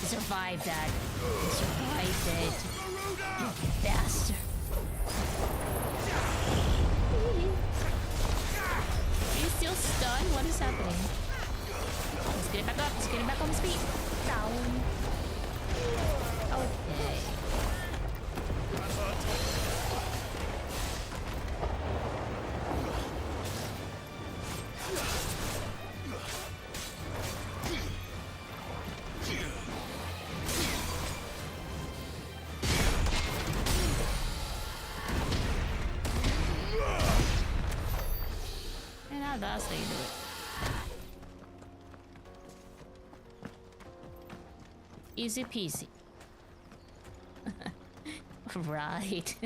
Speaker 1: Survived that. You survived it. You bastard. Are you still stunned? What is happening? Let's get it back up. Let's get it back on his feet. Down. Okay. That's how you do it. Easy peasy. Right.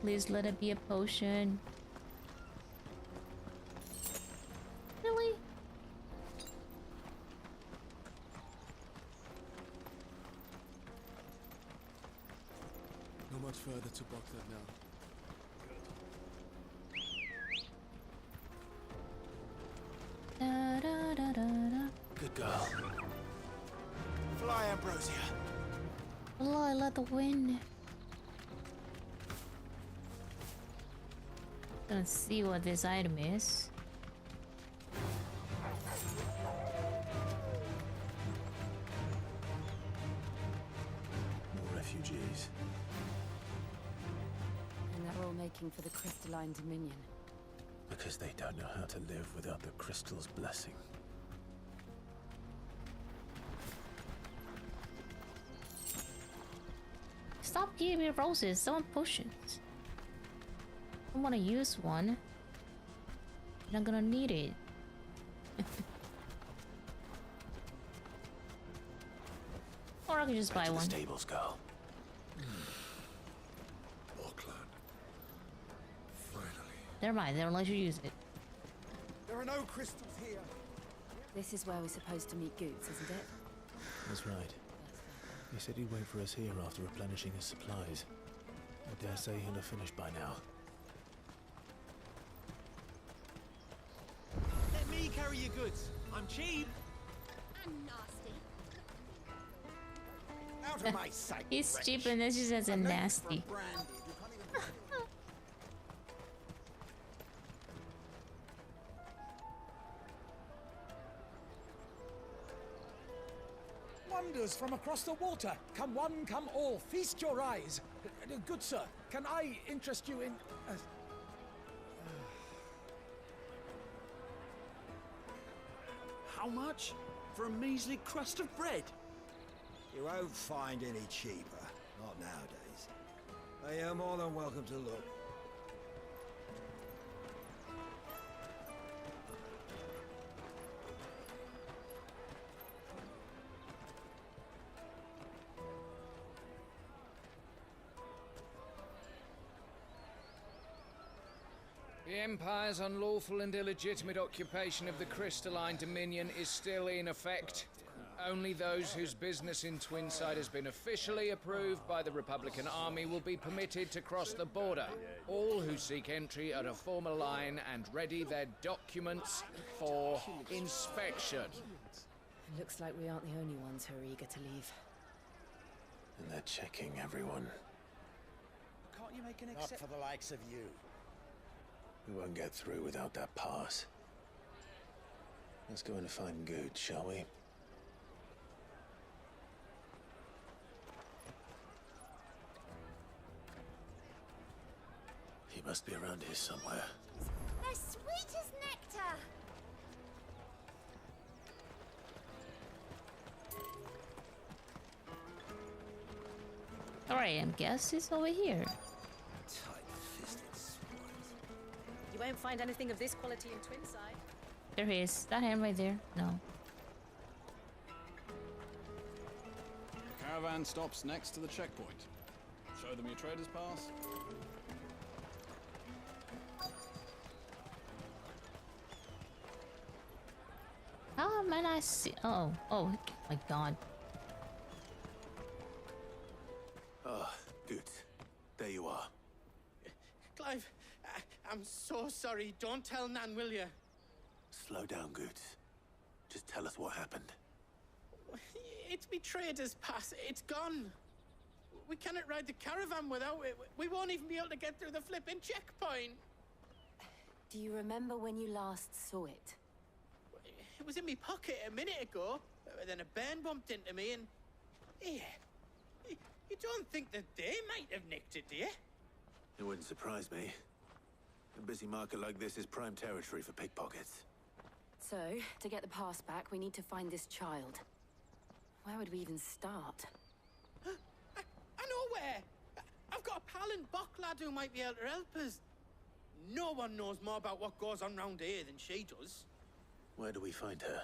Speaker 1: Please let it be a potion. Really?
Speaker 21: Not much further to Boklab now.
Speaker 1: Da, da, da, da, da.
Speaker 7: Good girl.
Speaker 21: Fly, Ambrosia.
Speaker 1: Fly, let the wind. Gonna see what this item is.
Speaker 7: More refugees.
Speaker 15: And they're all making for the Crystalline Dominion.
Speaker 7: Because they don't know how to live without the crystal's blessing.
Speaker 1: Stop giving me roses, I want potions. I want to use one. And I'm gonna need it. Or I can just buy one.
Speaker 7: Stables, girl.
Speaker 5: Auckland. Finally.
Speaker 1: Never mind, they don't let you use it.
Speaker 21: There are no crystals here.
Speaker 15: This is where we're supposed to meet Goots, isn't it?
Speaker 7: That's right. He said he'd wait for us here after replenishing his supplies. I dare say he'll have finished by now.
Speaker 10: carry your goods. I'm cheap.
Speaker 4: And nasty.
Speaker 17: Out of my sight.
Speaker 1: He's
Speaker 17: wretch.
Speaker 1: cheap and then she says a nasty.
Speaker 9: Wonders from across the water. Come one, come all. Feast your eyes. Good sir, can I interest you in...
Speaker 10: How much? For a measly crust of bread?
Speaker 17: You won't find any cheaper. Not nowadays. But you're more than welcome to look.
Speaker 11: The Empire's unlawful and illegitimate occupation of the Crystalline Dominion is still in effect. Only those whose business in Twinside has been officially approved by the Republican Army will be permitted to cross the border. All who seek entry are to form a line and ready their documents for inspection.
Speaker 15: It looks like we aren't the only ones who are eager to leave.
Speaker 22: And they're checking everyone.
Speaker 10: Can't you make an
Speaker 17: Not for the likes of you.
Speaker 22: We won't get through without that pass. Let's go and find Good, shall we? He must be around here somewhere.
Speaker 4: They're sweet as nectar.
Speaker 1: Alright, I guess it's over here.
Speaker 15: You won't find anything of this quality in Twinside.
Speaker 1: There he is. That hand right there? No.
Speaker 12: The caravan stops next to the checkpoint. Show them your trader's pass.
Speaker 1: How am I see? Oh, oh my God.
Speaker 7: Ah, good. There you are.
Speaker 13: Clive, I'm so sorry. Don't tell Nan, will you?
Speaker 7: Slow down, Goods. Just tell us what happened.
Speaker 13: It's me trader's pass. It's gone. We cannot ride the caravan without it. We won't even be able to get through the flipping checkpoint.
Speaker 15: Do you remember when you last saw it?
Speaker 13: It was in my pocket a minute ago. Then a bairn bumped into me and... Yeah. You don't think that they might have nicked it, do you?
Speaker 7: It wouldn't surprise me. A busy market like this is prime territory for pickpockets.
Speaker 15: So, to get the pass back, we need to find this child. Where would we even start?
Speaker 13: I know where! I've got a pal in Bocklad who might be able to help us. No one knows more about what goes on round here than she does.
Speaker 7: Where do we find her?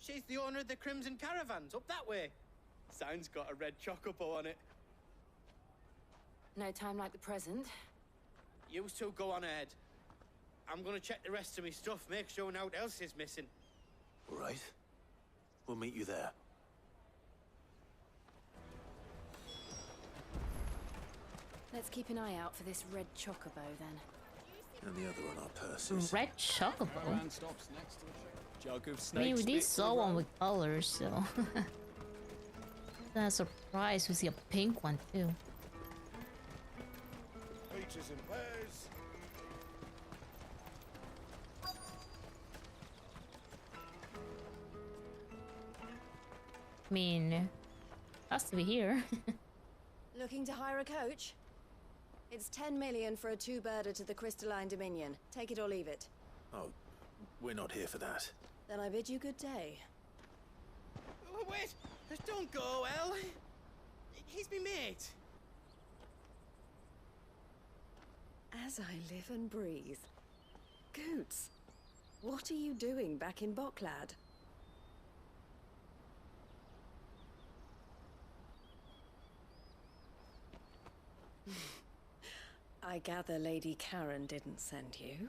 Speaker 13: She's the owner of the Crimson Caravans, up that way. Sign's got a red chocobo on it.
Speaker 15: No time like the present.
Speaker 13: You two go on ahead. I'm gonna check the rest of my stuff, make sure naught else is missing.
Speaker 7: All right. We'll meet you there.
Speaker 15: Let's keep an eye out for this red chocobo, then.
Speaker 7: And the other on our purses.
Speaker 1: Red chocobo?
Speaker 12: Caravan stops next to the jug of
Speaker 1: I
Speaker 12: snakes.
Speaker 1: mean, we did
Speaker 12: bit
Speaker 1: saw
Speaker 12: to the
Speaker 1: one
Speaker 12: road.
Speaker 1: with colors, so... Not a surprise we see a pink one, too.
Speaker 5: Peaches and pears.
Speaker 1: I mean... Has to be here.
Speaker 18: Looking to hire a coach? It's 10 million for a two-birder to the Crystalline Dominion. Take it or leave it.
Speaker 7: Oh, we're not here for that.
Speaker 18: Then I bid you good day.
Speaker 13: Wait! Don't go, El! He's me mate.
Speaker 18: As I live and breathe. Goots, what are you doing back in Bocklad? I gather Lady Karen didn't send you.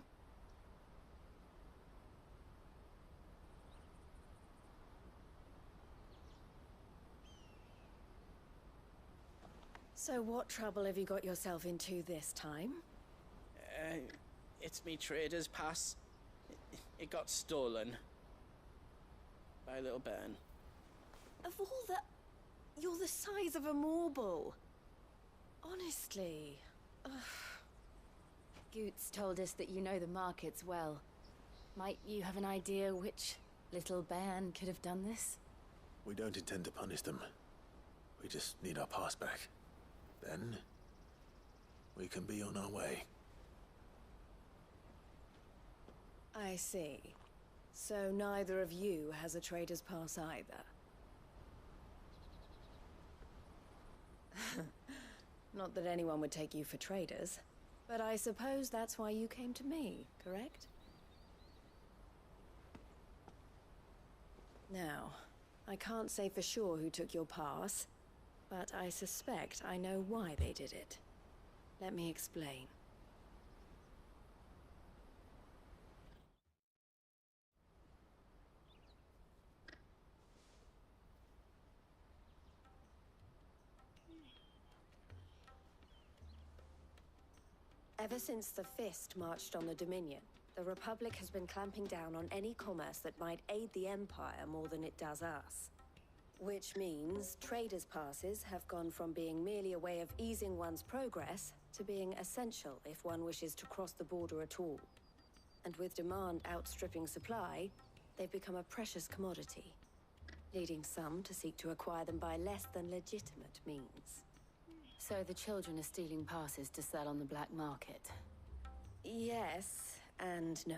Speaker 18: So what trouble have you got yourself into this time?
Speaker 13: It's me trader's pass. It got stolen. By a little bairn.
Speaker 18: Of all the... You're the size of a marble. Honestly. Ugh.
Speaker 15: Goots told us that you know the markets well. Might you have an idea which little bairn could have done this?
Speaker 22: We don't intend to punish them. We just need our pass back. Then, we can be on our way.
Speaker 18: I see. So neither of you has a trader's pass either. Not that anyone would take you for traders, but I suppose that's why you came to me, correct? Now, I can't say for sure who took your pass, but I suspect I know why they did it. Let me explain. Ever since the Fist marched on the Dominion, the Republic has been clamping down on any commerce that might aid the Empire more than it does us. Which means traders' passes have gone from being merely a way of easing one's progress to being essential if one wishes to cross the border at all. And with demand outstripping supply, they've become a precious commodity, leading some to seek to acquire them by less than legitimate means.
Speaker 15: So the children are stealing passes to sell on the black market?
Speaker 18: Yes and no.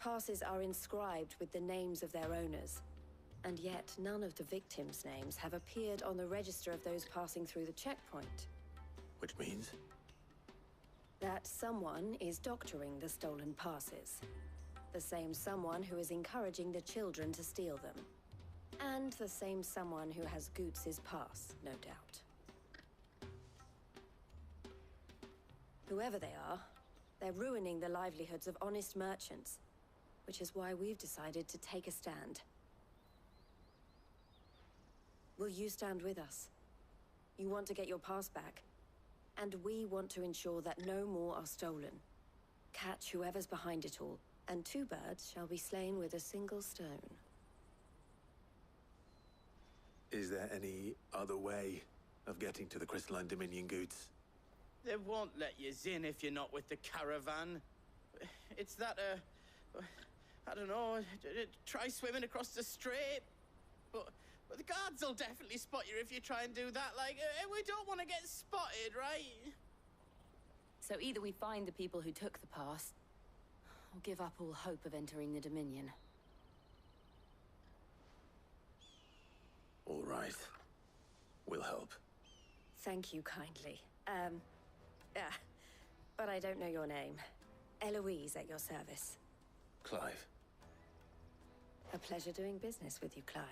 Speaker 18: Passes are inscribed with the names of their owners, and yet none of the victims' names have appeared on the register of those passing through the checkpoint.
Speaker 22: Which means?
Speaker 18: That someone is doctoring the stolen passes. The same someone who is encouraging the children to steal them. And the same someone who has Goots' pass, no doubt. Whoever they are, they're ruining the livelihoods of honest merchants, which is why we've decided to take a stand. Will you stand with us? You want to get your pass back, and we want to ensure that no more are stolen. Catch whoever's behind it all, and 2 birds shall be slain with a single stone.
Speaker 22: Is there any other way of getting to the Crystalline Dominion, Goots?
Speaker 13: They won't let you in if you're not with the caravan. It's that, I don't know, try swimming across the strait. But the guards will definitely spot you if you try and do that. Like, we don't want to get spotted, right?
Speaker 15: So either we find the people who took the pass, or give up all hope of entering the Dominion.
Speaker 22: All right. We'll help.
Speaker 18: Thank you kindly. But I don't know your name. Eloise at your service.
Speaker 22: Clive.
Speaker 18: A pleasure doing business with you, Clive.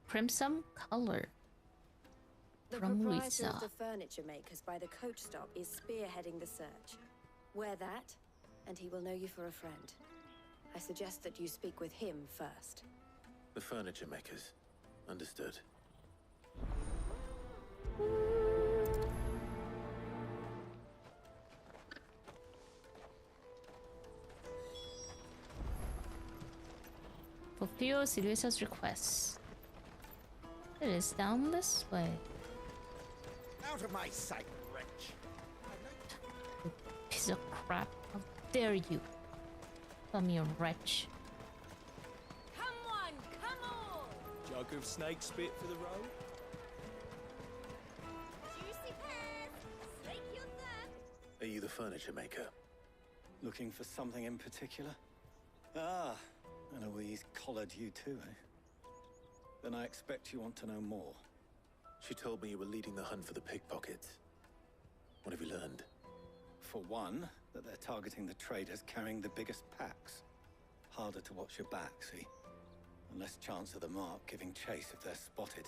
Speaker 1: Crimson color.
Speaker 18: The
Speaker 1: From
Speaker 18: proprietor
Speaker 1: Risa.
Speaker 18: of the furniture makers by the coach stop is spearheading the search. Wear that, and he will know you for a friend. I suggest that you speak with him first.
Speaker 22: The furniture makers. Understood.
Speaker 1: Fulfill Siliusa's request. It is down this way.
Speaker 17: Out of my sight, wretch!
Speaker 1: Piece of crap. How dare you? Call me a wretch.
Speaker 15: Come on, come on!
Speaker 2: Jug of snake spit for the road?
Speaker 4: Juicy pears! Slake your thirst!
Speaker 22: Are you the furniture maker?
Speaker 6: Looking for something in particular? Ah, Eloise collared you too, eh? Then I expect you want to know more.
Speaker 22: She told me you were leading the hunt for the pickpockets. What have you learned?
Speaker 6: For one, that they're targeting the traders carrying the biggest packs. Harder to watch your back, see? And less chance of the mark giving chase if they're spotted.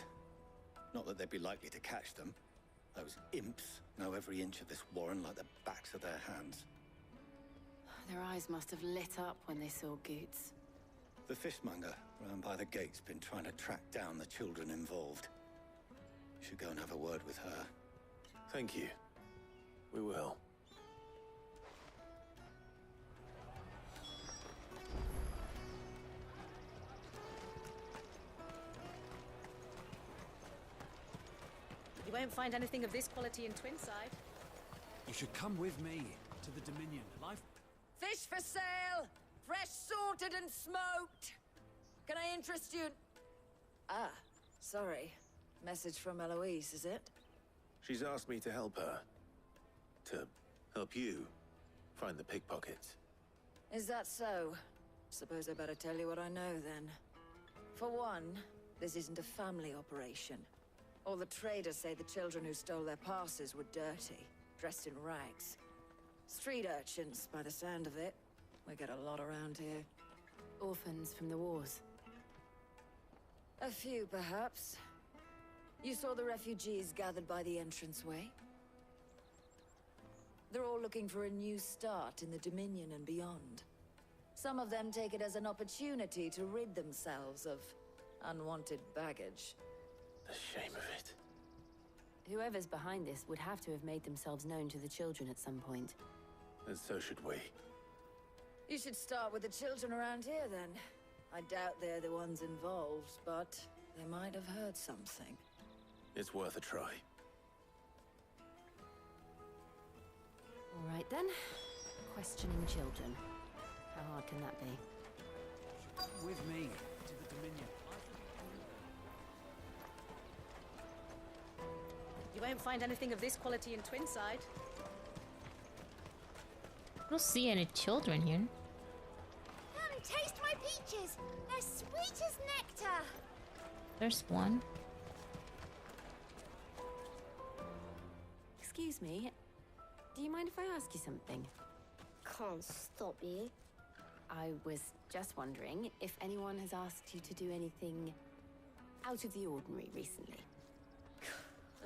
Speaker 6: Not that they'd be likely to catch them. Those imps know every inch of this warren like the backs of their hands.
Speaker 15: Their eyes must have lit up when they saw Goots.
Speaker 6: The fishmonger round by the gate's been trying to track down the children involved. You should go and have a word with her.
Speaker 7: Thank you. We will.
Speaker 8: You won't find anything of this quality in Twinside.
Speaker 9: You should come with me to the Dominion.
Speaker 16: Fish for sale! Fresh sorted and smoked! Can I interest you in...
Speaker 23: Ah, sorry. Message from Eloise, is it?
Speaker 7: She's asked me to help her. To help you find the pickpockets.
Speaker 23: Is that so? Suppose I better tell you what I know, then. For one, this isn't a family operation. All the traders say the children who stole their passes were dirty, dressed in rags. Street urchins, by the sound of it. We get a lot around here.
Speaker 15: Orphans from the wars.
Speaker 23: A few, perhaps. You saw the refugees gathered by the entranceway? They're all looking for a new start in the Dominion and beyond. Some of them take it as an opportunity to rid themselves of unwanted baggage.
Speaker 7: The shame of it.
Speaker 15: Whoever's behind this would have to have made themselves known to the children at some point.
Speaker 7: And so should we.
Speaker 23: You should start with the children around here, then. I doubt they're the ones involved, but they might have heard something.
Speaker 7: It's worth a try.
Speaker 15: All right, then. Questioning children. How hard can that be?
Speaker 9: With me to the Dominion.
Speaker 8: You won't find anything of this quality in Twinside.
Speaker 1: I don't see any children here.
Speaker 4: Come taste my peaches. They're sweet as nectar.
Speaker 1: There's one.
Speaker 15: Excuse me. Do you mind if I ask you something?
Speaker 4: Can't stop you.
Speaker 15: I was just wondering if anyone has asked you to do anything out of the ordinary recently.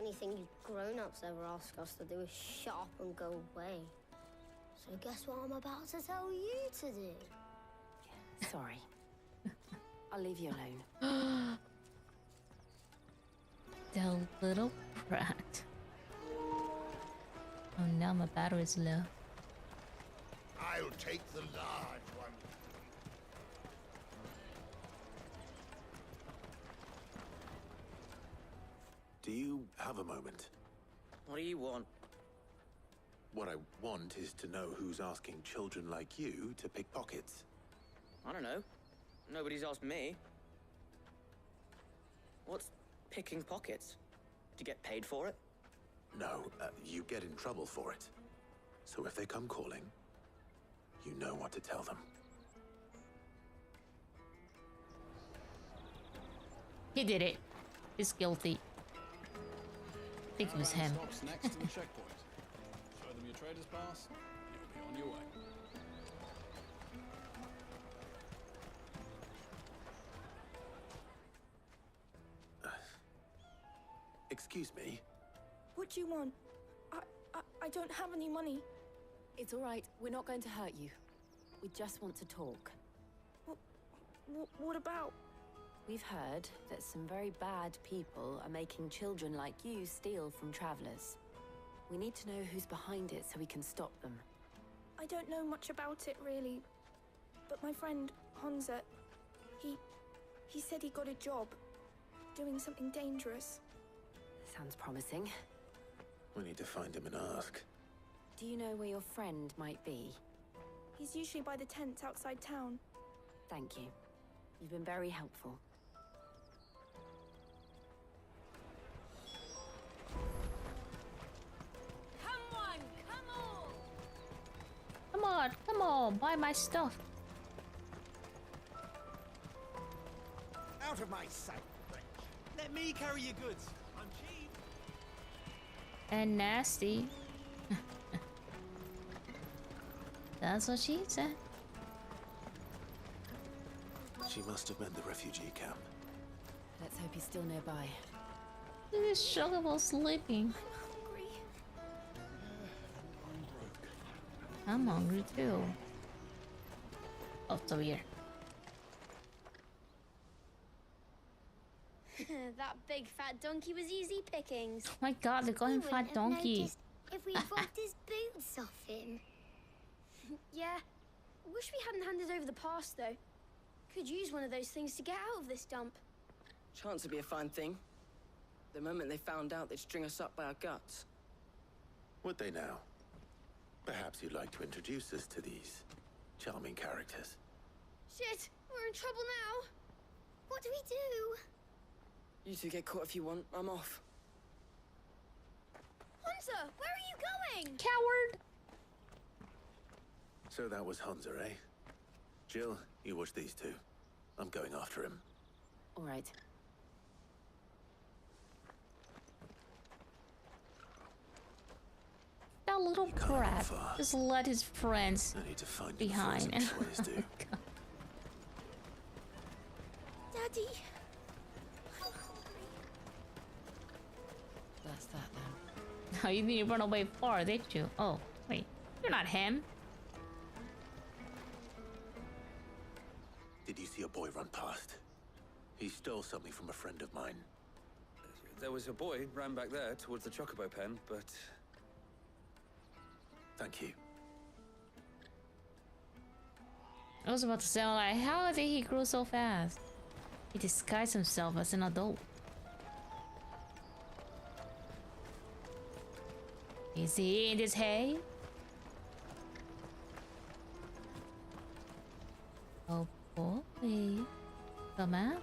Speaker 4: Anything you grown-ups ever ask us to do is shut up and go away. So guess what I'm about to tell you to do?
Speaker 15: Sorry. I'll leave you alone.
Speaker 1: The little brat. Oh, now my battery's low.
Speaker 5: I'll take the large one.
Speaker 7: Do you have a moment?
Speaker 13: What do you want?
Speaker 7: What I want is to know who's asking children like you to pick pockets.
Speaker 13: I don't know. Nobody's asked me. What's picking pockets? Do you get paid for it?
Speaker 7: No, you get in trouble for it. So if they come calling, you know what to tell them.
Speaker 1: He did it. He's guilty. I think it was him.
Speaker 12: Stops next to the checkpoint. Show them your trader's pass. You'll be on your way.
Speaker 7: Excuse me?
Speaker 19: What do you want? I don't have any money.
Speaker 15: It's all right. We're not going to hurt you. We just want to talk.
Speaker 19: What about?
Speaker 15: We've heard that some very bad people are making children like you steal from travelers. We need to know who's behind it so we can stop them.
Speaker 19: I don't know much about it, really. But my friend, Honza, he said he got a job doing something dangerous.
Speaker 15: Sounds promising.
Speaker 7: We need to find him and ask.
Speaker 15: Do you know where your friend might be?
Speaker 19: He's usually by the tents outside town.
Speaker 15: Thank you. You've been very helpful.
Speaker 1: Come on, buy my stuff.
Speaker 17: Out of my sight, Wretch. Let me carry your goods. I'm cheap.
Speaker 1: And nasty. That's what she said.
Speaker 7: She must have meant the refugee camp.
Speaker 15: Let's hope he's still nearby.
Speaker 1: Look at this Chocobo sleeping. I'm hungry too. Oh, it's over here.
Speaker 4: big fat donkey was easy pickings.
Speaker 1: Oh my god, they call him Fat Donkey.
Speaker 4: If we robbed his boots off him.
Speaker 19: Yeah. Wish we hadn't handed over the pass, though. Could use one of those things to get out of this dump.
Speaker 10: Chance would be a fine thing. The moment they found out, they'd string us up by our guts.
Speaker 7: Would they now? Perhaps you'd like to introduce us to these charming characters.
Speaker 19: Shit, we're in trouble now.
Speaker 4: What do we do?
Speaker 10: You two get caught if you want. I'm off.
Speaker 19: Hunter, where are you going?
Speaker 1: Coward!
Speaker 7: So that was Hunter, eh? Jill, you watch these two. I'm going after him.
Speaker 15: All right.
Speaker 1: That little crap just let his friends
Speaker 7: I need to find
Speaker 1: behind.
Speaker 7: do.
Speaker 19: Daddy.
Speaker 15: That's that then.
Speaker 1: No, you didn't run away far, did you? Oh, wait. You're not him.
Speaker 7: Did you see a boy run past? He stole something from a friend of mine.
Speaker 3: There was a boy ran back there towards the Chocobo pen, but...
Speaker 7: Thank you.
Speaker 1: I was about to say, like, how did he grow so fast? He disguised himself as an adult. Is he in this hay? Oh boy. Come out.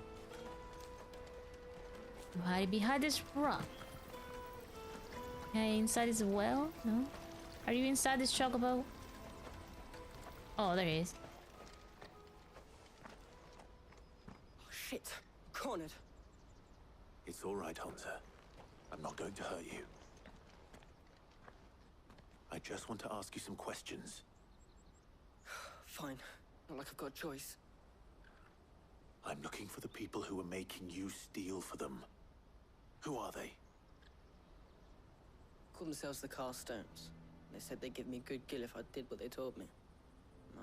Speaker 1: You hide behind this rock. Okay, inside this well? No? Are you inside this chocobo? Oh, there he is.
Speaker 10: Oh, shit. Cornered.
Speaker 7: It's all right, Hunter. I'm not going to hurt you. I just want to ask you some questions.
Speaker 10: Fine. Not like I've got a choice.
Speaker 7: I'm looking for the people who are making you steal for them. Who are they?
Speaker 10: Called themselves the Carstones. They said they'd give me good gill if I did what they told me.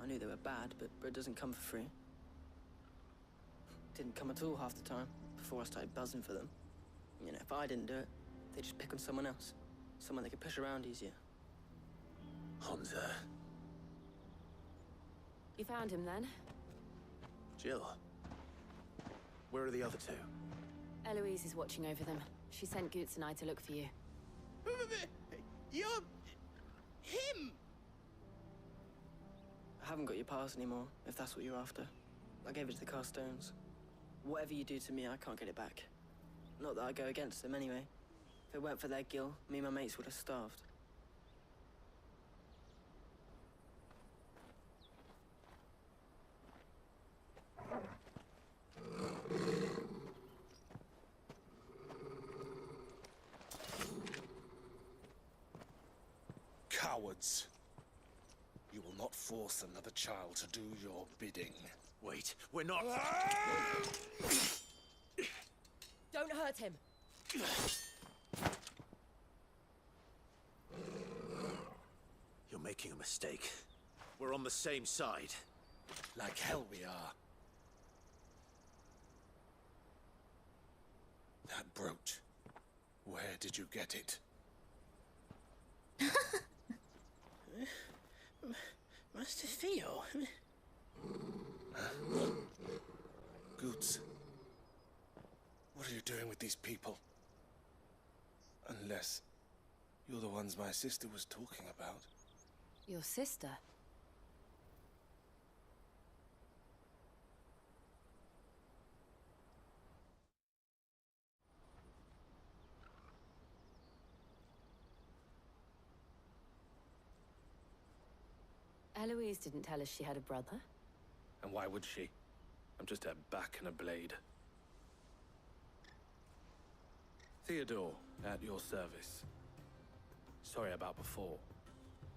Speaker 10: I knew they were bad, but bread doesn't come for free. Didn't come at all half the time, before I started buzzing for them. You know, if I didn't do it, they'd just pick on someone else. Someone they could push around easier.
Speaker 7: Hunter.
Speaker 15: You found him then?
Speaker 7: Jill. Where are the other two?
Speaker 15: Eloise is watching over them. She sent Goots and I to look for you.
Speaker 13: You're... him!
Speaker 10: I haven't got your pass anymore, if that's what you're after. I gave it to the Carstones. Whatever you do to me, I can't get it back. Not that I go against them anyway. If it weren't for their gill, me and my mates would have starved.
Speaker 9: Cowards. You will not force another child to do your bidding.
Speaker 7: Wait, we're not...
Speaker 8: Don't hurt him.
Speaker 7: You're making a mistake. We're on the same side.
Speaker 9: Like hell we are. That brooch. Where did you get it?
Speaker 13: Master Theo?
Speaker 9: Goots. What are you doing with these people? Unless you're the ones my sister was talking about.
Speaker 15: Your sister? Eloise didn't tell us she had a brother.
Speaker 3: And why would she? I'm just her back and a blade. Theodore, at your service. Sorry about before.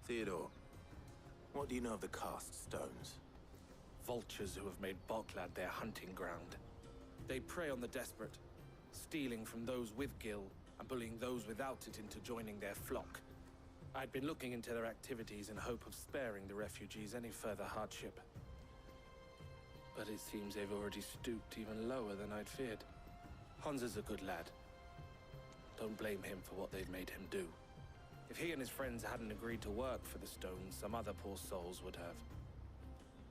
Speaker 7: Theodore, what do you know of the Cast Stones?
Speaker 3: Vultures who have made Boklad their hunting ground. They prey on the desperate, stealing from those with gill and bullying those without it into joining their flock. I'd been looking into their activities in hope of sparing the refugees any further hardship. But it seems they've already stooped even lower than I'd feared. Hans is a good lad, Don't blame him for what they've made him do. If he and his friends hadn't agreed to work for the stones, some other poor souls would have.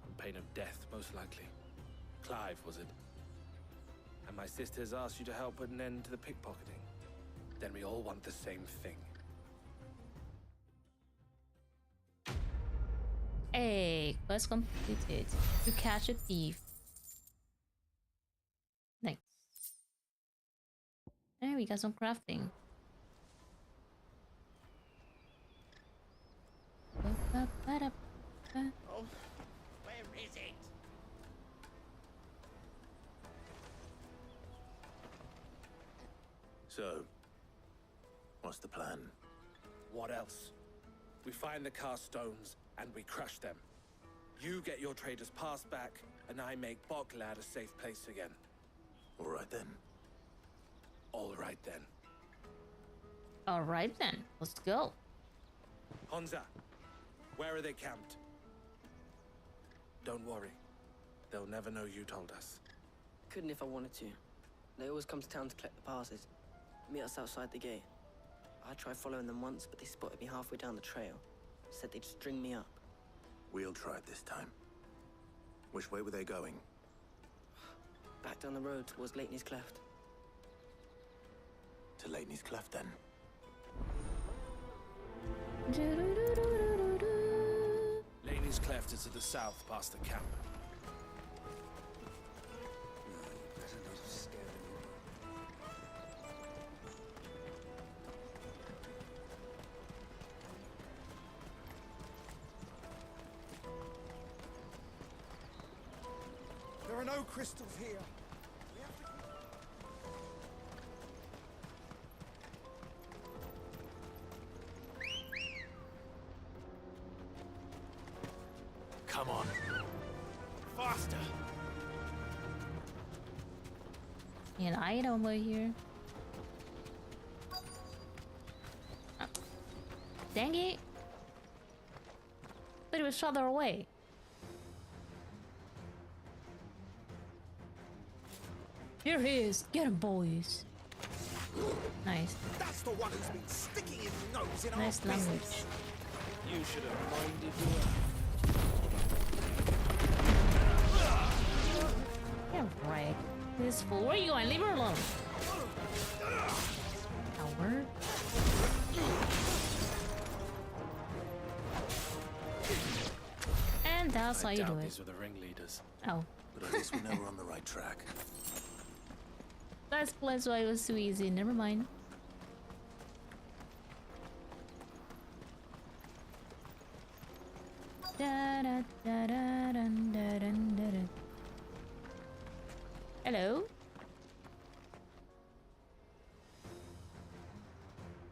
Speaker 3: On pain of death, most likely. Clive, was it? And my sisters asked you to help put an end to the pickpocketing. Then we all want the same thing.
Speaker 1: Hey, quest completed. To catch a thief. Nice. And we got some crafting.
Speaker 13: Oh, where is it?
Speaker 7: So, what's the plan?
Speaker 3: What else? We find the cast stones and we crush them. You get your trader's pass back, and I make Boklad a safe place again.
Speaker 7: All right then.
Speaker 3: All right then.
Speaker 1: Alright then, let's go.
Speaker 3: Honza, where are they camped? Don't worry. They'll never know you told us.
Speaker 10: Couldn't if I wanted to. They always come to town to collect the passes. Meet us outside the gate. I tried following them once, but they spotted me halfway down the trail. Said they'd string me up.
Speaker 7: We'll try it this time. Which way were they going?
Speaker 10: Back down the road towards Lateney's Cleft.
Speaker 7: To Lateney's Cleft, then.
Speaker 3: Laney's Cleft is to the south, past the camp.
Speaker 9: There are no crystals here.
Speaker 7: Come on.
Speaker 9: Faster.
Speaker 1: An item over here. Oh. Dang it. But it was farther away. Here he is. Get him, boys. Nice.
Speaker 9: That's the one who's been sticking his nose in
Speaker 1: Nice
Speaker 9: our
Speaker 1: language.
Speaker 9: business.
Speaker 2: You should have minded your...
Speaker 1: Yeah, right. This fool. Where are you going? Leave her alone. Coward. And that's how you do it.
Speaker 3: These were the ringleaders.
Speaker 1: Oh.
Speaker 7: But at least we know we're on the right track.
Speaker 1: That's why it was too easy. Never mind. Da, da, da, da, dun, da, dun, da, dun. Hello?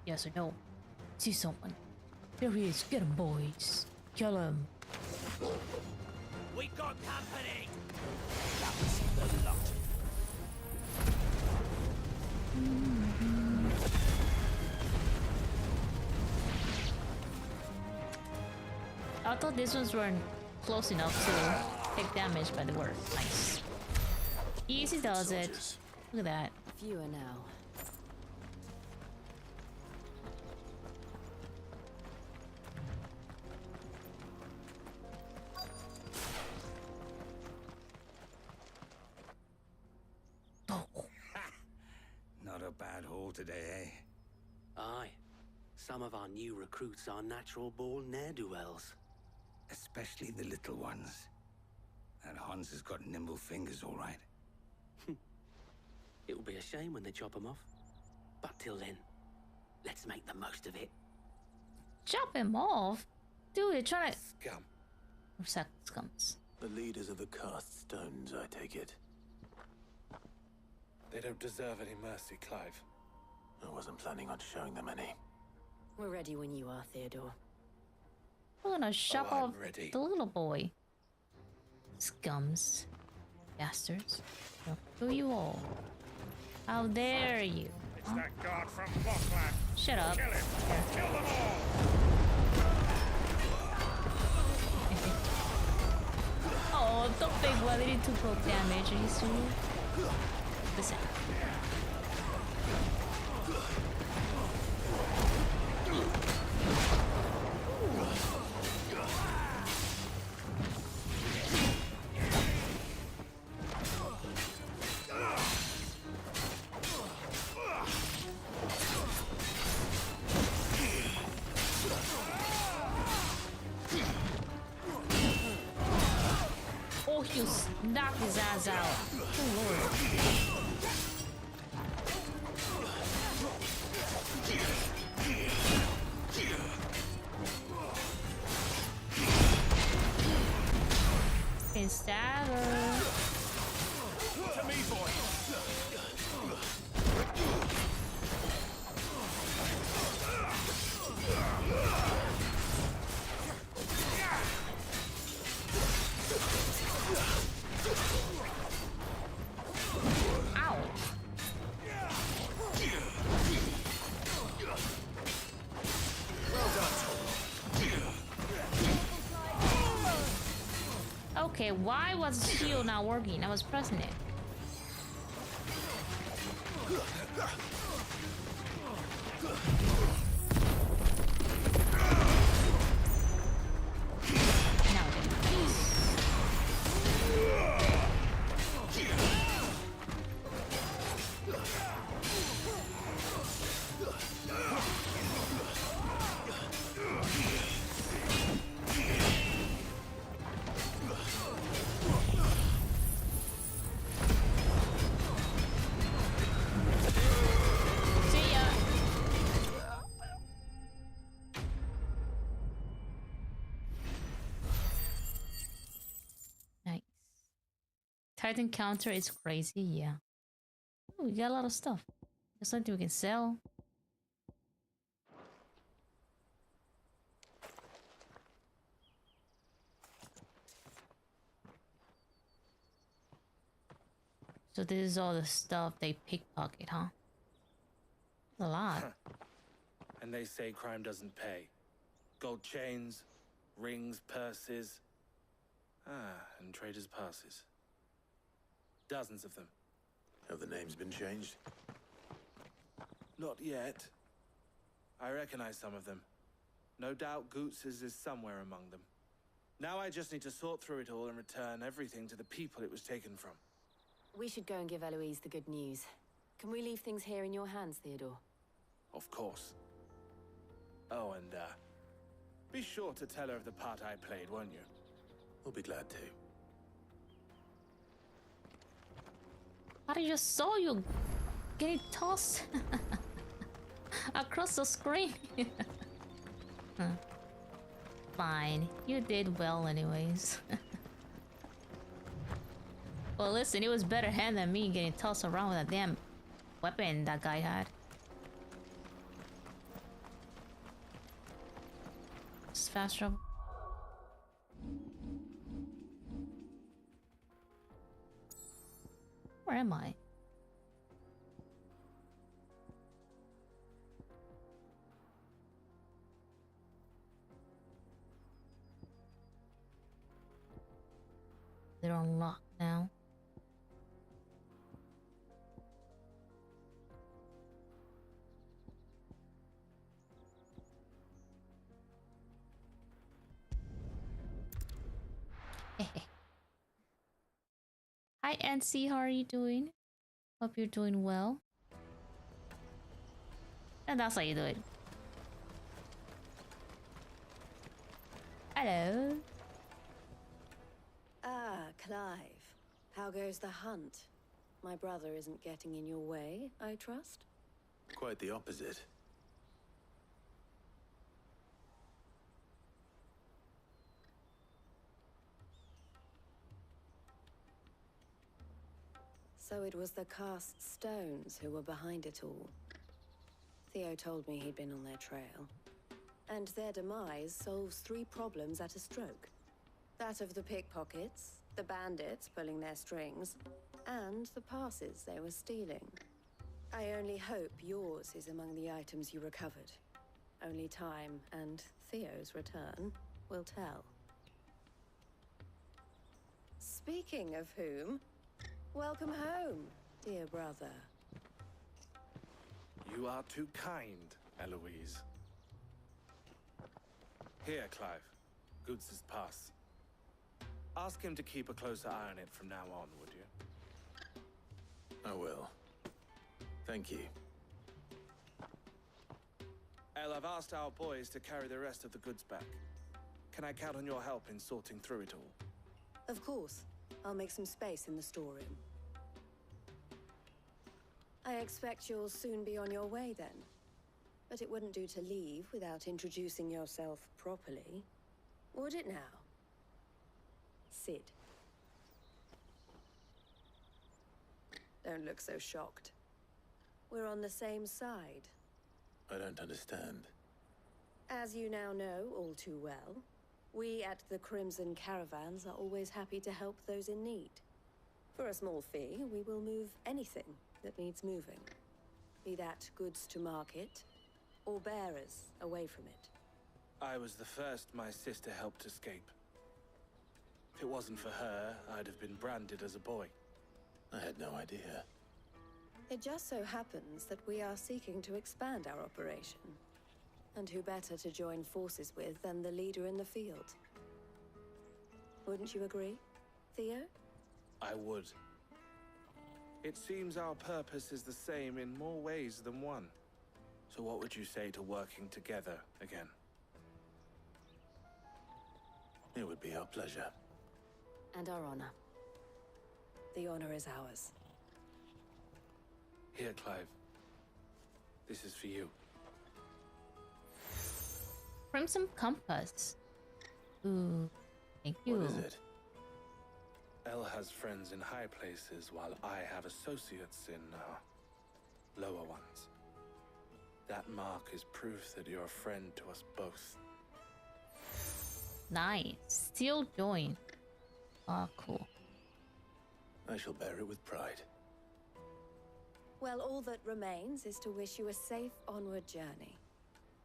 Speaker 1: Yes or no? See someone. There he is. Get him, boys. Kill him.
Speaker 2: We got company! That was the lot.
Speaker 1: I thought these ones weren't close enough to take damage, but they were. Nice. Easy does it. Look at that.
Speaker 15: Fewer now.
Speaker 14: Not a bad haul today, eh?
Speaker 20: Aye. Some of our new recruits are natural-born ne'er-do-wells.
Speaker 14: Especially the little ones. That Hans has got nimble fingers, all right.
Speaker 20: It'll be a shame when they chop them off. But till then, let's make the most of it.
Speaker 1: Chop him off? Dude, you're trying to...
Speaker 3: Scum.
Speaker 1: Scums.
Speaker 7: The leaders of the cast stones, I take it.
Speaker 3: They don't deserve any mercy, Clive.
Speaker 7: I wasn't planning on showing them any.
Speaker 15: We're ready when you are, Theodore.
Speaker 1: We're gonna chop
Speaker 3: I'm
Speaker 1: off
Speaker 3: ready.
Speaker 1: the little boy. Scums. Bastards. Who are you all? How dare you?
Speaker 9: It's that guard from Boklad.
Speaker 1: Shut up.
Speaker 9: Kill him. Kill them all.
Speaker 1: Oh, the big one. They did 2 poke damage. Are you serious? Listen. knock his ass out. Oh lord. Fucking stagger.
Speaker 2: To me, boy.
Speaker 1: Okay, why was the shield not working? I was pressing it. Titan counter is crazy, yeah. Ooh, we got a lot of stuff. There's something we can sell. So this is all the stuff they pickpocket, huh? That's a lot.
Speaker 3: And they say crime doesn't pay. Gold chains, rings, purses. And traders' passes. Dozens of them.
Speaker 7: Have the names been changed?
Speaker 3: Not yet. I recognize some of them. No doubt Goots's is somewhere among them. Now I just need to sort through it all and return everything to the people it was taken from.
Speaker 15: We should go and give Eloise the good news. Can we leave things here in your hands, Theodore?
Speaker 3: Of course. Oh, and be sure to tell her of the part I played, won't you?
Speaker 7: We'll be glad to.
Speaker 1: I just saw you getting tossed across the screen. Huh. Fine, you did well anyways. Well, listen, it was better hand than me getting tossed around with that damn weapon that guy had. Just fast travel. Where am I? They're unlocked now. Hi, NC, how are you doing? Hope you're doing well. And that's how you do it. Hello.
Speaker 23: Ah, Clive. How goes the hunt? My brother isn't getting in your way, I trust?
Speaker 7: Quite the opposite.
Speaker 23: So it was the cast stones who were behind it all. Theo told me he'd been on their trail. And their demise solves 3 problems at a stroke. That of the pickpockets, the bandits pulling their strings, and the passes they were stealing. I only hope yours is among the items you recovered. Only time and Theo's return will tell. Speaking of whom, welcome home, dear brother.
Speaker 3: You are too kind, Eloise. Here, Clive. Goots's pass. Ask him to keep a closer eye on it from now on, would you?
Speaker 7: I will. Thank you.
Speaker 3: El, I've asked our boys to carry the rest of the goods back. Can I count on your help in sorting through it all?
Speaker 23: Of course. I'll make some space in the storeroom. I expect you'll soon be on your way then. But it wouldn't do to leave without introducing yourself properly. Would it now? Cid. Don't look so shocked. We're on the same side.
Speaker 7: I don't understand.
Speaker 23: As you now know all too well, we at the Crimson Caravans are always happy to help those in need. For a small fee, we will move anything that needs moving. Be that goods to market, or bearers away from it.
Speaker 3: I was the first my sister helped escape. If it wasn't for her, I'd have been branded as a boy.
Speaker 7: I had no idea.
Speaker 23: It just so happens that we are seeking to expand our operation. And who better to join forces with than the leader in the field? Wouldn't you agree, Theo?
Speaker 3: I would. It seems our purpose is the same in more ways than one. So what would you say to working together again?
Speaker 7: It would be our pleasure.
Speaker 23: And our honor. The honor is ours.
Speaker 3: Here, Clive. This is for you.
Speaker 1: Crimson Compass. Ooh, thank you.
Speaker 7: What is it?
Speaker 3: Elle has friends in high places, while I have associates in lower ones. That mark is proof that you're a friend to us both.
Speaker 1: Nice. Still join. Ah, cool.
Speaker 7: I shall bear it with pride.
Speaker 23: Well, all that remains is to wish you a safe onward journey.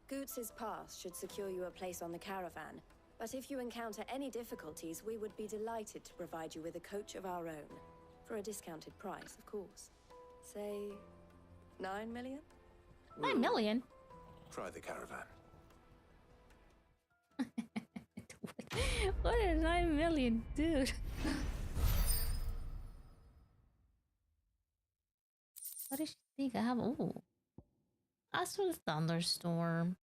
Speaker 23: Goots' pass should secure you a place on the caravan, but if you encounter any difficulties, we would be delighted to provide you with a coach of our own. For a discounted price, of course. Say, 9 million?
Speaker 1: 9 million?
Speaker 7: Try the caravan.
Speaker 1: What is 9 million, dude? What does she think I have? Ooh. As for the thunderstorm.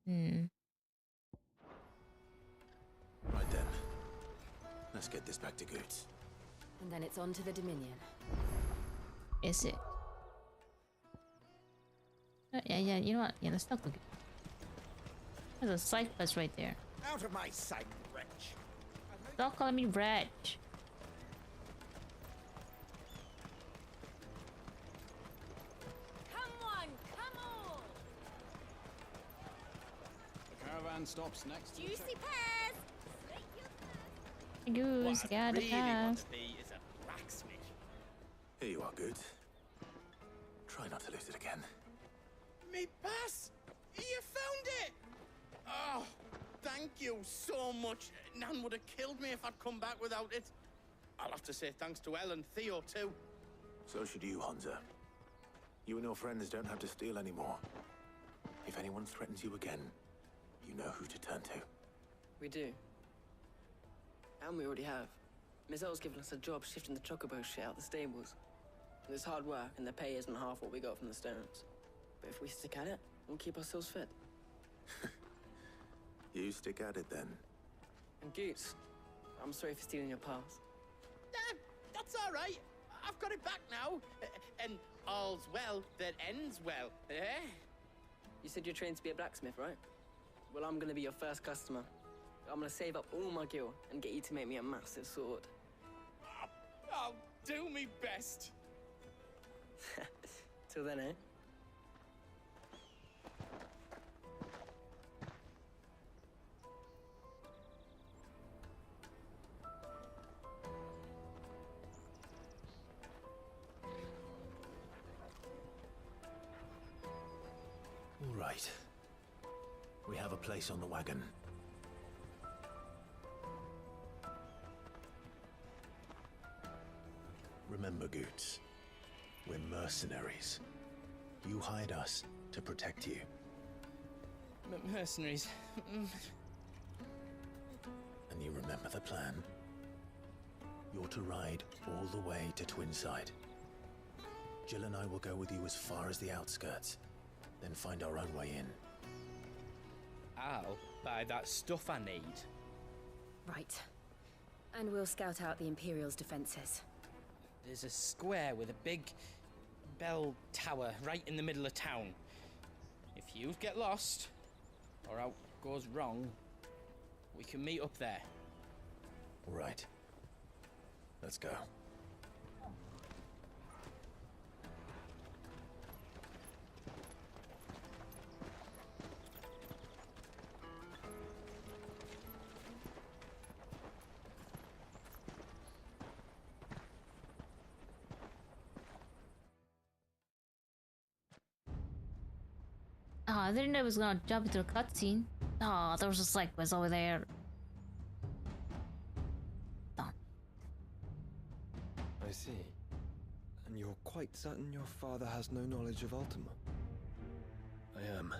Speaker 7: Right then. Let's get this back to Goots.
Speaker 15: And then it's on to the Dominion.
Speaker 1: Is it? Yeah, you know what? Yeah, let's not look. There's a cyclist right there.
Speaker 17: Out of my sight, wretch.
Speaker 1: Stop calling me wretch.
Speaker 12: The caravan stops next to the
Speaker 16: Juicy
Speaker 12: checkpoint.
Speaker 16: pears!
Speaker 1: Goose,
Speaker 13: What I
Speaker 1: gotta
Speaker 13: really want
Speaker 1: pass.
Speaker 13: to be is a blacksmith.
Speaker 7: Here you are, Goots. Try not to lose it again.
Speaker 13: Me pass! You found it! Oh, thank you so much. Nan would have killed me if I'd come back without it. I'll have to say thanks to Elle and Theo too.
Speaker 7: So should you, Hansa. You and your friends don't have to steal anymore. If anyone threatens you again, you know who to turn to.
Speaker 10: We do. And we already have. Mizelle's given us a job shifting the chocobo shit out the stables. It's hard work, and the pay isn't half what we got from the Stones. But if we stick at it, we'll keep ourselves fit.
Speaker 7: You stick at it then.
Speaker 10: And Goots, I'm sorry for stealing your pass.
Speaker 13: That's all right. I've got it back now. And all's well that ends well, eh?
Speaker 10: You said you're trained to be a blacksmith, right? Well, I'm gonna be your first customer. I'm gonna save up all my gil and get you to make me a massive sword.
Speaker 13: I'll do me best.
Speaker 10: Till then, eh?
Speaker 7: All right. We have a place on the wagon. Remember, Goots, we're mercenaries. You hired us to protect you.
Speaker 13: Mercenaries.
Speaker 7: And you remember the plan? You're to ride all the way to Twinside. Jill and I will go with you as far as the outskirts, then find our own way in.
Speaker 13: I'll buy that stuff I need.
Speaker 15: Right.
Speaker 8: And we'll scout out the Imperial's defenses.
Speaker 11: There's a square with a big bell tower right in the middle of town. If you get lost, or out goes wrong, we can meet up there.
Speaker 22: Right. Let's go.
Speaker 1: Oh, I didn't know it was gonna jump into a cutscene. Oh, there was just like was over there. Oh.
Speaker 18: I see. And you're quite certain your father has no knowledge of Ultima?
Speaker 21: I am.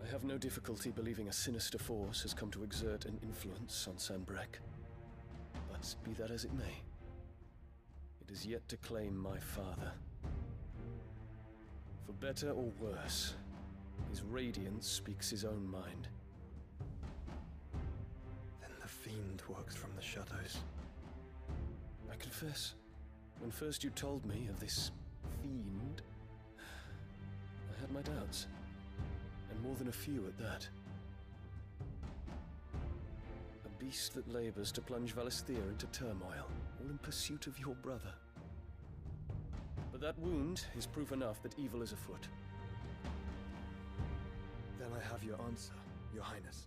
Speaker 21: I have no difficulty believing a sinister force has come to exert an influence on Sanbreque. But be that as it may, it is yet to claim my father. For better or worse, his radiance speaks his own mind.
Speaker 18: Then the fiend works from the shadows.
Speaker 21: I confess, when first you told me of this fiend, I had my doubts. And more than a few at that. A beast that labors to plunge Valisthea into turmoil, all in pursuit of your brother. But that wound is proof enough that evil is afoot.
Speaker 18: Then I have your answer, Your Highness.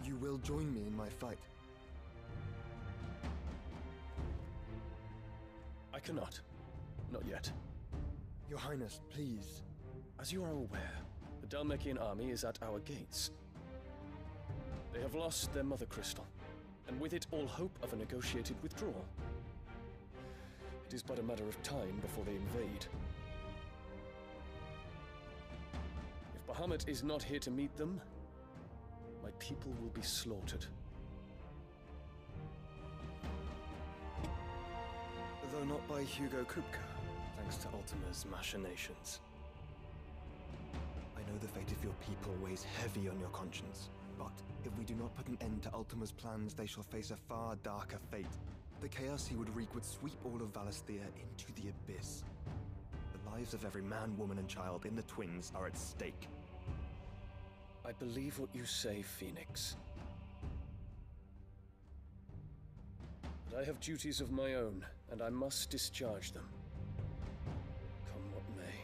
Speaker 18: You will join me in my fight.
Speaker 21: I cannot. Not yet.
Speaker 18: Your Highness, please.
Speaker 21: As you are aware, the Dhalmekian army is at our gates. They have lost their mother crystal, and with it all hope of a negotiated withdrawal. It is but a matter of time before they invade. If Bahamut is not here to meet them, my people will be slaughtered.
Speaker 18: Though not by Hugo Kupka, thanks to Ultima's machinations. I know the fate of your people weighs heavy on your conscience, but if we do not put an end to Ultima's plans, they shall face a far darker fate. The chaos he would wreak would sweep all of Valisthea into the abyss. The lives of every man, woman, and child in the Twins are at stake.
Speaker 21: I believe what you say, Phoenix. But I have duties of my own, and I must discharge them. Come what may.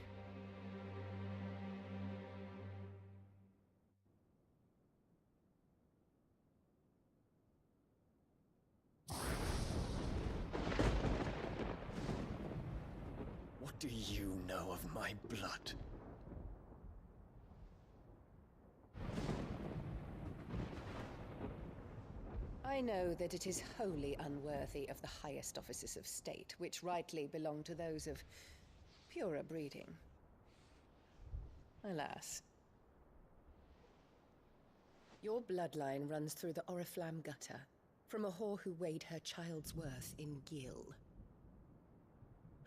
Speaker 21: What do you know of my blood?
Speaker 23: I know that it is wholly unworthy of the highest offices of state, which rightly belong to those of purer breeding. Alas. Your bloodline runs through the Oriflamme gutter, from a whore who weighed her child's worth in Gil.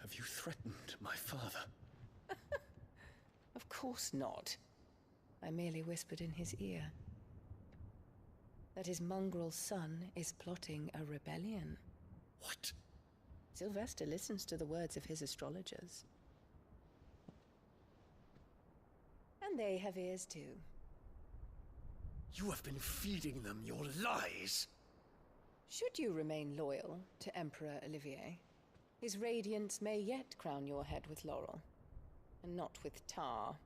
Speaker 21: Have you threatened my father?
Speaker 23: Of course not. I merely whispered in his ear that his mongrel son is plotting a rebellion.
Speaker 21: What?
Speaker 23: Sylvester listens to the words of his astrologers. And they have ears too.
Speaker 21: You have been feeding them your lies!
Speaker 23: Should you remain loyal to Emperor Olivier, his radiance may yet crown your head with laurel, and not with tar.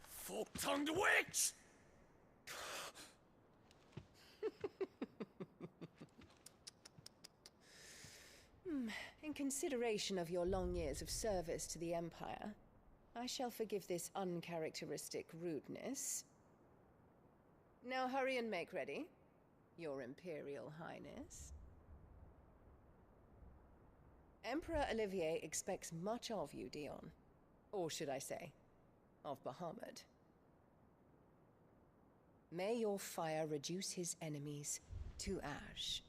Speaker 21: Fork-tongued witch!
Speaker 23: In consideration of your long years of service to the Empire, I shall forgive this uncharacteristic rudeness. Now hurry and make ready, Your Imperial Highness. Emperor Olivier expects much of you, Dion. Or should I say, of Bahamut. May your fire reduce his enemies to ash,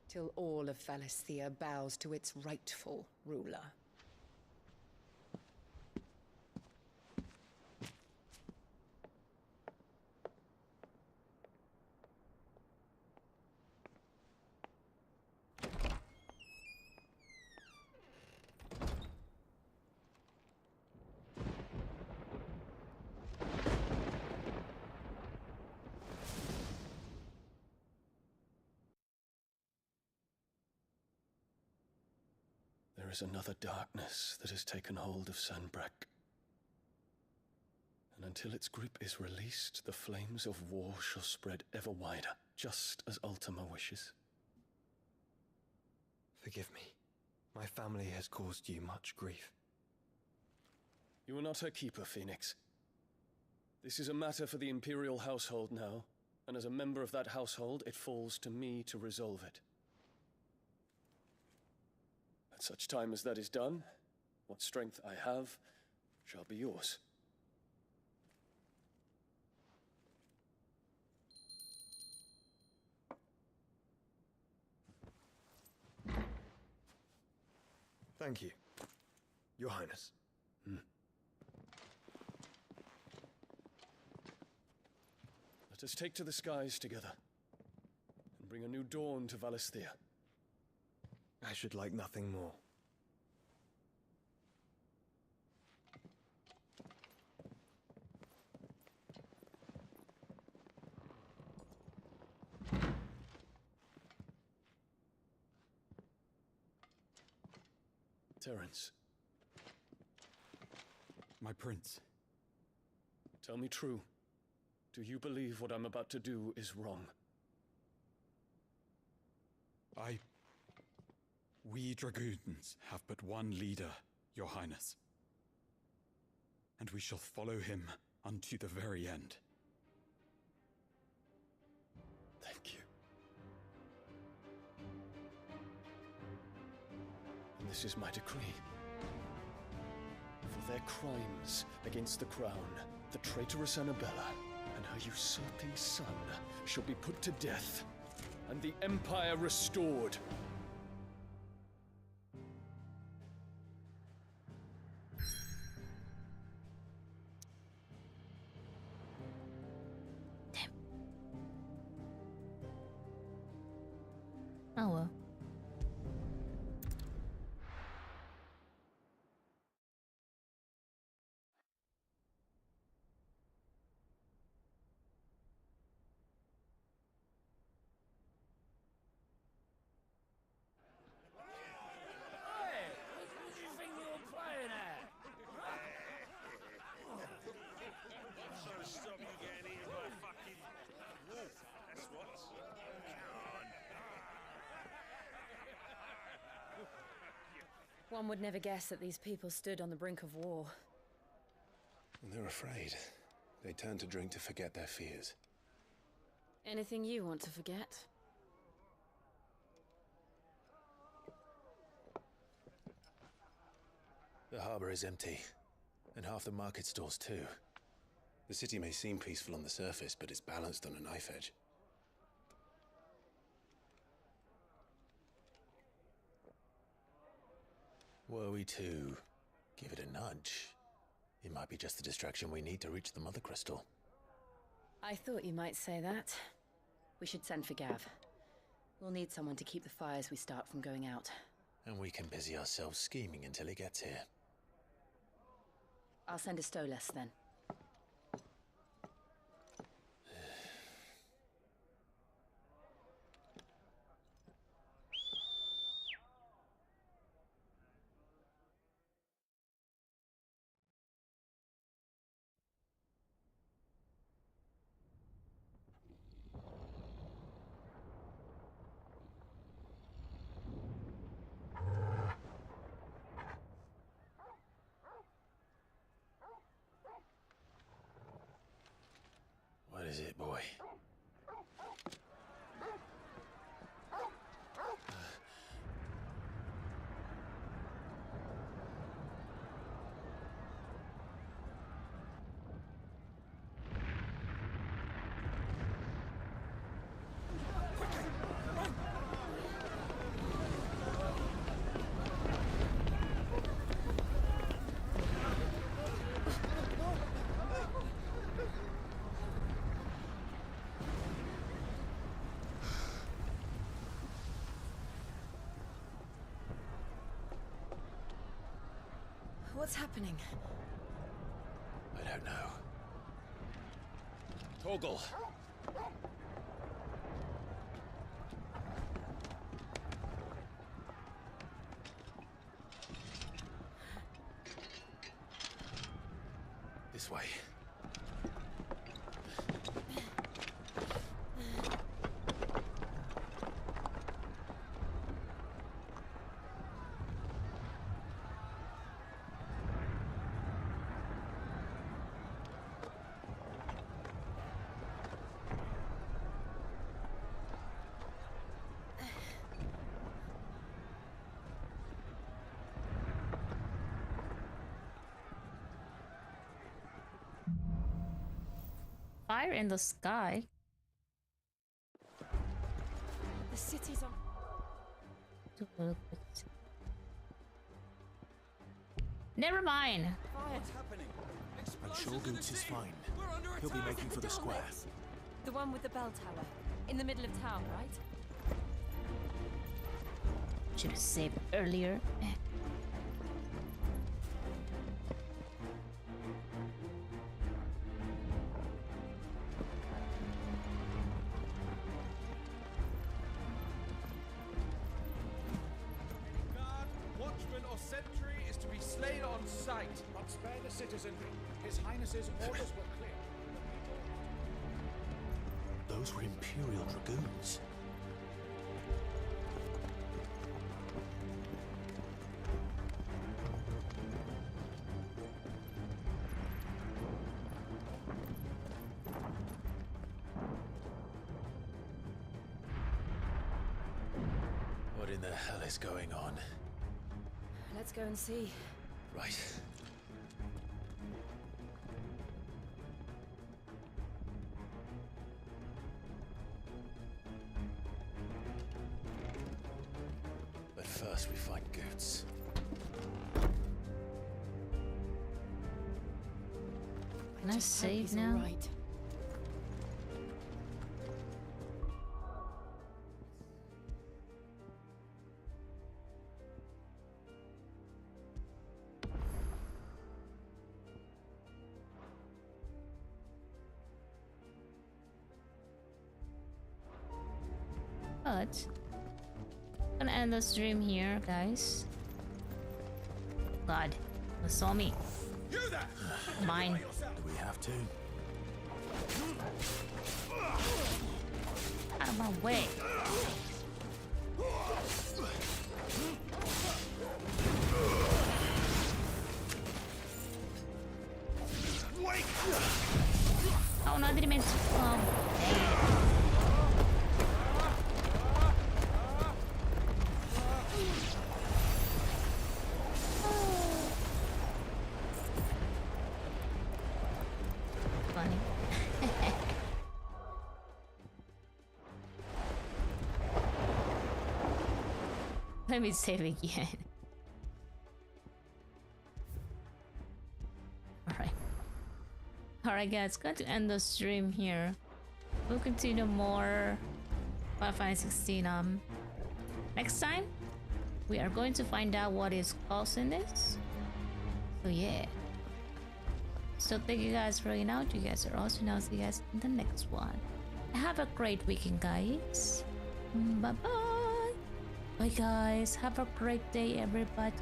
Speaker 23: till all of Valisthea bows to its rightful ruler.
Speaker 21: There is another darkness that has taken hold of Sanbreque. And until its grip is released, the flames of war shall spread ever wider, just as Ultima wishes.
Speaker 18: Forgive me. My family has caused you much grief.
Speaker 21: You are not her keeper, Phoenix. This is a matter for the Imperial household now, and as a member of that household, it falls to me to resolve it. At such time as that is done, what strength I have shall be yours.
Speaker 18: Thank you, Your Highness.
Speaker 21: Let us take to the skies together, and bring a new dawn to Valisthea.
Speaker 18: I should like nothing more.
Speaker 21: Terence.
Speaker 4: My prince.
Speaker 21: Tell me true. Do you believe what I'm about to do is wrong?
Speaker 4: We dragoons have but one leader, Your Highness. And we shall follow him unto the very end.
Speaker 21: Thank you. And this is my decree. For their crimes against the crown, the traitorous Annabella and her usurping son shall be put to death, and the Empire restored.
Speaker 1: Oh well.
Speaker 2: Hey, what do you think you're playing at?
Speaker 5: I'm trying to stop you getting eaten by a fucking wolf. That's what.
Speaker 15: One would never guess that these people stood on the brink of war.
Speaker 22: They're afraid. They turn to drink to forget their fears.
Speaker 15: Anything you want to forget?
Speaker 22: The harbor is empty, and half the market stalls too. The city may seem peaceful on the surface, but it's balanced on a knife edge. Were we to give it a nudge, it might be just the distraction we need to reach the Mother Crystal.
Speaker 15: I thought you might say that. We should send for Gav. We'll need someone to keep the fires we start from going out.
Speaker 22: And we can busy ourselves scheming until he gets here.
Speaker 15: I'll send a Stolas then.
Speaker 22: What is it, boy?
Speaker 15: What's happening?
Speaker 22: I don't know. Torgal! this way.
Speaker 1: Fire in the sky.
Speaker 15: The city's on.
Speaker 1: Never mind.
Speaker 17: What's happening? I'm sure Goots is fine. He'll be making for the square.
Speaker 15: The one with the bell tower. In the middle of town, right?
Speaker 1: Should have saved earlier.
Speaker 9: Watchman or sentry is to be slain on sight. But spare the citizenry. His Highness's orders were clear.
Speaker 17: Those were Imperial Dragoons.
Speaker 22: What in the hell is going on?
Speaker 15: Let's go and see.
Speaker 22: Right. But first we find Goots.
Speaker 1: Can I save now?
Speaker 15: Right.
Speaker 1: But I'm gonna end the stream here, guys. God, they saw me. Mine.
Speaker 22: Do we have to?
Speaker 1: Out of my way. Oh no, I didn't mean to. Oh, dang. Funny. Let me save again. Alright guys, got to end the stream here. We'll continue more Final Fantasy 16 next time. We are going to find out what is causing this. So yeah. So thank you guys for hanging out. You guys are awesome. I'll see you guys in the next one. Have a great weekend, guys. Bye bye. Bye guys. Have a great day, everybody.